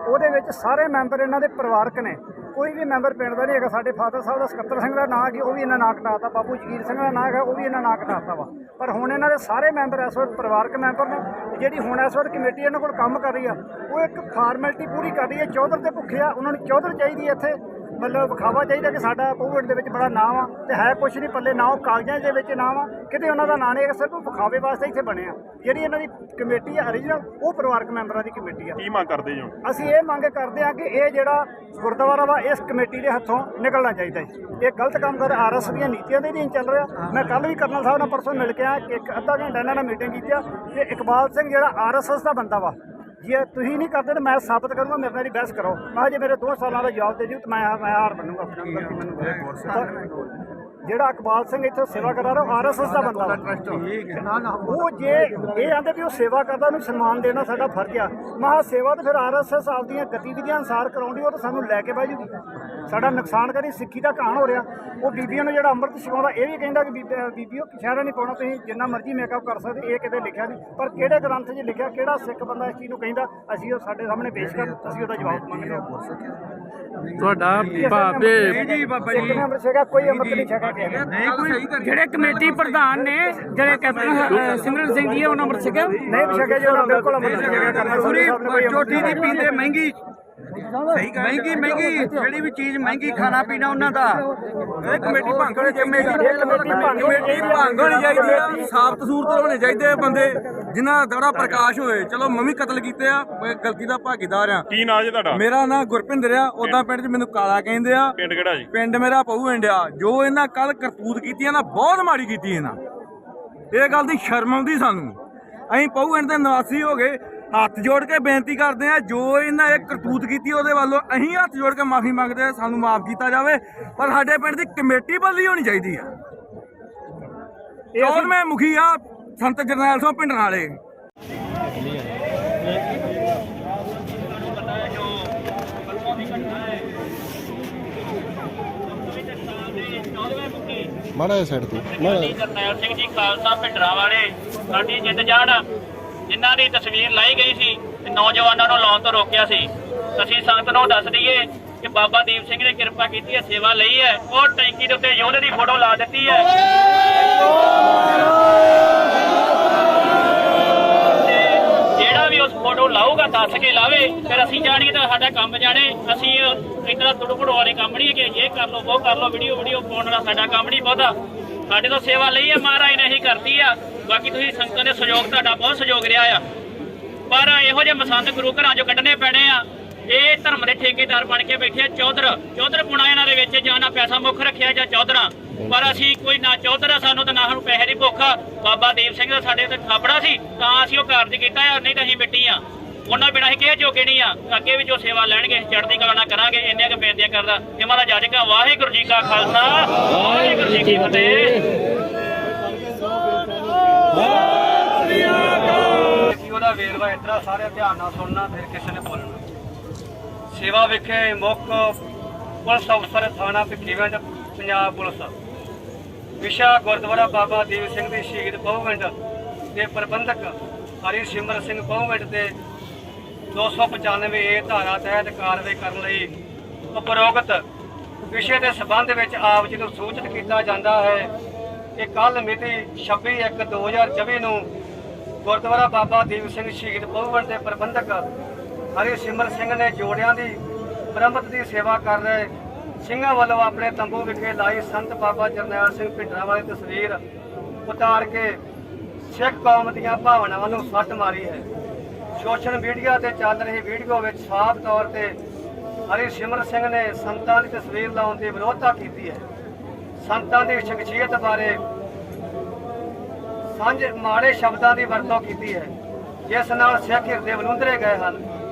S1: ਉਹਦੇ ਵਿੱਚ ਸਾਰੇ ਮੈਂਬਰ ਇਹਨਾਂ ਦੇ ਪਰਿਵਾਰਕ ਨੇ। ਕੋਈ ਵੀ ਮੈਂਬਰ ਪਿੰਡ ਦਾ ਨਹੀਂ ਹੈਗਾ। ਸਾਡੇ ਫਾਦਰ ਸਾਹਿਬ ਦਾ ਸਕੱਤਰ ਸਿੰਘ ਦਾ ਨਾਂ ਹੈ, ਉਹ ਵੀ ਇਹਨਾਂ ਨਾਂ ਕਟਾਤਾ। ਬਾਬੂ ਜਗੀਰ ਸਿੰਘ ਦਾ ਨਾਂ ਹੈਗਾ, ਉਹ ਵੀ ਇਹਨਾਂ ਨਾਂ ਕਟਾਤਾ ਵਾ। ਪਰ ਹੁਣ ਇਹਨਾਂ ਦੇ ਸਾਰੇ ਮੈਂਬਰ ਇਸ ਵਕਤ ਪਰਿਵਾਰਕ ਮੈਂਬਰ ਨੇ। ਜਿਹੜੀ ਹੁਣ ਇਸ ਵਕਤ ਕਮੇਟੀ ਇਹਨਾਂ ਕੋਲ ਕੰਮ ਕਰ ਰਹੀ ਆ, ਉਹ ਇੱਕ ਫਾਰਮੈਲਿਟੀ ਪੂਰੀ ਕਰ ਰਹੀ ਹੈ। ਚੌਧਰ ਦੇ ਭੁੱਖੇ ਆ, ਉਹਨਾਂ ਨੂੰ ਚੌਧਰ ਚਾਹੀਦੀ ਹੈ ਇੱਥੇ। ਮਤਲਬ ਵਿਖਾਵਾ ਚਾਹੀਦਾ ਕਿ ਸਾਡਾ ਪਹੁੰਚਣ ਦੇ ਵਿੱਚ ਬੜਾ ਨਾਮ ਆ ਤੇ ਹੈ ਕੁਛ ਨਹੀਂ ਪੱਲੇ, ਨਾ ਉਹ ਕਾਗਜ਼ਾਂ ਦੇ ਵਿੱਚ ਨਾਮ ਆ, ਕਿਤੇ ਉਹਨਾਂ ਦਾ ਨਾਂ ਨਹੀਂ, ਸਿਰਫ ਵਿਖਾਵੇ ਵਾਸਤੇ ਇੱਥੇ ਬਣਿਆ। ਜਿਹੜੀ ਇਹਨਾਂ ਦੀ ਕਮੇਟੀ ਆ ਓਰੀਜਨਲ, ਉਹ ਪਰਿਵਾਰਕ ਮੈਂਬਰਾਂ ਦੀ ਕਮੇਟੀ ਆ।
S13: ਕੀ ਮੰਗ ਕਰਦੇ ਜੋ?
S1: ਅਸੀਂ ਇਹ ਮੰਗ ਕਰਦੇ ਹਾਂ ਕਿ ਇਹ ਜਿਹੜਾ ਗੁਰਦੁਆਰਾ ਵਾ ਇਸ ਕਮੇਟੀ ਦੇ ਹੱਥੋਂ ਨਿਕਲਣਾ ਚਾਹੀਦਾ ਹੈ। ਇਹ ਗਲਤ ਕੰਮ ਕਰ RS ਦੀਆਂ ਨੀਤੀਆਂ ਦੇ ਨਹੀਂ ਚੱਲ ਰਿਹਾ। ਮੈਂ ਕੱਲ ਵੀ ਕਰਨਲ ਸਾਹਿਬ ਨਾਲ ਪਰਸੋਂ ਮਿਲ ਕੇ ਆਇਆ, ਇੱਕ ਅੱਧਾ ਘੰਟਾ ਇਹਨਾਂ ਨਾਲ ਮੀਟਿੰਗ ਕੀਤੀ ਆ ਕਿ ਇਕਬਾਲ ਸਿੰਘ ਜਿਹੜਾ RSS ਦਾ ਬੰਦਾ ਵਾ, ਜੇ ਤੁਸੀਂ ਨਹੀਂ ਕਰਦੇ ਤਾਂ ਮੈਂ ਸਾਬਤ ਕਰੂੰਗਾ, ਮੇਰੇ ਨਾਲ ਬਹਿਸ ਕਰੋ। ਮੈਂ ਜੇ ਮੇਰੇ 2 ਸਾਲਾਂ ਦਾ ਜਵਾਬ ਦੇ ਦਿਓ ਤਾਂ ਮੈਂ ਹਾਰ ਬਣੂੰਗਾ ਆਪਣਾ। ਜਿਹੜਾ ਇਕਬਾਲ ਸਿੰਘ ਇੱਥੇ ਸੇਵਾ ਕਰਦਾ ਰਿਹਾ, ਉਹ RSS ਦਾ ਬੰਦਾ ਵਾ। ਉਹ ਜੇ ਇਹ ਆਂਦੇ ਵੀ ਉਹ ਸੇਵਾ ਕਰਦਾ, ਉਹਨੂੰ ਸਨਮਾਨ ਦੇਣਾ ਸਾਡਾ ਫਰਜ਼ ਆ। ਮਹਾ ਸੇਵਾ ਤਾਂ ਫਿਰ RSS ਆਪਦੀਆਂ ਗਤੀਵਿਧੀਆਂ ਅਨੁਸਾਰ ਕਰਾਉਂਦੀ, ਉਹ ਤਾਂ ਸਾਨੂੰ ਲੈ ਕੇ ਬਹਿ ਜੂਗੀ। ਸਾਡਾ ਨੁਕਸਾਨ ਕਰੀ, ਸਿੱਖੀ ਦਾ ਕਹਾਣ ਹੋ ਰਿਹਾ। ਉਹ ਬੀਬੀਆਂ ਨੂੰ ਜਿਹੜਾ ਅੰਮ੍ਰਿਤ ਛਕਾਉਂਦਾ, ਇਹ ਵੀ ਕਹਿੰਦਾ ਕਿ ਬੀਬੀਓ ਸ਼ਹਿਰਾ ਨਹੀਂ ਪਾਉਣਾ, ਤੁਸੀਂ ਜਿੰਨਾ ਮਰਜ਼ੀ ਮੇਕਅਪ ਕਰ ਸਕਦੇ। ਇਹ ਕਿਤੇ ਲਿਖਿਆ ਨਹੀਂ, ਪਰ ਕਿਹੜੇ ਗ੍ਰੰਥ 'ਚ ਲਿਖਿਆ, ਕਿਹੜਾ ਸਿੱਖ ਬੰਦਾ ਇਸ ਚੀਜ਼ ਨੂੰ ਕਹਿੰਦਾ? ਅਸੀਂ ਉਹ ਸਾਡੇ ਸਾਹਮਣੇ ਪੇਸ਼ ਕਰ, ਅਸੀਂ ਉਹਦਾ ਜਵਾਬ ਮੰਗਦੇ ਹਾਂ।
S6: ਤੁਹਾਡਾ ਭਾਵੇਂ
S1: ਅੰਮ੍ਰਿਤ ਛਕਾ, ਕੋਈ ਅੰਮ੍ਰਿਤ ਨਹੀਂ ਛਕਾ ਕਿਸੇ ਨੇ।
S4: ਜਿਹੜੇ ਕਮੇਟੀ ਪ੍ਰਧਾਨ ਨੇ, ਜਿਹੜੇ ਕੈਪਟਨ ਸਿਮਰਨ ਸਿੰਘ ਜੀ, ਉਹਨਾਂ ਅੰਮ੍ਰਿਤ ਛਕਿਆ
S1: ਨਹੀਂ ਛਕਿਆ ਜੀ, ਉਹਨਾਂ ਬਿਲਕੁਲ ਅੰਮ੍ਰਿਤ ਛਕਿਆ ਕਰਨਾ।
S4: ਚੋਟੀ ਦੀ ਪੀਂਦੇ ਮਹਿੰਗੀ ਜਿਹੜੀ ਵੀ ਚੀਜ਼ ਮਹਿੰਗੀ, ਖਾਣਾ ਪੀਣਾ ਉਹਨਾਂ ਦਾ। ਇਹ ਕਮੇਟੀ ਭੰਗ ਹੋਣੀ ਚਾਹੀਦੀ ਆ। ਸਾਬਤ ਸੂਰਤ ਹੋਣੇ ਚਾਹੀਦੇ ਬੰਦੇ ਜਿਨ੍ਹਾਂ ਦਾ ਥੋੜਾ ਪ੍ਰਕਾਸ਼ ਹੋਏ। ਚਲੋ ਮੈਂ ਵੀ ਕਤਲ ਕੀਤੇ ਆ, ਮੈਂ ਗਲਤੀ ਦਾ ਭਾਗੀਦਾਰ ਆ।
S13: ਕੀ ਨਾਂ ਜੀ ਤੁਹਾਡਾ?
S4: ਮੇਰਾ ਨਾਂ ਗੁਰਪਿੰਦਰ ਆ। ਉਦਾਂ ਪਿੰਡ 'ਚ ਮੈਨੂੰ ਕਾਲਾ ਕਹਿੰਦੇ ਆ।
S13: ਪਿੰਡ ਕਿਹੜਾ ਜੀ?
S4: ਪਿੰਡ ਮੇਰਾ ਪਹੂ ਇੰਡਿਆ। ਜੋ ਇਹਨਾਂ ਕੱਲ ਕਰਤੂਤ ਕੀਤੀ ਆ ਨਾ, ਬਹੁਤ ਮਾੜੀ ਕੀਤੀ ਇਹਨਾਂ। ਇਹ ਗੱਲ ਦੀ ਸ਼ਰਮ ਆਉਂਦੀ ਸਾਨੂੰ। ਅਸੀਂ ਪਹੂ ਇੰਡ ਦੇ ਨਿਵਾਸੀ ਹੋ ਗਏ, ਹੱਥ ਜੋੜ ਕੇ ਬੇਨਤੀ ਕਰਦੇ ਆ, ਜੋ ਇਹਨਾਂ ਇਹ ਕਰਤੂਤ ਕੀਤੀ ਉਹਦੇ ਵੱਲੋਂ ਅਸੀਂ ਹੱਥ ਜੋੜ ਕੇ ਮਾਫੀ ਮੰਗਦੇ ਆ, ਸਾਨੂੰ ਮਾਫ ਕੀਤਾ ਜਾਵੇ। ਪਰ ਸਾਡੇ ਪਿੰਡ ਦੀ ਕਮੇਟੀ ਬਦਲੀ ਹੋਣੀ ਚਾਹੀਦੀ ਆ। ਇਹ ਮੈਂ ਮੁਖੀ ਆ ਸੰਤ ਜਰਨੈਲ ਸਿੰਘ ਪਿੰਡ ਨਾਲੇ।
S2: ਮਾੜਾ ਸਾਈਡ ਤੇ
S9: ਜਰਨੈਲ ਸਿੰਘ ਜੀ ਖਾਲਸਾ ਭਿੰਡਰਾਂ ਵਾਲੇ ਸਾਡੀ ਜਿੱਤ ਜਾਣ, ਜਿਨ੍ਹਾਂ ਦੀ ਤਸਵੀਰ ਲਾਈ ਗਈ ਸੀ ਤੇ ਨੌਜਵਾਨਾਂ ਨੂੰ ਲਾਉਣ ਤੋਂ ਰੋਕਿਆ ਸੀ। ਅਸੀਂ ਸੰਗਤ ਨੂੰ ਦੱਸ ਦਈਏ ਕਿ ਬਾਬਾ ਦੀਪ ਸਿੰਘ ਨੇ ਕਿਰਪਾ ਕੀਤੀ ਹੈ, ਸੇਵਾ ਲਈ ਹੈ। ਉਹ ਟੈਂਕੀ ਦੇ ਉੱਤੇ ਯੋਧੇ ਦੀ ਫੋਟੋ ਲਾ ਦਿੱਤੀ ਹੈ। ਜਿਹੜਾ ਵੀ ਉਸ ਫੋਟੋ ਲਾਊਗਾ ਦੱਸ ਕੇ ਲਾਵੇ, ਫਿਰ ਅਸੀਂ ਜਾਣੀਏ ਤਾਂ ਸਾਡਾ ਕੰਮ ਜਾਣੇ। ਅਸੀਂ ਇਤਨਾ ਤੁੜਪੜ ਵਾਲੇ ਕੰਮ ਨਹੀਂ ਕਿ ਇਹ ਕਰ ਲਓ ਉਹ ਕਰ ਲਓ, ਵੀਡੀਓ ਪਾਉਣ ਵਾਲਾ ਸਾਡਾ ਕੰਮ ਨਹੀਂ ਬਹੁਤਾ। ਸਾਡੇ ਤੋਂ ਸੇਵਾ ਲਈ ਹੈ, ਮਹਾਰਾਜ ਨੇ ਇਹੀ ਕਰਤੀ ਆ। ਬਾਕੀ ਤੁਸੀਂ ਸੰਗਤਾਂ ਦੇ ਸਹਿਯੋਗ, ਤੁਹਾਡਾ ਬਹੁਤ ਸਹਿਯੋਗ ਰਿਹਾ ਆ। ਪਰ ਇਹੋ ਜਿਹੇ ਮਸੰਦ ਗੁਰੂ ਘਰਾਂ ਚੋਂ ਕੱਢਣੇ ਪੈਣੇ ਆ। ਇਹ ਧਰਮ ਦੇ ਠੇਕੇਦਾਰ ਬਣ ਕੇ ਬੈਠੇ ਆ। ਚੌਧਰ ਪੁਣਾ ਇਹਨਾਂ ਦੇ ਵਿੱਚ, ਜਾਂ ਨਾ ਪੈਸਾ ਮੁੱਖ ਰੱਖਿਆ ਜਾਂ ਚੌਧਰਾਂ। ਪਰ ਅਸੀਂ ਕੋਈ ਨਾ ਚੌਧਰ ਆ, ਸਾਨੂੰ ਤਾਂ ਨਾ ਸਾਨੂੰ ਪੈਸੇ ਦੀ ਭੁੱਖ ਆ। ਬਾਬਾ ਦੀਪ ਸਿੰਘ ਦਾ ਸਾਡੇ ਤੇ ਥਾਪੜਾ ਸੀ ਤਾਂ ਅਸੀਂ ਉਹ ਕਾਰਜ ਕੀਤਾ ਆ, ਨਹੀਂ ਤਾਂ ਅਸੀਂ ਮਿੱਟੀ ਆ। ਉਹਨਾਂ ਬਿਨਾਂ ਅਸੀਂ ਕਿਸੇ ਜੋਗੇ ਨਹੀਂ ਆ। ਅੱਗੇ ਵੀ ਜੋ ਸੇਵਾ ਲੈਣਗੇ ਚੜ੍ਹਦੀ ਕਲਾ ਨਾਲ ਕਰਾਂਗੇ। ਇੰਨੀਆਂ ਕੁ ਬੇਨਤੀਆਂ ਕਰਦਾ ਇਹ ਮਹਾਰਾਜ ਜੱਜ ਕਾ। ਵਾਹਿਗੁਰੂ ਜੀ ਕਾ ਖਾਲਸਾ, ਵਾਹਿਗੁਰੂ ਜੀ ਕੀ ਫਤਿਹ। ਉਹਦਾ ਵੇਰਵਾ ਇਤਨਾ ਸਾਰੇ ਧਿਆਨ ਨਾਲ ਸੁਣਨਾ, ਫਿਰ ਕਿਸੇ ਨੇ ਬੋਲਣਾ। ਸੇਵਾ ਵਿਖੇ ਮੁੱਖ ਪੁਲਿਸ ਅਫਸਰ ਥਾਣਾ ਭਿੱਖੀਵਿੰਡ ਪੰਜਾਬ ਪੁਲਿਸ, ਵਿਸ਼ਾ ਗੁਰਦੁਆਰਾ ਬਾਬਾ ਦੀਪ ਸਿੰਘ ਦੀ ਸ਼ਹੀਦ ਪਹੁਵਿੰਡ ਦੇ ਪ੍ਰਬੰਧਕ ਹਰੀ ਸਿਮਰ ਸਿੰਘ ਪਹੁਵਿੰਡ ਦੇ 295A ਧਾਰਾ ਤਹਿਤ ਕਾਰਵਾਈ ਕਰਨ ਲਈ ਉਪਰੋਕਤ ਵਿਸ਼ੇ ਦੇ ਸਬੰਧ ਵਿੱਚ ਆਪ ਜੀ ਨੂੰ ਸੂਚਿਤ ਕੀਤਾ ਜਾਂਦਾ ਹੈ ਕਿ ਕੱਲ ਮਿਤੀ 26/1/2024 ਨੂੰ ਗੁਰਦੁਆਰਾ ਬਾਬਾ ਦੀਪ ਸਿੰਘ ਸ਼ਹੀਦ ਪਹੁਵਿੰਡ ਦੇ ਪ੍ਰਬੰਧਕ ਹਰੀ ਸਿਮਰ ਸਿੰਘ ਨੇ ਜੋੜਿਆਂ ਦੀ ਮੁਰੰਮਤ ਦੀ ਸੇਵਾ ਕਰ ਰਹੇ ਸਿੰਘਾਂ ਵੱਲੋਂ ਆਪਣੇ ਤੰਬੂ ਵਿਖੇ ਲਾਈ ਸੰਤ ਬਾਬਾ ਜਰਨੈਲ ਸਿੰਘ ਭਿੰਡਰਾਂ ਵਾਲੀ ਤਸਵੀਰ ਉਤਾਰ ਕੇ ਸਿੱਖ ਕੌਮ ਦੀਆਂ ਭਾਵਨਾਵਾਂ ਨੂੰ ਸੱਟ ਮਾਰੀ ਹੈ। ਸੋਸ਼ਲ ਮੀਡੀਆ ਤੇ ਚੱਲ ਰਹੀ ਵੀਡੀਓ ਵਿੱਚ ਸਾਫ਼ ਤੌਰ ਤੇ ਹਰੀ ਸਿਮਰ ਸਿੰਘ ਨੇ ਸੰਤਾਂ ਦੀ ਤਸਵੀਰ ਲਾਉਣ ਦੀ ਵਿਰੋਧਤਾ ਕੀਤੀ ਹੈ। ਸੰਤਾਂ ਦੀ ਸ਼ਖਸੀਅਤ ਬਾਰੇ ਮਾੜੇ ਸ਼ਬਦਾਂ ਦੀ ਵਰਤੋਂ ਕੀਤੀ ਹੈ, ਜਿਸ ਨਾਲ ਸਿੱਖ ਹਿਰਦੇ ਵਲੂੰਦਰੇ ਗਏ ਹਨ।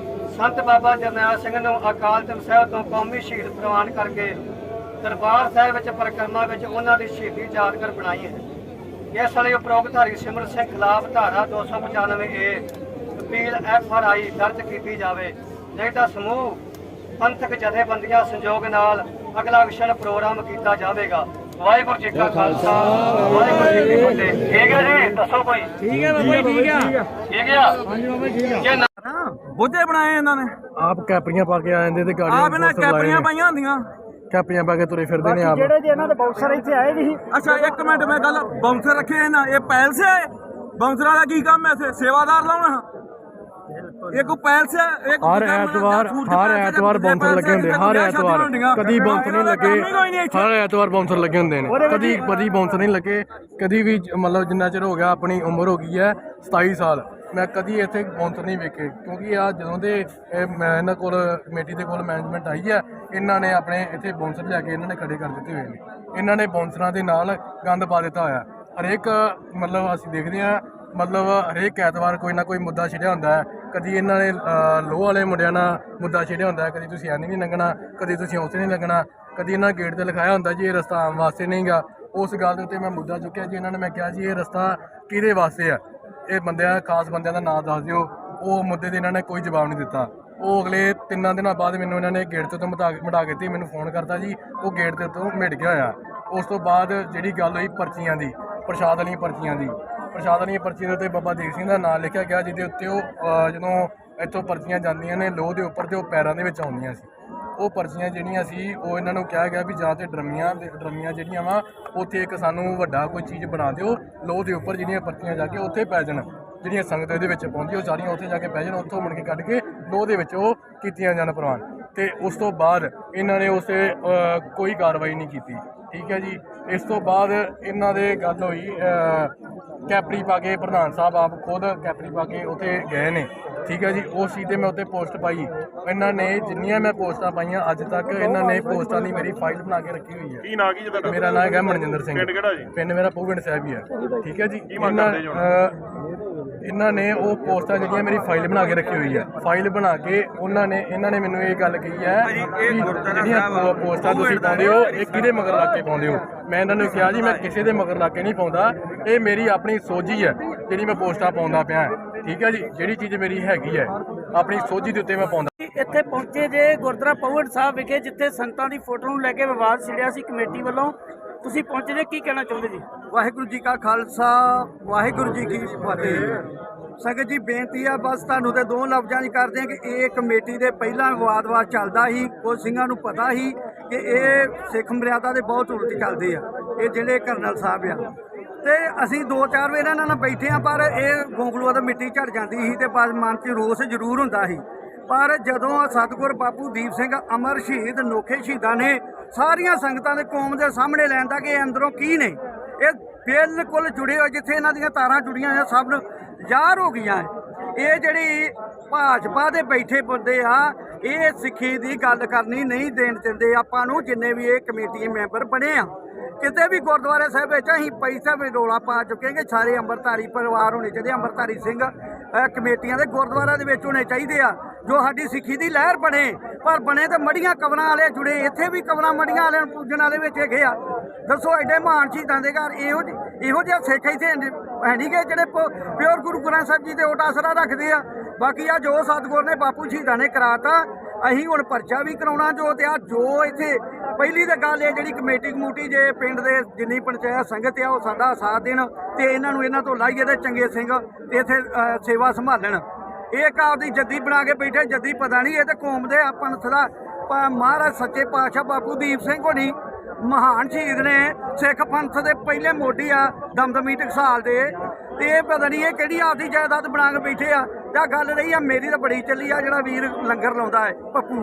S9: ਸੰਤ ਬਾਬਾ ਜਰਨੈਲ ਸਿੰਘ ਨੂੰ ਅਕਾਲ ਤਖਤ ਸਾਹਿਬ ਤੋਂ ਕੌਮੀ ਸ਼ਹੀਦ ਪ੍ਰਵਾਨ ਕਰਕੇ ਦਰਬਾਰ ਸਾਹਿਬ ਵਿੱਚ ਪਰਿਕਰਮਾ ਵਿੱਚ ਉਹਨਾਂ ਦੀ ਸ਼ਹੀਦੀ ਯਾਦਗਾਰ ਬਣਾਈ ਹੈ। ਇਸ ਲਈ ਉਪਰੋਕਤ ਹਰੀ ਸਿਮਰ ਸਿੰਘ ਖਿਲਾਫ ਧਾਰਾ 295A ਅਪੀਲ FRI ਦਰਜ ਕੀਤੀ ਜਾਵੇ, ਨਹੀਂ ਤਾਂ ਸਮੂਹ ਪੰਥਕ ਜਥੇਬੰਦੀਆਂ ਸੰਯੋਗ ਨਾਲ ਅਗਲਾ ਐਕਸ਼ਨ ਪ੍ਰੋਗਰਾਮ ਕੀਤਾ ਜਾਵੇਗਾ। ਵਾਹਿਗੁਰੂ ਜੀ ਕਾ ਖਾਲਸਾ, ਵਾਹਿਗੁਰੂ ਜੀ ਕੀ ਫਤਿਹ। ਠੀਕ ਹੈ ਜੀ, ਦੱਸੋ ਕੋਈ? ਠੀਕ ਹੈ ਬਾਬਾ ਜੀ, ਠੀਕ ਆ। ਠੀਕ ਆ? ਹਾਂਜੀ ਬਾਬਾ ਠੀਕ ਆ। ਬੁੱਝੇ ਬਣਾਏ ਇਹਨਾਂ ਨੇ,
S6: ਆਪ ਕੈਪਰੀਆਂ ਪਾ ਕੇ ਆ ਜਾਂਦੇ ਤੇ ਗਾੜੀਆਂ
S4: ਆਪ ਇਹਨਾਂ ਕੈਪਰੀਆਂ ਪਾਈਆਂ ਹੁੰਦੀਆਂ,
S6: ਕੈਪਰੀਆਂ ਪਾ ਕੇ ਤੁਰੇ ਫਿਰਦੇ ਨੇ ਆਪ।
S1: ਜਿਹੜੇ ਜੇ ਇਹਨਾਂ ਦੇ ਬਾਕਸਰ ਇੱਥੇ ਆਏ ਵੀ ਸੀ।
S4: ਅੱਛਾ ਇੱਕ ਮਿੰਟ, ਮੈਂ ਗੱਲ, ਬਾਉਂਸਰ ਰੱਖੇ ਇਹਨਾਂ, ਇਹ ਪੈਲਸ ਹੈ? ਬਾਉਂਸਰਾਂ ਦਾ ਕੀ ਕੰਮ ਹੈ ਇੱਥੇ? ਸੇਵਾਦਾਰ ਲਾਉਣਾ? एक पैल से एक
S6: ਹਰ ਐਤਵਾਰ ਬਾਉਂਸਰ ਲੱਗੇ ਹੁੰਦੇ, ਹਰ ਐਤਵਾਰ ਕਦੀ ਬਾਉਂਸਰ ਨਹੀਂ ਲੱਗੇ, ਹਰ ਐਤਵਾਰ ਬਾਉਂਸਰ ਲੱਗੇ ਹੁੰਦੇ ਨੇ, ਕਦੀ ਬਾਉਂਸਰ ਨਹੀਂ ਲੱਗੇ ਕਦੀ ਵੀ। ਮਤਲਬ ਜਿੰਨਾ ਚਿਰ ਹੋ ਗਿਆ, ਆਪਣੀ ਉਮਰ ਹੋ ਗਈ ਹੈ 27 ਸਾਲ, ਮੈਂ ਕਦੀ ਇੱਥੇ ਬਾਉਂਸਰ ਨਹੀਂ ਵੇਖੇ। ਕਿਉਂਕਿ ਆ ਜਦੋਂ ਦੇ ਇਹਨਾਂ ਕੋਲ ਕਮੇਟੀ ਦੇ ਕੋਲ ਮੈਨੇਜਮੈਂਟ ਆਈ ਹੈ, ਇਹਨਾਂ ਨੇ ਆਪਣੇ ਇੱਥੇ ਬਾਉਂਸਰ ਲਿਆ ਕੇ ਇਹਨਾਂ ਨੇ ਖੜੇ ਕਰ ਦਿੱਤੇ ਹੋਏ ਨੇ। ਇਹਨਾਂ ਨੇ ਬਾਉਂਸਰਾਂ ਦੇ ਨਾਲ ਗੰਦ ਪਾ ਦਿੱਤਾ ਹੋਇਆ। ਹਰੇਕ ਮਤਲਬ ਅਸੀਂ ਦੇਖਦੇ ਹਾਂ, ਮਤਲਬ ਹਰੇਕ ਐਤਵਾਰ ਕੋਈ ਨਾ ਕੋਈ ਮੁੱਦਾ ਛਿੜਿਆ ਹੁੰਦਾ ਹੈ। ਕਦੀ ਇਹਨਾਂ ਨੇ ਲੋਹ ਵਾਲੇ ਮੁੰਡਿਆਂ ਨਾਲ ਮੁੱਦਾ ਛਿੜਿਆ ਹੁੰਦਾ ਹੈ, ਕਦੀ ਤੁਸੀਂ ਐਂ ਨਹੀਂ ਲੰਘਣਾ, ਕਦੀ ਤੁਸੀਂ ਉੱਥੇ ਨਹੀਂ ਲੱਗਣਾ, ਕਦੀ ਇਹਨਾਂ ਗੇਟ ਤੇ ਲਿਖਾਇਆ ਹੁੰਦਾ ਜੀ ਇਹ ਰਸਤਾ ਆਮ ਵਾਸਤੇ ਨਹੀਂ ਗਾ। ਉਸ ਗੱਲ ਦੇ ਉੱਤੇ ਮੈਂ ਮੁੱਦਾ ਚੁੱਕਿਆ ਜੀ। ਇਹਨਾਂ ਨੇ ਮੈਂ ਕਿਹਾ ਜੀ ਇਹ ਰਸਤਾ ਕਿਹਦੇ ਵਾਸਤੇ ਆ, ਇਹ ਬੰਦਿਆਂ ਖਾਸ ਬੰਦਿਆਂ ਦਾ ਨਾਮ ਦੱਸ ਦਿਓ। ਉਹ ਮੁੱਦੇ 'ਤੇ ਇਹਨਾਂ ਨੇ ਕੋਈ ਜਵਾਬ ਨਹੀਂ ਦਿੱਤਾ। ਉਹ ਅਗਲੇ 3 ਦਿਨਾਂ ਬਾਅਦ ਮੈਨੂੰ ਇਹਨਾਂ ਨੇ ਗੇਟ ਤੋਂ ਮਿਟਾ ਕੇ ਤੇ ਮੈਨੂੰ ਫੋਨ ਕਰਤਾ ਜੀ, ਉਹ ਗੇਟ ਦੇ ਉੱਤੋਂ ਮਿਟ ਗਿਆ ਹੋਇਆ। ਉਸ ਤੋਂ ਬਾਅਦ ਜਿਹੜੀ ਗੱਲ ਹੋਈ ਪਰਚੀਆਂ ਦੀ, ਪ੍ਰਸ਼ਾਦ ਵਾਲੀਆਂ ਪਰਚੀਆਂ ਦੀ, ਪ੍ਰਸ਼ਾਦ ਵਾਲੀਆਂ ਪਰਚੀਆਂ ਦੇ ਉੱਤੇ ਬਾਬਾ ਦੀਪ ਸਿੰਘ ਦਾ ਨਾਮ ਲਿਖਿਆ ਗਿਆ, ਜਿਹਦੇ ਉੱਤੇ ਉਹ ਜਦੋਂ ਇੱਥੋਂ ਪਰਚੀਆਂ ਜਾਂਦੀਆਂ ਨੇ ਲੋਹ ਦੇ ਉੱਪਰ, ਤੇ ਉਹ ਪੈਰਾਂ ਦੇ ਵਿੱਚ ਆਉਂਦੀਆਂ ਸੀ। ਉਹ ਪਰਚੀਆਂ ਜਿਹੜੀਆਂ ਸੀ ਉਹ ਇਹਨਾਂ ਨੂੰ ਕਿਹਾ ਗਿਆ ਵੀ ਜਾਂ ਤੇ ਡਰਮੀਆਂ ਜਿਹੜੀਆਂ ਵਾ ਉੱਥੇ ਇੱਕ ਸਾਨੂੰ ਵੱਡਾ ਕੋਈ ਚੀਜ਼ ਬਣਾ ਦਿਓ ਲੋਹ ਦੇ ਉੱਪਰ, ਜਿਹੜੀਆਂ ਪਰਚੀਆਂ ਜਾ ਕੇ ਉੱਥੇ ਪੈ ਜਾਣ, ਜਿਹੜੀਆਂ ਸੰਗਤ ਇਹਦੇ ਵਿੱਚ ਪਹੁੰਚੀ ਉਹ ਸਾਰੀਆਂ ਉੱਥੇ ਜਾ ਕੇ ਪੈ ਜਾਣ, ਉੱਥੋਂ ਮੁੜ ਕੇ ਕੱਢ ਕੇ ਲੋਹ ਦੇ ਵਿੱਚ ਉਹ ਕੀਤੀਆਂ ਜਾਣ ਪ੍ਰਵਾਨ। ਤੇ ਉਸ ਤੋਂ ਬਾਅਦ ਇਹਨਾਂ ਨੇ ਉਸੇ ਕੋਈ ਕਾਰਵਾਈ ਨਹੀਂ ਕੀਤੀ। ਠੀਕ ਹੈ ਜੀ। ਇਸ ਤੋਂ ਬਾਅਦ ਇਹਨਾਂ ਦੇ ਗੱਲ ਹੋਈ, ਕੈਪਰੀ ਪਾ ਕੇ ਪ੍ਰਧਾਨ ਸਾਹਿਬ ਆਪ ਖੁਦ ਕੈਪਰੀ ਪਾ ਕੇ ਉੱਥੇ ਗਏ ਨੇ। ਠੀਕ ਹੈ ਜੀ। ਉਸ ਚੀਜ਼ 'ਤੇ ਮੈਂ ਉੱਤੇ ਪੋਸਟ ਪਾਈ। ਇਹਨਾਂ ਨੇ ਜਿੰਨੀਆਂ ਮੈਂ ਪੋਸਟਾਂ ਪਾਈਆਂ ਅੱਜ ਤੱਕ, ਇਹਨਾਂ ਨੇ ਪੋਸਟਾਂ ਦੀ ਮੇਰੀ ਫਾਈਲ ਬਣਾ ਕੇ ਰੱਖੀ ਹੋਈ ਹੈ।
S12: ਕੀ ਨਾਂ ਕੀ ਜੀ ਤੁਹਾਡਾ?
S6: ਮੇਰਾ ਨਾਮ ਹੈਗਾ ਮਨਜਿੰਦਰ ਸਿੰਘ।
S12: ਪਿੰਡ ਕਿਹੜਾ ਜੀ?
S6: ਪਿੰਡ ਮੇਰਾ ਪੂਵਿੰਡ ਸਾਹਿਬ ਹੀ ਹੈ। ਠੀਕ ਹੈ ਜੀ।
S12: ਕੀ ਮੰਗ ਕਰਦੇ ਜੀ
S6: ਇਹਨਾਂ ਨੇ ਉਹ ਪੋਸਟਾਂ ਜਿਹੜੀਆਂ ਮੇਰੀ ਫਾਈਲ ਬਣਾ ਕੇ ਰੱਖੀ ਹੋਈ ਹੈ, ਫਾਈਲ ਬਣਾ ਕੇ ਇਹਨਾਂ ਨੇ ਮੈਨੂੰ ਇਹ ਗੱਲ ਕਹੀ ਹੈ ਵੀ ਜਿਹੜੀਆਂ ਪੋਸਟਾਂ ਤੁਸੀਂ ਪਾਉਂਦੇ ਹੋ ਇਹ ਕਿਹਦੇ ਮਗਰ ਲਾ ਕੇ ਪਾਉਂਦੇ ਹੋ। ਮੈਂ ਇਹਨਾਂ ਨੂੰ ਕਿਹਾ ਜੀ ਮੈਂ ਕਿਸੇ ਦੇ ਮਗਰ ਲਾ ਕੇ ਨਹੀਂ ਪਾਉਂਦਾ, ਇਹ ਮੇਰੀ ਆਪਣੀ ਸੋਝੀ ਹੈ ਜਿਹੜੀ ਮੈਂ ਪੋਸਟਾਂ ਪਾਉਂਦਾ ਪਿਆ। ਠੀਕ ਹੈ ਜੀ। ਜਿਹੜੀ ਚੀਜ਼ ਮੇਰੀ ਹੈਗੀ ਹੈ ਆਪਣੀ ਸੋਝੀ ਦੇ ਉੱਤੇ ਮੈਂ ਪਾਉਂਦਾ।
S4: ਇੱਥੇ ਪਹੁੰਚੇ ਜੇ ਗੁਰਦੁਆਰਾ ਪਵਨ ਸਾਹਿਬ ਵਿਖੇ, ਜਿੱਥੇ ਸੰਤਾਂ ਦੀ ਫੋਟੋ ਨੂੰ ਲੈ ਕੇ ਵਿਵਾਦ ਛਿੜਿਆ ਸੀ ਕਮੇਟੀ ਵੱਲੋਂ। ਤੁਸੀਂ ਪਹੁੰਚੇ ਜੇ, ਕੀ ਕਹਿਣਾ ਚਾਹੁੰਦੇ ਜੀ?
S1: ਵਾਹਿਗੁਰੂ ਜੀ ਕਾ ਖਾਲਸਾ, ਵਾਹਿਗੁਰੂ ਜੀ ਕੀ ਫਤਿਹ। ਸੰਗਤ ਜੀ ਬੇਨਤੀ ਆ, ਬਸ ਤੁਹਾਨੂੰ ਤੇ 2 ਲਫ਼ਜ਼ਾਂ 'ਚ ਕਰਦੇ ਆ ਕਿ ਇਹ ਕਮੇਟੀ ਦੇ ਪਹਿਲਾਂ ਵਿਵਾਦ ਚੱਲਦਾ ਸੀ। ਕੁਝ ਸਿੰਘਾਂ ਨੂੰ ਪਤਾ ਸੀ ਕਿ ਇਹ ਸਿੱਖ ਮਰਿਆਦਾ ਦੇ ਬਹੁਤ ਉਲਟ ਚੱਲਦੇ ਆ, ਇਹ ਜਿਹੜੇ ਕਰਨਲ ਸਾਹਿਬ ਆ। ਤੇ ਅਸੀਂ 2-4 ਵਾਰ ਇਹਨਾਂ ਨਾਲ ਬੈਠੇ ਆ, ਪਰ ਇਹ ਗੋਂਗਲੂਆਂ ਤੋਂ ਮਿੱਟੀ ਝੜ ਜਾਂਦੀ ਸੀ ਤੇ ਬਸ ਮਨ 'ਚ ਰੋਸ ਜ਼ਰੂਰ ਹੁੰਦਾ ਸੀ। ਪਰ ਜਦੋਂ ਸਤਿਗੁਰ ਬਾਪੂ ਦੀਪ ਸਿੰਘ ਅਮਰ ਸ਼ਹੀਦ ਨੋਖੇ ਸ਼ਹੀਦਾਂ ਨੇ ਸਾਰੀਆਂ ਸੰਗਤਾਂ ਦੇ ਕੌਮ ਦੇ ਸਾਹਮਣੇ ਲੈਂਦਾ ਕਿ ਅੰਦਰੋਂ ਕੀ ਨੇ, ਇਹ ਬਿਲਕੁਲ ਜੁੜੇ ਹੋਏ, ਜਿੱਥੇ ਇਹਨਾਂ ਦੀਆਂ ਤਾਰਾਂ ਜੁੜੀਆਂ ਹੋਈਆਂ ਸਭ ਨੂੰ ਜ਼ਾਹਰ ਹੋ ਗਈਆਂ। ਇਹ ਜਿਹੜੀ ਭਾਜਪਾ ਦੇ ਬੈਠੇ ਬੰਦੇ ਆ, ਇਹ ਸਿੱਖੀ ਦੀ ਗੱਲ ਕਰਨੀ ਨਹੀਂ ਦੇਣ ਦਿੰਦੇ ਆਪਾਂ ਨੂੰ। ਜਿੰਨੇ ਵੀ ਇਹ ਕਮੇਟੀ ਮੈਂਬਰ ਬਣੇ ਆ, ਕਿਤੇ ਵੀ ਗੁਰਦੁਆਰੇ ਸਾਹਿਬ ਵਿੱਚ ਅਸੀਂ ਪੈਸਾ ਵੀ ਰੌਲਾ ਪਾ ਚੁੱਕੇ ਕਿ ਸਾਰੇ ਅੰਮ੍ਰਿਤਧਾਰੀ ਪਰਿਵਾਰ ਹੋਣੇ ਚਾਹੀਦੇ, ਅੰਮ੍ਰਿਤਧਾਰੀ ਸਿੰਘ ਕਮੇਟੀਆਂ ਦੇ ਗੁਰਦੁਆਰਿਆਂ ਦੇ ਵਿੱਚ ਹੋਣੇ ਚਾਹੀਦੇ ਆ, ਜੋ ਸਾਡੀ ਸਿੱਖੀ ਦੀ ਲਹਿਰ ਬਣੇ। ਪਰ ਬਣੇ ਤਾਂ ਮੜੀਆਂ ਕਬਰਾਂ ਵਾਲੇ ਜੁੜੇ, ਇੱਥੇ ਵੀ ਕਬਰਾਂ ਮੜੀਆਂ ਵਾਲਿਆਂ ਨੂੰ ਪੂਜਣ ਵਾਲੇ ਵਿੱਚ ਹੈਗੇ ਆ। ਦੱਸੋ ਐਡੇ ਮਹਾਨ ਸ਼ਹੀਦਾਂ ਦੇ ਘਰ ਇਹੋ ਜਿਹੇ ਸਿੱਖ ਇੱਥੇ ਹੈ ਨਹੀਂ ਕਿ ਜਿਹੜੇ ਪਿਓਰ ਗੁਰੂ ਗ੍ਰੰਥ ਸਾਹਿਬ ਜੀ ਦੇ ਓਟ ਆਸਰਾ ਰੱਖਦੇ ਆ। ਬਾਕੀ ਆ ਜੋ ਸਤਿਗੁਰ ਨੇ ਬਾਪੂ ਸ਼ਹੀਦਾਂ ਨੇ ਕਰਾਤਾ, ਅਸੀਂ ਹੁਣ ਪਰਚਾ ਵੀ ਕਰਾਉਣਾ ਜੋ ਤੇ ਆ ਜੋ ਇੱਥੇ ਪਹਿਲੀ ਤਾਂ ਗੱਲ ਇਹ ਜਿਹੜੀ ਕਮੇਟੀ ਜੇ ਪਿੰਡ ਦੇ ਜਿੰਨੀ ਪੰਚਾਇਤ ਸੰਗਤ ਆ ਉਹ ਸਾਡਾ ਸਾਥ ਦੇਣ ਤੇ ਇਹਨਾਂ ਤੋਂ ਲਾਈਏ ਤੇ ਚੰਗੇ ਸਿੰਘ ਤੇ ਇੱਥੇ ਸੇਵਾ ਸੰਭਾਲਣ। ਇਹ ਆਪਦੀ ਜੱਦੀ ਬਣਾ ਕੇ ਬੈਠੇ, ਜੱਦੀ ਪਤਾ ਨਹੀਂ, ਇਹ ਤੇ ਕੌਮ ਦੇ ਪੰਥ ਦਾ ਮਹਾਰਾਜ ਸੱਚੇ ਪਾਤਸ਼ਾਹ ਬਾਪੂ ਦੀਪ ਸਿੰਘ ਹੋਣੀ ਮਹਾਨ ਸ਼ਹੀਦ ਨੇ, ਸਿੱਖ ਪੰਥ ਦੇ ਪਹਿਲੇ ਮੋਢੀ ਆ, ਦਮਦਮੀ ਟਕਸਾਲ ਦੇ। ਤੇ ਇਹ ਪਤਾ ਨਹੀਂ ਇਹ ਕਿਹੜੀ ਆਪਦੀ ਜਾਇਦਾਦ ਬਣਾ ਕੇ ਬੈਠੇ ਆ। ਜਾਂ ਗੱਲ ਰਹੀ ਆ ਮੇਰੀ ਤਾਂ ਬੜੀ ਚੱਲੀ ਆ, ਜਿਹੜਾ ਵੀਰ ਲੰਗਰ ਲਾਉਂਦਾ ਹੈ ਪੱਪੂ,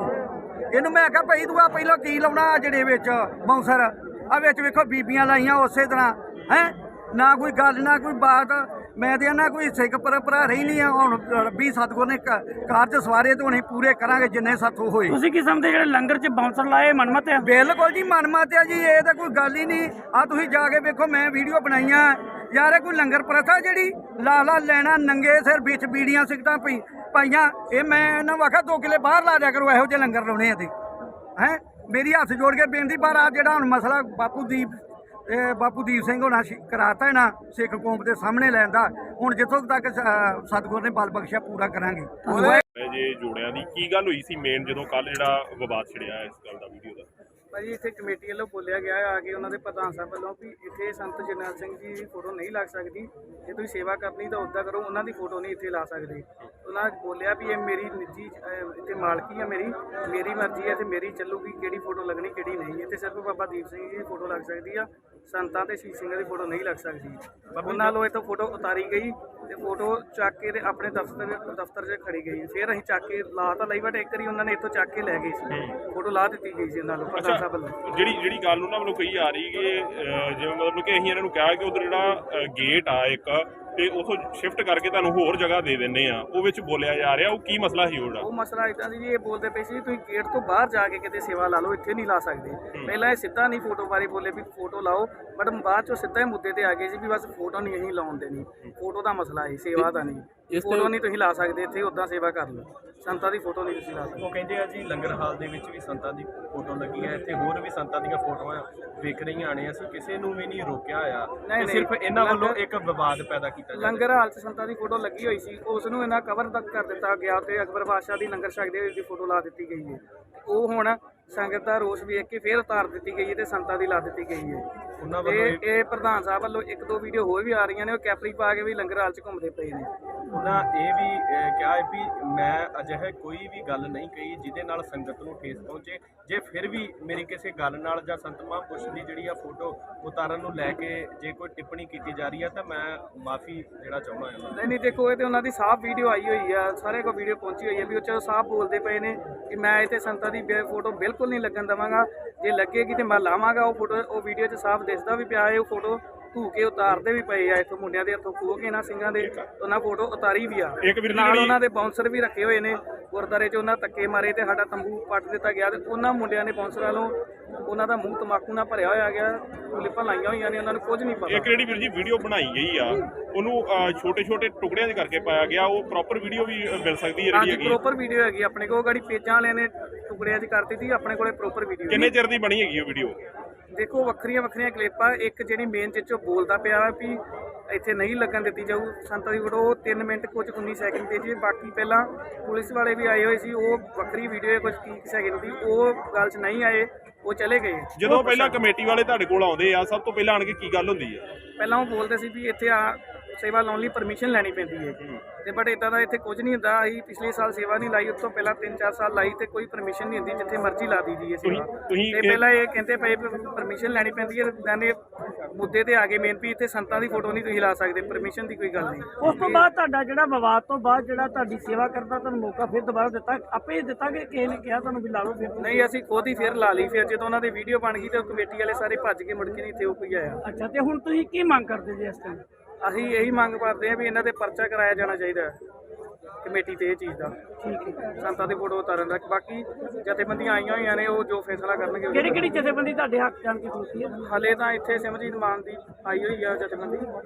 S1: ਇਹਨੂੰ ਮੈਂ ਕਿਹਾ ਭਾਈ ਤੂੰ ਆ ਪਹਿਲਾਂ ਕੀ ਲਾਉਣਾ ਜਿਹੜੇ ਵਿੱਚ ਬਾਉਂਸਰ ਆ ਵਿੱਚ ਵੇਖੋ ਬੀਬੀਆਂ ਲਾਈਆਂ ਉਸੇ ਤਰ੍ਹਾਂ ਹੈ, ਨਾ ਕੋਈ ਗੱਲ ਨਾ ਕੋਈ ਬਾਤ। ਮੈਂ ਤੇ ਨਾ ਕੋਈ ਸਿੱਖ ਪਰੰਪਰਾ ਰਹੀ ਨਹੀਂ ਆ। ਹੁਣ ਰੱਬੀ ਸਤਿਗੁਰ ਨੇ ਕਾਰਜ ਸਵਾਰੇ ਤੇ ਹੁਣ ਪੂਰੇ ਕਰਾਂਗੇ ਜਿੰਨੇ ਸਾਥੋਂ ਹੋਏ।
S4: ਤੁਸੀਂ ਕੀ ਸਮਝਦੇ ਜਿਹੜੇ ਲੰਗਰ 'ਚ ਬਾਉਂਸਰ ਲਾਏ ਮਨਮਤ ਆ?
S1: ਬਿਲਕੁਲ ਜੀ ਮਨਮਤ ਆ ਜੀ, ਇਹ ਤਾਂ ਕੋਈ ਗੱਲ ਹੀ ਨਹੀਂ। ਆ ਤੁਸੀਂ ਜਾ ਕੇ ਵੇਖੋ, ਮੈਂ ਵੀਡੀਓ ਬਣਾਈਆਂ ਯਾਰ। ਇਹ ਕੋਈ ਲੰਗਰ ਪ੍ਰਥਾ ਜਿਹੜੀ ਲਾ ਲੈਣਾ ਨੰਗੇ ਸਿਰ ਵਿੱਚ ਬੀੜੀਆਂ ਸਿਗਟਾਂ ਪਾਈਆਂ, ਇਹ ਮੈਂ ਇਹਨਾਂ ਵਾਖਾ 2 ਕਿਲੇ ਬਾਹਰ ਲਾ ਦਿਆ ਕਰੋ, ਇਹੋ ਜਿਹੇ ਲੰਗਰ ਲਾਉਣੇ ਆ ਤੇ ਹੈ। ਮੇਰੀ ਹੱਥ ਜੋੜ ਕੇ ਬੇਨਤੀ, ਪਰ ਆ ਜਿਹੜਾ ਹੁਣ ਮਸਲਾ ਬਾਪੂ ਦੀਪ ਸਿੰਘ ਹੋਣਾ ਕਰਾਤਾ ਨਾ ਸਿੱਖ ਕੌਮ ਦੇ ਸਾਹਮਣੇ ਲੈਣ ਦਾ, ਹੁਣ ਜਿੱਥੋਂ ਤੱਕ ਸਤਿਗੁਰ ਨੇ ਬਲ ਬਖਸ਼ਿਆ ਪੂਰਾ ਕਰਾਂਗੇ।
S12: ਜੇ ਜੋੜਿਆਂ ਦੀ ਕੀ ਗੱਲ ਹੋਈ ਸੀ ਮੇਨ ਜਦੋਂ ਕੱਲ ਜਿਹੜਾ ਵਿਵਾਦ ਛਿੜਿਆ ਇਸ ਗੱਲ ਦਾ ਵੀਡੀਓ ਦਾ?
S4: ਭਾਜੀ ਇੱਥੇ ਕਮੇਟੀ ਵੱਲੋਂ ਬੋਲਿਆ ਗਿਆ ਆ ਕੇ ਉਹਨਾਂ ਦੇ ਪ੍ਰਧਾਨ ਸਾਹਿਬ ਵੱਲੋਂ ਵੀ ਇੱਥੇ ਸੰਤ ਜਰਨੈਲ ਸਿੰਘ ਜੀ ਦੀ ਫੋਟੋ ਨਹੀਂ ਲੱਗ ਸਕਦੀ, ਜੇ ਤੁਸੀਂ ਸੇਵਾ ਕਰਨੀ ਤਾਂ ਉੱਦਾਂ ਕਰੋ, ਉਹਨਾਂ ਦੀ ਫੋਟੋ ਨਹੀਂ ਇੱਥੇ ਲਾ ਸਕਦੇ।
S1: ਉਹਨਾਂ ਨੇ ਬੋਲਿਆ ਵੀ ਇਹ ਮੇਰੀ ਨਿੱਜੀ ਇੱਥੇ ਮਾਲਕੀ ਆ, ਮੇਰੀ ਮਰਜ਼ੀ ਹੈ ਤੇ ਮੇਰੀ ਚੱਲੂਗੀ, ਕਿਹੜੀ ਫੋਟੋ ਲੱਗਣੀ ਕਿਹੜੀ ਨਹੀਂ। ਇੱਥੇ ਸਿਰਫ ਬਾਬਾ ਦੀਪ ਸਿੰਘ ਜੀ ਦੀ ਫੋਟੋ ਲੱਗ ਸਕਦੀ ਆ, ਸੰਤਾਂ ਤੇ ਸ਼ਹੀਦ ਸਿੰਘਾਂ ਦੀ ਫੋਟੋ ਨਹੀਂ ਲੱਗ ਸਕਦੀ। ਉਹਨਾਂ ਵੱਲੋਂ ਇੱਥੋਂ ਫੋਟੋ ਉਤਾਰੀ ਗਈ ਤੇ ਫੋਟੋ ਚੱਕ ਕੇ ਤੇ ਆਪਣੇ ਦਫ਼ਤਰ 'ਚ ਖੜੀ ਗਈ। ਫਿਰ ਅਸੀਂ ਚੱਕ ਕੇ ਲਾ ਤਾਂ ਲਈ, ਬਟ ਇੱਕ ਵਾਰੀ ਉਹਨਾਂ ਨੇ ਇੱਥੋਂ ਚੱਕ ਕੇ ਲੈ ਗਏ ਸੀ, ਫੋਟੋ ਲਾ ਦਿੱਤੀ ਗਈ ਸੀ ਉਹਨਾਂ ਨੂੰ ਪ੍ਰਧਾਨ ਸਾਹਿਬ ਵੱਲੋਂ।
S14: ਜਿਹੜੀ ਗੱਲ ਉਹਨਾਂ ਵੱਲੋਂ ਕਹੀ ਆ ਰਹੀ ਕਿ ਜਿਵੇਂ ਮਤਲਬ ਕਿ ਅਸੀਂ ਇਹਨਾਂ ਨੂੰ ਕਿਹਾ ਕਿ ਉਧਰ ਜਿਹੜਾ ਗੇਟ ਆ ਇੱਕ ਤੇ ਉਥੋਂ ਸ਼ਿਫਟ ਕਰਕੇ ਤੁਹਾਨੂੰ ਹੋਰ ਜਗ੍ਹਾ ਦੇ ਦਿੰਨੇ ਆ, ਉਹ ਵਿੱਚ ਬੋਲਿਆ ਜਾ ਰਿਹਾ, ਉਹ ਕੀ ਮਸਲਾ ਸੀ ਉਹਦਾ?
S1: ਉਹ ਮਸਲਾ ਇਦਾਂ ਸੀ ਜੀ, ਇਹ ਬੋਲਦੇ ਪਏ ਸੀ ਤੁਸੀਂ ਗੇਟ ਤੋਂ ਬਾਹਰ ਜਾ ਕੇ ਕਿਤੇ ਸੇਵਾ ਲਾ ਲਓ, ਇੱਥੇ ਨਹੀਂ ਲਾ ਸਕਦੇ। ਪਹਿਲਾਂ ਇਹ ਸਿੱਧਾ ਨਹੀਂ ਫੋਟੋ ਬਾਰੇ ਬੋਲੇ ਵੀ ਫੋਟੋ ਲਾਓ, ਬਟ ਬਾਅਦ ਚੋਂ ਸਿੱਧਾ ਹੀ ਮੁੱਦੇ ਤੇ ਆ ਗਏ ਸੀ ਵੀ ਬਸ ਫੋਟੋ ਨਹੀਂ ਅਸੀਂ ਲਾਉਣ ਦੇਣੀ, ਫੋਟੋ ਦਾ ਮਸਲਾ ਹੈ, ਸੇਵਾ ਦਾ ਨਹੀਂ। ਫੋਟੋ ਨਹੀਂ ਤੁਸੀਂ ਲਾ ਸਕਦੇ ਇੱਥੇ, ਉੱਦਾਂ ਸੇਵਾ ਕਰ ਲਓ, ਸੰਤਾਂ ਦੀ ਫੋਟੋ ਨਹੀਂ ਤੁਸੀਂ ਲਾ ਸਕਦੇ।
S5: ਉਹ ਕਹਿੰਦੇ ਆ ਜੀ ਲੰਗਰ ਹਾਲ ਦੇ ਵਿੱਚ ਵੀ ਸੰਤਾਂ ਦੀ ਫੋਟੋ ਲੱਗੀ ਹੈ, ਇੱਥੇ ਹੋਰ ਵੀ ਸੰਤਾਂ ਦੀਆਂ ਫੋਟੋਆਂ ਵਿਕ ਰਹੀਆਂ ਨੇ, ਅਸੀਂ ਕਿਸੇ ਨੂੰ ਵੀ ਨਹੀਂ ਰੋਕਿਆ ਹੋਇਆ, ਸਿਰਫ ਇਹਨਾਂ ਵੱਲੋਂ ਇੱਕ ਵਿਵਾਦ ਪੈਦਾ ਕੀਤਾ ਜਾਂਦਾ।
S1: ਲੰਗਰ ਹਾਲ 'ਚ ਸੰਤਾਂ ਦੀ ਫੋਟੋ ਲੱਗੀ ਹੋਈ ਸੀ, ਉਸ ਨੂੰ ਇਹਨਾਂ ਕਵਰ ਤੱਕ ਕਰ ਦਿੱਤਾ ਗਿਆ ਤੇ ਅਕਬਰ ਬਾਦਸ਼ਾਹ ਦੀ ਲੰਗਰ ਛਕਦੇ ਹੋਏ ਦੀ ਫੋਟੋ ਲਾ ਦਿੱਤੀ ਗਈ ਹੈ। ਉਹ ਹੁਣ ਸੰਗਤ ਦਾ ਰੋਸ ਵੇਖ ਕੇ ਫੇਰ ਉਤਾਰ ਦਿੱਤੀ ਗਈ ਹੈ ਤੇ ਸੰਤਾਂ ਦੀ ਲਾ ਦਿੱਤੀ ਗਈ ਹੈ।
S5: ਉਹਨਾਂ ਵੱਲੋਂ
S1: ਇਹ ਪ੍ਰਧਾਨ ਸਾਹਿਬ ਵੱਲੋਂ 1-2 ਵੀਡੀਓ ਹੋਰ ਵੀ ਆ ਰਹੀਆਂ ਨੇ, ਉਹ ਕੈਪਰੀ ਪਾ ਕੇ ਵੀ ਲੰਗਰ ਹਾਲ 'ਚ ਘੁੰਮਦੇ ਪਏ ਨੇ।
S5: ਉਹਨਾਂ ਇਹ ਵੀ ਕਿਹਾ ਹੈ ਵੀ ਮੈਂ ਅਜਿਹੇ ਕੋਈ ਵੀ ਗੱਲ ਨਹੀਂ ਕਹੀ ਜਿਹਦੇ ਨਾਲ ਸੰਗਤ ਨੂੰ ਠੇਸ ਪਹੁੰਚੇ। ਜੇ ਫਿਰ ਵੀ ਮੇਰੀ ਕਿਸੇ ਗੱਲ ਨਾਲ ਜਾਂ ਸੰਤ ਮਹਾਂਪੁਰਸ਼ ਦੀ ਜਿਹੜੀ ਆ ਫੋਟੋ ਉਤਾਰਨ ਨੂੰ ਲੈ ਕੇ ਜੇ ਕੋਈ ਟਿੱਪਣੀ ਕੀਤੀ ਜਾ ਰਹੀ ਹੈ ਤਾਂ ਮੈਂ ਮਾਫੀ ਜਿਹੜਾ ਚਾਹੁੰਦਾ ਹਾਂ।
S1: ਨਹੀਂ ਦੇਖੋ, ਇਹ ਤੇ ਉਹਨਾਂ ਦੀ ਸਾਫ਼ ਵੀਡੀਓ ਆਈ ਹੋਈ ਆ, ਸਾਰੇ ਕੋਲ ਵੀਡੀਓ ਪਹੁੰਚੀ ਹੋਈ ਹੈ ਵੀ ਉਹ 'ਚ ਸਾਫ਼ ਬੋਲਦੇ ਪਏ ਨੇ ਕਿ ਮੈਂ ਇੱਥੇ ਸੰਤਾਂ ਦੀ ਫੋਟੋ ਬਿਲਕੁਲ ਨਹੀਂ ਲੱਗਣ ਦੇਵਾਂਗਾ, ਜੇ ਲੱਗੇਗੀ ਤੇ ਮੈਂ ਲਾਵਾਂਗਾ। ਉਹ ਫੋਟੋ ਉਹ ਵੀਡੀਓ 'ਚ ਸਾਫ਼ ਦਿਸਦਾ ਵੀ ਪਿਆ ਹੈ, ਉਹ ਫੋਟੋ ਧੂ ਕੇ ਉਤਾਰਦੇ ਵੀ ਪਏ ਆ, ਇੱਥੋਂ ਮੁੰਡਿਆਂ ਦੇ ਹੱਥੋਂ ਖੋਹ ਕੇ ਨਾ ਸਿੰਘਾਂ ਦੇ ਉਹਨਾਂ ਫੋਟੋ ਉਤਾਰੀ ਵੀ ਆ। ਨਾਲ ਉਹਨਾਂ ਦੇ ਬਾਉਂਸਰ ਵੀ ਰੱਖੇ ਹੋਏ ਨੇ ਗੁਰਦਾਰੇ 'ਚ, ਉਹਨਾਂ ਧੱਕੇ ਮਾਰੇ ਤੇ ਸਾਡਾ ਤੰਬੂ ਪੱਟ ਦਿੱਤਾ ਗਿਆ ਤੇ ਉਹਨਾਂ ਮੁੰਡਿਆਂ ਨੇ ਬਾਉਂਸਰਾਂ ਨੂੰ ਉਹਨਾਂ ਦਾ ਮੂੰਹ ਤਮਾਕੂ ਨਾਲ ਭਰਿਆ ਹੋਇਆ ਗਿਆ, ਕਲਿੱਪਾਂ ਲਾਈਆਂ ਹੋਈਆਂ ਨੇ, ਉਹਨਾਂ ਨੂੰ ਕੁਝ ਨਹੀਂ ਪਤਾ।
S14: ਇੱਕ ਜਿਹੜੀ ਵੀਰ ਜੀ ਵੀਡੀਓ ਬਣਾਈ ਗਈ ਆ ਉਹਨੂੰ ਛੋਟੇ-ਛੋਟੇ ਟੁਕੜਿਆਂ 'ਚ ਕਰਕੇ ਪਾਇਆ ਗਿਆ, ਉਹ ਪ੍ਰੋਪਰ ਵੀਡੀਓ ਵੀ ਮਿਲ ਸਕਦੀ ਹੈ ਜਿਹੜੀ ਹੈਗੀ?
S1: ਪ੍ਰੋਪਰ ਵੀਡੀਓ ਹੈਗੀ ਆਪਣੇ ਕੋਲ, ਗਾੜੀ ਪੇਜਾਂ ਵਾਲਿਆਂ ਨੇ ਟੁਕੜਿਆਂ 'ਚ ਕਰ ਦਿੱਤੀ, ਆਪਣੇ ਕੋਲੇ ਪ੍ਰੋਪਰ ਵੀਡੀਓ।
S14: ਕਿੰਨੇ ਚਿਰ ਦੀ ਬਣੀ ਹੈਗੀ ਉਹ ਵੀਡੀਓ?
S1: ਦੇਖੋ ਵੱਖਰੀਆਂ ਕਲਿੱਪਾਂ, ਇੱਕ ਜਿਹੜੀ ਮੇਨ ਚੀਜ਼ੋਂ ਬੋਲਦਾ ਪਿਆ ਵੀ ਇੱਥੇ ਨਹੀਂ ਲੱਗਣ ਦਿੱਤੀ ਜਾਊ ਸੰਤਾਂ ਦੀ ਫੋਟੋ, ਉਹ 3 ਮਿੰਟ ਕੁਝ 19 ਸੈਕਿੰਡ ਤੇ ਜੀ। ਬਾਕੀ ਪਹਿਲਾਂ ਪੁਲਿਸ ਵਾਲੇ ਵੀ ਆਏ ਹੋਏ ਸੀ, ਉਹ ਵੱਖਰੀ ਵੀਡੀਓ ਹੈ ਕੁਝ 30 ਸੈਕਿੰਡ ਦੀ, ਉਹ ਗੱਲ 'ਚ ਨਹੀਂ ਆਏ, ਉਹ ਚਲੇ ਗਏ।
S14: ਜਦੋਂ ਪਹਿਲਾਂ ਕਮੇਟੀ ਵਾਲੇ ਤੁਹਾਡੇ ਕੋਲ ਆਉਂਦੇ ਆ, ਸਭ ਤੋਂ ਪਹਿਲਾਂ ਆਣ ਕੇ ਕੀ ਗੱਲ ਹੁੰਦੀ ਆ?
S1: ਪਹਿਲਾਂ ਉਹ ਬੋਲਦੇ ਸੀ ਵੀ ਇੱਥੇ ਆ ਸੇਵਾ ਲਾਉਣ ਲਈ ਪਰਮਿਸ਼ਨ ਲੈਣੀ ਪੈਂਦੀ ਹੈ ਤੇ ਬਟ ਇਦਾਂ ਦਾ ਇੱਥੇ ਕੁਝ ਨਹੀਂ ਹੁੰਦਾ। ਅਸੀਂ ਪਿਛਲੇ ਸਾਲ ਸੇਵਾ ਨਹੀਂ ਲਾਈ, ਉਸ ਤੋਂ ਪਹਿਲਾਂ 3-4 ਸਾਲ ਲਾਈ ਤੇ ਕੋਈ ਪਰਮਿਸ਼ਨ ਨਹੀਂ ਹੁੰਦੀ, ਜਿੱਥੇ ਮਰਜ਼ੀ ਲਾ ਦੀ ਜੀ ਸੇਵਾ। ਤੇ ਪਹਿਲਾਂ ਇਹ ਕਹਿੰਦੇ ਪਏ ਪਰਮਿਸ਼ਨ ਲੈਣੀ ਪੈਂਦੀ ਹੈ, ਕਹਿੰਦੇ ਮੁੱਦੇ ਤੇ ਆ ਗਏ ਮੇਨ ਵੀ ਇੱਥੇ ਸੰਤਾਂ ਦੀ ਫੋਟੋ ਨਹੀਂ ਤੁਸੀਂ ਲਾ ਸਕਦੇ, ਪਰਮਿਸ਼ਨ ਦੀ ਕੋਈ ਗੱਲ ਨਹੀਂ।
S4: ਉਸ ਤੋਂ ਬਾਅਦ ਤੁਹਾਡਾ ਜਿਹੜਾ ਵਿਵਾਦ ਤੋਂ ਬਾਅਦ ਜਿਹੜਾ ਤੁਹਾਡੀ ਸੇਵਾ ਕਰਦਾ ਤੁਹਾਨੂੰ ਮੌਕਾ ਫਿਰ ਦੁਬਾਰਾ ਦਿੱਤਾ, ਆਪੇ ਦਿੱਤਾ ਕਿ ਕਿਸੇ ਨੇ ਕਿਹਾ ਤੁਹਾਨੂੰ ਵੀ ਲਾ ਲਓ? ਫਿਰ
S1: ਨਹੀਂ, ਅਸੀਂ ਖੁਦ ਹੀ ਫਿਰ ਲਾ ਲਈ। ਫਿਰ ਜਦੋਂ ਉਹਨਾਂ ਦੀ ਵੀਡੀਓ ਬਣ ਗਈ ਤੇ ਕਮੇਟੀ ਵਾਲੇ ਸਾਰੇ ਭੱਜ ਕੇ ਮੁੜ ਕੇ ਨਹੀਂ ਇੱਥੇ ਉਹ ਕੋਈ ਆਇਆ।
S4: ਅੱਛਾ, ਤੇ ਹੁਣ ਤੁਸੀਂ ਕੀ ਮੰਗ ਕਰਦੇ ਜੀ ਇਸ ਟਾਈਮ?
S1: ਅਸੀਂ ਇਹੀ ਮੰਗ ਕਰਦੇ ਹਾਂ ਵੀ ਇਹਨਾਂ ਤੇ ਪਰਚਾ ਕਰਾਇਆ ਜਾਣਾ ਚਾਹੀਦਾ ਕਮੇਟੀ ਤੇ ਇਹ ਚੀਜ਼ ਦਾ, ਸੰਤਾਂ ਦੀ ਫੋਟੋ ਉਤਾਰਨ ਦਾ। ਬਾਕੀ ਜਥੇਬੰਦੀਆਂ ਆਈਆਂ ਹੋਈਆਂ ਨੇ, ਉਹ ਜੋ ਫੈਸਲਾ ਕਰਨਗੇ।
S4: ਕਿਹੜੀ ਜਥੇਬੰਦੀ ਤੁਹਾਡੇ ਹੱਕ ਜਾਣ ਕੇ ਖਲੋਤੀ ਹੈ?
S1: ਹਲੇ ਤਾਂ ਇੱਥੇ ਸਿਮਰਜੀਤ ਮਾਨ ਦੀ ਆਈ ਹੋਈ ਆ ਜਥੇਬੰਦੀ,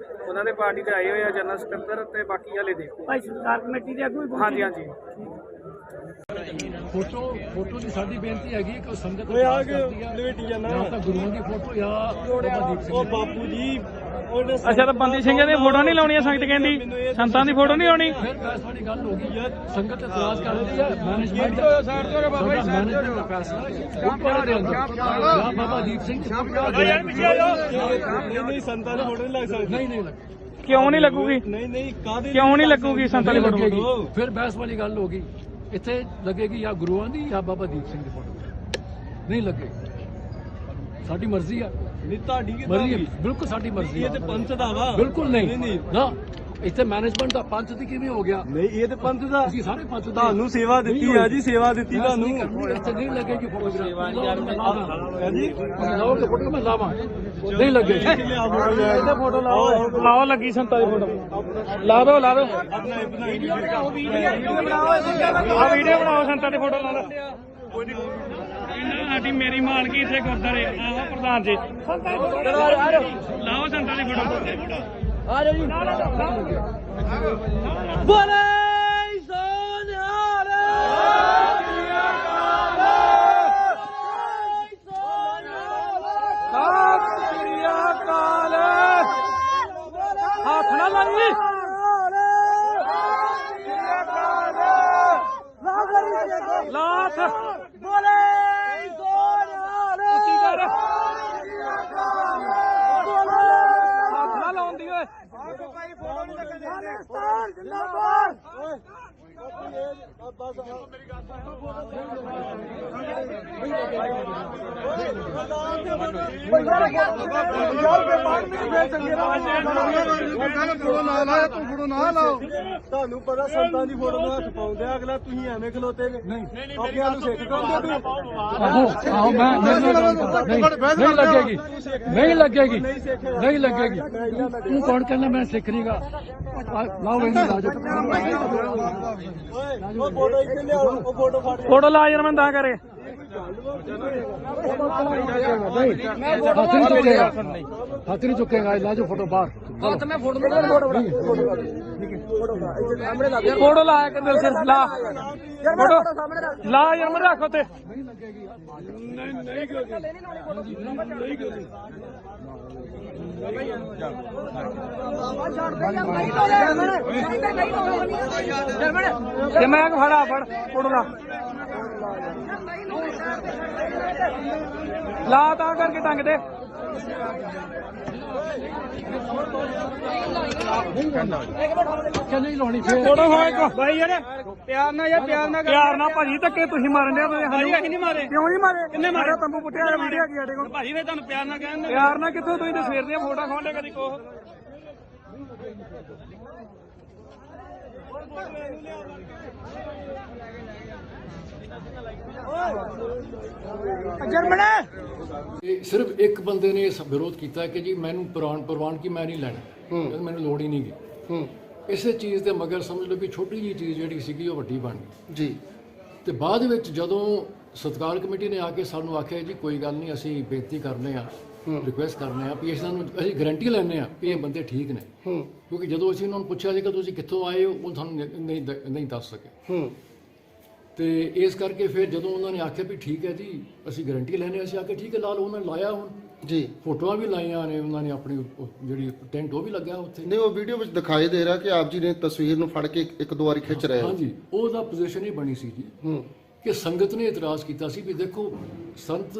S1: ਉਹਨਾਂ ਦੇ ਪਾਰਟੀ ਦੇ ਆਏ ਹੋਏ ਆ ਜਨਰਲ ਸਕੱਤਰ, ਤੇ ਬਾਕੀ ਹਲੇ ਦੇਖੋ
S4: ਭਾਈ ਸਰਕਾਰ ਕਮੇਟੀ ਦੇ ਆਗੂ?
S1: ਹਾਂਜੀ ਹਾਂਜੀ।
S3: ਫੋਟੋ ਦੀ ਸਾਡੀ ਬੇਨਤੀ ਹੈਗੀ ਕਿ ਸੰਗਤ ਤਾਂ ਗੁਰੂਆਂ ਦੀ ਫੋਟੋ ਜਾਂ ਬਾਬਾ ਦੀਪ ਸਿੰਘ
S4: ਬਾਪੂ ਜੀ। ਅੱਛਾ, ਤਾਂ ਬੰਦੀ ਸਿੰਘਾਂ ਦੀ ਫੋਟੋ ਨਹੀਂ ਲਾਉਣੀ, ਸੰਗਤ ਕਹਿੰਦੀ ਸੰਤਾਂ ਦੀ ਫੋਟੋ ਨਹੀਂ ਆਉਣੀ।
S3: ਫਿਰ ਬਹਿਸ ਵਾਲੀ ਗੱਲ ਹੋ ਗਈ, ਸੰਗਤ ਇਤਰਾਜ਼ ਕਰਦੀ ਹੈ, ਮੈਨੇਜਮੈਂਟ ਦਾ ਫੈਸਲਾ ਜਾਂ ਬਾਬਾ ਦੀਪ ਸਿੰਘ
S4: ਨਹੀਂ, ਸੰਤਾਂ ਦੀ ਫੋਟੋ ਨਹੀਂ ਲੱਗ ਸਕਦੀ।
S3: ਨਹੀਂ
S4: ਕਿਉਂ ਨਹੀਂ ਲੱਗੂਗੀ? ਕਿਉਂ ਨਹੀਂ ਲੱਗੂਗੀ ਸੰਤਾਂ ਦੀ ਫੋਟੋ?
S3: ਫਿਰ ਬਹਿਸ ਵਾਲੀ ਗੱਲ ਹੋ ਗਈ, ਇੱਥੇ ਲੱਗੇਗੀ ਜਾਂ ਗੁਰੂਆਂ ਦੀ ਜਾਂ ਬਾਬਾ ਦੀਪ ਸਿੰਘ ਦੀ ਫੋਟੋ, ਨਹੀਂ ਲੱਗੇਗੀ। ਸਾਡੀ ਮਰਜ਼ੀ ਆ,
S4: ਤੁਹਾਡੀ
S3: ਮਰਜ਼ੀ ਬਿਲਕੁਲ ਸਾਡੀ ਮਰਜ਼ੀ।
S4: ਇਹ ਤੇ ਪੰਥ ਦਾ ਵਾ,
S3: ਬਿਲਕੁਲ ਨਹੀਂ ਨਾ, ਇੱਥੇ ਮੈਨੇਜਮੈਂਟ ਦਾ ਪੰਥ ਦੀ ਕਿਵੇਂ ਹੋ ਗਿਆ?
S4: ਨਹੀਂ, ਇਹ ਤੇ ਪੰਥ ਦਾ,
S3: ਅਸੀਂ ਸਾਰੇ ਪੰਥ ਦੇ
S4: ਤੁਹਾਨੂੰ ਸੇਵਾ ਦਿੱਤੀ ਆ ਜੀ, ਸੇਵਾ ਦਿੱਤੀ ਤੁਹਾਨੂੰ।
S3: ਇੱਥੇ ਨਹੀਂ ਲੱਗੇਗੀ ਫੋਟੋ, ਲਾਓ ਫੋਟੋ, ਮੈਂ ਲਾਵਾਂ, ਨਹੀਂ ਲੱਗੇਗੀ।
S4: ਫੋਟੋ ਲਾਓ, ਲੱਗੀ ਸੰਤਾਂ ਦੀ ਫੋਟੋ, ਲਾ ਦੋ ਲਾ ਦੋ। ਵੀਡੀਓ ਬਣਾਓ, ਸੰਤਾਂ ਦੀ ਫੋਟੋ ਲਾ ਦੋ। ਸਾਡੀ ਮੇਰੀ ਮਾਲਕੀ ਇੱਥੇ ਗੁਰਦਾਰੇ। ਆਹੋ ਪ੍ਰਧਾਨ ਜੀ, ਲਾਓ ਸੰਤਾਂ ਦੀ ਫੋਟੋ। ਆ ਜਾਓ ਜੀ। ਬੋਲੇ ਸੋਨਿਹਾਲ। ਸਤਿ ਸ੍ਰੀ ਅਕਾਲ। ਹੱਥ ਨਾ ਲਾਈ। ਲਾਤ ਬੋਲੇ ਸੋਨਿਹਾਲ। ਉੱਚੀ ਕਰ। ਹੱਥ ਨਾ ਲਾਉਂਦੀ ਓਏ।
S1: ਤੁਹਾਨੂੰ ਪਤਾ ਸੰਤਾਂ ਦੀ ਫੋਟੋ ਨੂੰ ਹੱਥ ਪਾਉਂਦੇ ਆ, ਅਗਲਾ ਤੁਸੀਂ ਐਵੇਂ ਖਲੋਤੇ ਨੇ ਅੱਗੇ ਨੂੰ ਸਿੱਖ ਕਰਦੇ
S3: ਨਹੀਂ ਲੱਗੇਗੀ ਤੂੰ ਕੌਣ ਕਹਿੰਦਾ ਮੈਂ ਸਿੱਖ ਨਹੀਂਗਾ ਲਾਓ ਇਹਨੂੰ
S1: ਉਹ ਫੋਟੋ ਇੱਥੇ ਲਿਆਓ, ਉਹ ਫੋਟੋ ਫੜ
S4: ਫੋਟੋ ਲਾ ਯਾਰ ਮੈਂ ਤਾਂ ਕਰੇ
S3: ਹੱਥ ਨਹੀਂ ਚੁੱਕੇਗਾ ਲਾਜੋ ਫੋਟੋ ਬਾਹਰ
S4: ਫੋਟੋ ਲਾ ਕੇ ਦਿਲ ਸਿਰ ਲਾ ਫੋਟੋ ਲਾ ਯਾਰ ਮੈਂ ਰੱਖ ਉੱਤੇ ਤੇ ਮੈਂ ਫੜਾ ਫੜ ਫੋਟੋ ਲਾ ਤਾਂ ਕਰਕੇ ਟੰਗ ਦੇ
S3: ਨਹੀਂ ਲਾਉਣੀ ਫੇਰ
S4: ਫੋਟੋ ਹੋਏ ਭਾਈ ਯਾਰ ਪਿਆਰ ਨਾਲ ਭਾਜੀ ਧੱਕੇ ਤੁਸੀਂ ਮਾਰਨ ਦੇ ਭਾਜੀ ਅਸੀਂ ਨਹੀਂ ਮਾਰੇ ਕਿਉਂ ਨਹੀਂ ਮਾਰੇ ਕਿੰਨੇ ਮਾਰਿਆ ਤੰਬੂ ਪੁੱਟਿਆ ਵੀਡੀਓ ਕੀ ਸਾਡੇ ਕੋਲ ਭਾਜੀ ਵੇ ਤੁਹਾਨੂੰ ਪਿਆਰ ਨਾਲ ਕਹਿੰਦੇ ਪਿਆਰ ਨਾਲ ਕਿੱਥੋਂ ਤੁਸੀਂ ਤੇ ਸਵੇਰ ਦੀਆਂ ਫੋਟੋ ਖਾਉਂਦੇ ਕਦੀ ਕੋਹ ਜਰਮਨ
S3: ਇਹ ਸਿਰਫ ਇੱਕ ਬੰਦੇ ਨੇ ਇਸ ਵਿਰੋਧ ਕੀਤਾ ਕਿ ਜੀ ਮੈਨੂੰ ਪ੍ਰਵਾਨਗੀ ਮੈਂ ਨਹੀਂ ਲੈਣਾ ਮੈਨੂੰ ਲੋੜ ਹੀ ਨਹੀਂ ਗੀ ਇਸੇ ਚੀਜ਼ ਦੇ ਮਗਰ ਸਮਝ ਲਓ ਵੀ ਛੋਟੀ ਜਿਹੀ ਚੀਜ਼ ਜਿਹੜੀ ਸੀਗੀ ਉਹ ਵੱਡੀ ਬਣ ਗਈ
S2: ਜੀ।
S3: ਤੇ ਬਾਅਦ ਵਿੱਚ ਜਦੋਂ ਸਤਿਕਾਰ ਕਮੇਟੀ ਨੇ ਆ ਕੇ ਸਾਨੂੰ ਆਖਿਆ ਜੀ ਕੋਈ ਗੱਲ ਨਹੀਂ ਅਸੀਂ ਬੇਨਤੀ ਕਰਨੇ ਆ ਰਿਕੁਐਸਟ ਕਰਨੇ ਆ ਵੀ ਇਹਨਾਂ ਨੂੰ ਅਸੀਂ ਗਾਰੰਟੀ ਲੈਣੇ ਆ ਵੀ ਇਹ ਬੰਦੇ ਠੀਕ ਨੇ ਕਿਉਂਕਿ ਜਦੋਂ ਅਸੀਂ ਉਹਨਾਂ ਨੂੰ ਪੁੱਛਿਆ ਸੀ ਕਿ ਤੁਸੀਂ ਕਿੱਥੋਂ ਆਏ ਹੋ ਉਹ ਸਾਨੂੰ ਨਹੀਂ ਦੱਸ ਸਕੇ ਤੇ ਇਸ ਕਰਕੇ ਫਿਰ ਜਦੋਂ ਉਹਨਾਂ ਨੇ ਆਖਿਆ ਵੀ ਠੀਕ ਹੈ ਜੀ ਅਸੀਂ ਗਾਰੰਟੀ ਲੈਣੇ ਅਸੀਂ ਆਖਿਆ ਠੀਕ ਹੈ ਲਾ ਲਓ ਉਹਨਾਂ ਨੇ ਲਾਇਆ ਹੁਣ
S2: ਜੀ
S3: ਫੋਟੋਆਂ ਵੀ ਲਾਈਆਂ ਨੇ ਉਹਨਾਂ ਨੇ ਆਪਣੀ ਜਿਹੜੀ ਟੈਂਟ ਉਹ ਵੀ ਲੱਗਿਆ ਉੱਥੇ
S2: ਨਹੀਂ ਉਹ ਵੀਡੀਓ ਵਿੱਚ ਦਿਖਾਈ ਦੇ ਰਿਹਾ ਕਿ ਆਪ ਜੀ ਨੇ ਤਸਵੀਰ ਨੂੰ ਫੜ ਕੇ ਇੱਕ ਦੋ ਵਾਰੀ ਖਿੱਚ ਰਹੇ ਹੋ
S3: ਹਾਂਜੀ ਉਹਦਾ ਪੋਜੀਸ਼ਨ ਹੀ ਬਣੀ ਸੀ ਜੀ ਕਿ ਸੰਗਤ ਨੇ ਇਤਰਾਜ਼ ਕੀਤਾ ਸੀ ਵੀ ਦੇਖੋ ਸੰਤ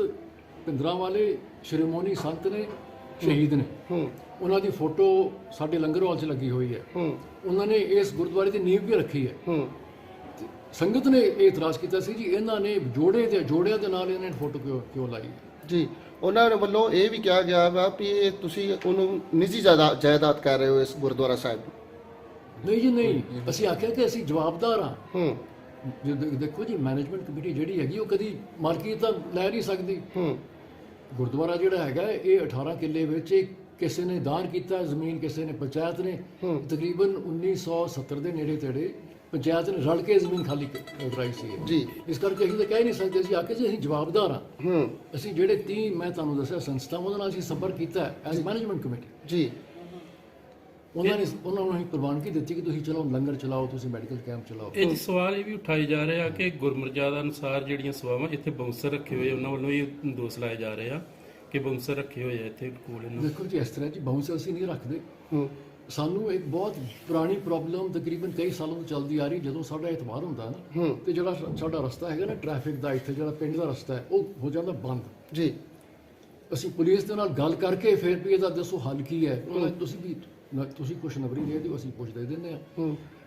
S3: ਪਿੰਦਰਾਂ ਵਾਲੇ ਸ਼੍ਰੋਮਣੀ ਸੰਤ ਨੇ ਸ਼ਹੀਦ ਨੇ ਉਹਨਾਂ ਦੀ ਫੋਟੋ ਸਾਡੇ ਲੰਗਰ ਹਾਲ 'ਚ ਲੱਗੀ ਹੋਈ ਹੈ ਉਹਨਾਂ ਨੇ ਇਸ ਗੁਰਦੁਆਰੇ ਦੀ ਨੀਂਹ ਵੀ ਰੱਖੀ ਹੈ ਸੰਗਤ ਨੇ ਇਹ ਇਤਰਾਜ਼ ਕੀਤਾ ਸੀ ਜੀ ਇਹਨਾਂ ਨੇ ਜੋੜਿਆਂ ਦੇ ਨਾਲ ਇਹਨਾਂ ਨੇ ਫੋਟੋ ਕਿਉਂ ਲਾਈ
S2: ਜੀ। ਉਹਨਾਂ ਦੇ ਵੱਲੋਂ ਇਹ ਵੀ ਕਿਹਾ ਗਿਆ ਵਾ ਵੀ ਇਹ ਤੁਸੀਂ ਉਹਨੂੰ ਨਿੱਜੀ ਜਾਇਦਾਦ ਕਰ ਰਹੇ ਹੋ ਇਸ ਗੁਰਦੁਆਰਾ ਸਾਹਿਬ
S3: ਨਹੀਂ ਜੀ ਨਹੀਂ ਅਸੀਂ ਆਖਿਆ ਕਿ ਅਸੀਂ ਜਵਾਬਦਾਰ ਹਾਂ ਦੇਖੋ ਜੀ ਮੈਨੇਜਮੈਂਟ ਕਮੇਟੀ ਜਿਹੜੀ ਹੈਗੀ ਉਹ ਕਦੀ ਮਾਲਕੀ ਤਾਂ ਲੈ ਨਹੀਂ ਸਕਦੀ ਗੁਰਦੁਆਰਾ ਜਿਹੜਾ ਹੈਗਾ ਇਹ 18 ਕਿੱਲੇ ਵਿੱਚ ਕਿਸੇ ਨੇ ਦਾਨ ਕੀਤਾ ਜ਼ਮੀਨ ਕਿਸੇ ਨੇ ਪੰਚਾਇਤ ਨੇ ਤਕਰੀਬਨ 1970 ਦੇ ਨੇੜੇ ਤੇੜੇ ਪੰਚਾਇਤ ਨੇ ਰਲ ਕੇ ਜ਼ਮੀਨ ਖਾਲੀ ਕਰਾਈ ਸੀ ਜੀ। ਇਸ ਕਰਕੇ ਅਸੀਂ ਤਾਂ ਕਹਿ ਨਹੀਂ ਸਕਦੇ ਸੀ ਆਕੇ ਜੀ ਅਸੀਂ ਜਵਾਬਦਾਰ ਹਾਂ ਅਸੀਂ ਜਿਹੜੇ 30 ਮੈਂ ਤੁਹਾਨੂੰ ਦੱਸਿਆ ਸੰਸਥਾਵਾਂ ਉਹਨਾਂ ਨਾਲ ਅਸੀਂ ਸੰਪਰਕ ਕੀਤਾ ਐਜ਼ ਮੈਨੇਜਮੈਂਟ ਕਮੇਟੀ
S2: ਜੀ
S3: ਉਹਨਾਂ ਨੂੰ ਅਸੀਂ ਪ੍ਰਵਾਨਗੀ ਦਿੱਤੀ ਕਿ ਤੁਸੀਂ ਚਲੋ ਲੰਗਰ ਚਲਾਓ ਤੁਸੀਂ ਮੈਡੀਕਲ ਕੈਂਪ ਚਲਾਓ
S10: ਇਹ ਸਵਾਲ ਇਹ ਵੀ ਉਠਾਏ ਜਾ ਰਹੇ ਆ ਕਿ ਗੁਰਮਰਜ਼ਾਦਾ ਅਨੁਸਾਰ ਜਿਹੜੀਆਂ ਸੇਵਾਵਾਂ ਇੱਥੇ ਬਾਉਂਸਰ ਰੱਖੇ ਹੋਏ ਉਹਨਾਂ ਵੱਲੋਂ ਇਹ ਦੋਸ਼ ਲਾਏ ਜਾ ਰਹੇ ਆ ਕਿ ਬਾਉਂਸਰ ਰੱਖੇ ਹੋਏ ਆ ਇੱਥੇ ਕੋਲ ਇਹਨਾਂ
S3: ਦੇਖੋ ਜੀ ਇਸ ਤਰ੍ਹਾਂ ਜੀ ਬਾਉਂਸਰ ਅਸੀਂ ਨਹੀਂ ਰੱਖਦੇ ਸਾਨੂੰ ਇੱਕ ਬਹੁਤ ਪੁਰਾਣੀ ਪ੍ਰੋਬਲਮ ਤਕਰੀਬਨ ਕਈ ਸਾਲਾਂ ਤੋਂ ਚੱਲਦੀ ਆ ਰਹੀ ਜਦੋਂ ਸਾਡਾ ਇਤਵਾਰ ਹੁੰਦਾ ਨਾ ਤੇ ਜਿਹੜਾ ਸਾਡਾ ਰਸਤਾ ਹੈਗਾ ਨਾ ਟ੍ਰੈਫਿਕ ਦਾ ਇੱਥੇ ਜਿਹੜਾ ਪਿੰਡ ਦਾ ਰਸਤਾ ਹੈ ਉਹ ਹੋ ਜਾਂਦਾ ਬੰਦ
S2: ਜੀ।
S3: ਅਸੀਂ ਪੁਲਿਸ ਦੇ ਨਾਲ ਗੱਲ ਕਰਕੇ ਫਿਰ ਵੀ ਇਹਦਾ ਦੱਸੋ ਹੱਲ ਕੀ ਹੈ ਤੁਸੀਂ ਕੁਛ ਨੰਬਰੀ ਦੇ ਦਿਓ ਅਸੀਂ ਪੁੱਛ ਦੇ ਦਿੰਦੇ ਆ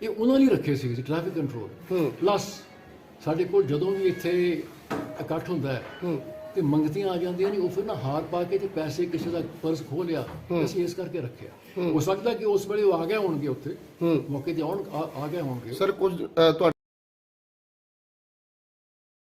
S3: ਇਹ ਉਹਨਾਂ ਨੇ ਰੱਖੇ ਸੀ ਟ੍ਰੈਫਿਕ ਕੰਟਰੋਲ ਪਲੱਸ ਸਾਡੇ ਕੋਲ ਜਦੋਂ ਵੀ ਇੱਥੇ ਇਕੱਠ ਹੁੰਦਾ ਹੈ ਤੇ ਮੰਗਤੀਆਂ ਆ ਜਾਂਦੀਆਂ ਨੇ ਉਹ ਫਿਰ ਨਾ ਹਾਰ ਪਾ ਕੇ ਤੇ ਪੈਸੇ ਕਿਸੇ ਦਾ ਪਰਸ ਖੋਹ ਲਿਆ ਅਸੀਂ ਇਸ ਕਰਕੇ ਰੱਖਿਆ ਹੋ ਸਕਦਾ ਕਿ ਉਸ ਵੇਲੇ ਉਹ ਆ ਗਏ ਹੋਣਗੇ ਉੱਥੇ ਮੌਕੇ ਤੇ ਆ ਗਏ ਹੋਣਗੇ
S2: ਸਰ ਕੁਝ ਤੁਹਾਡੇ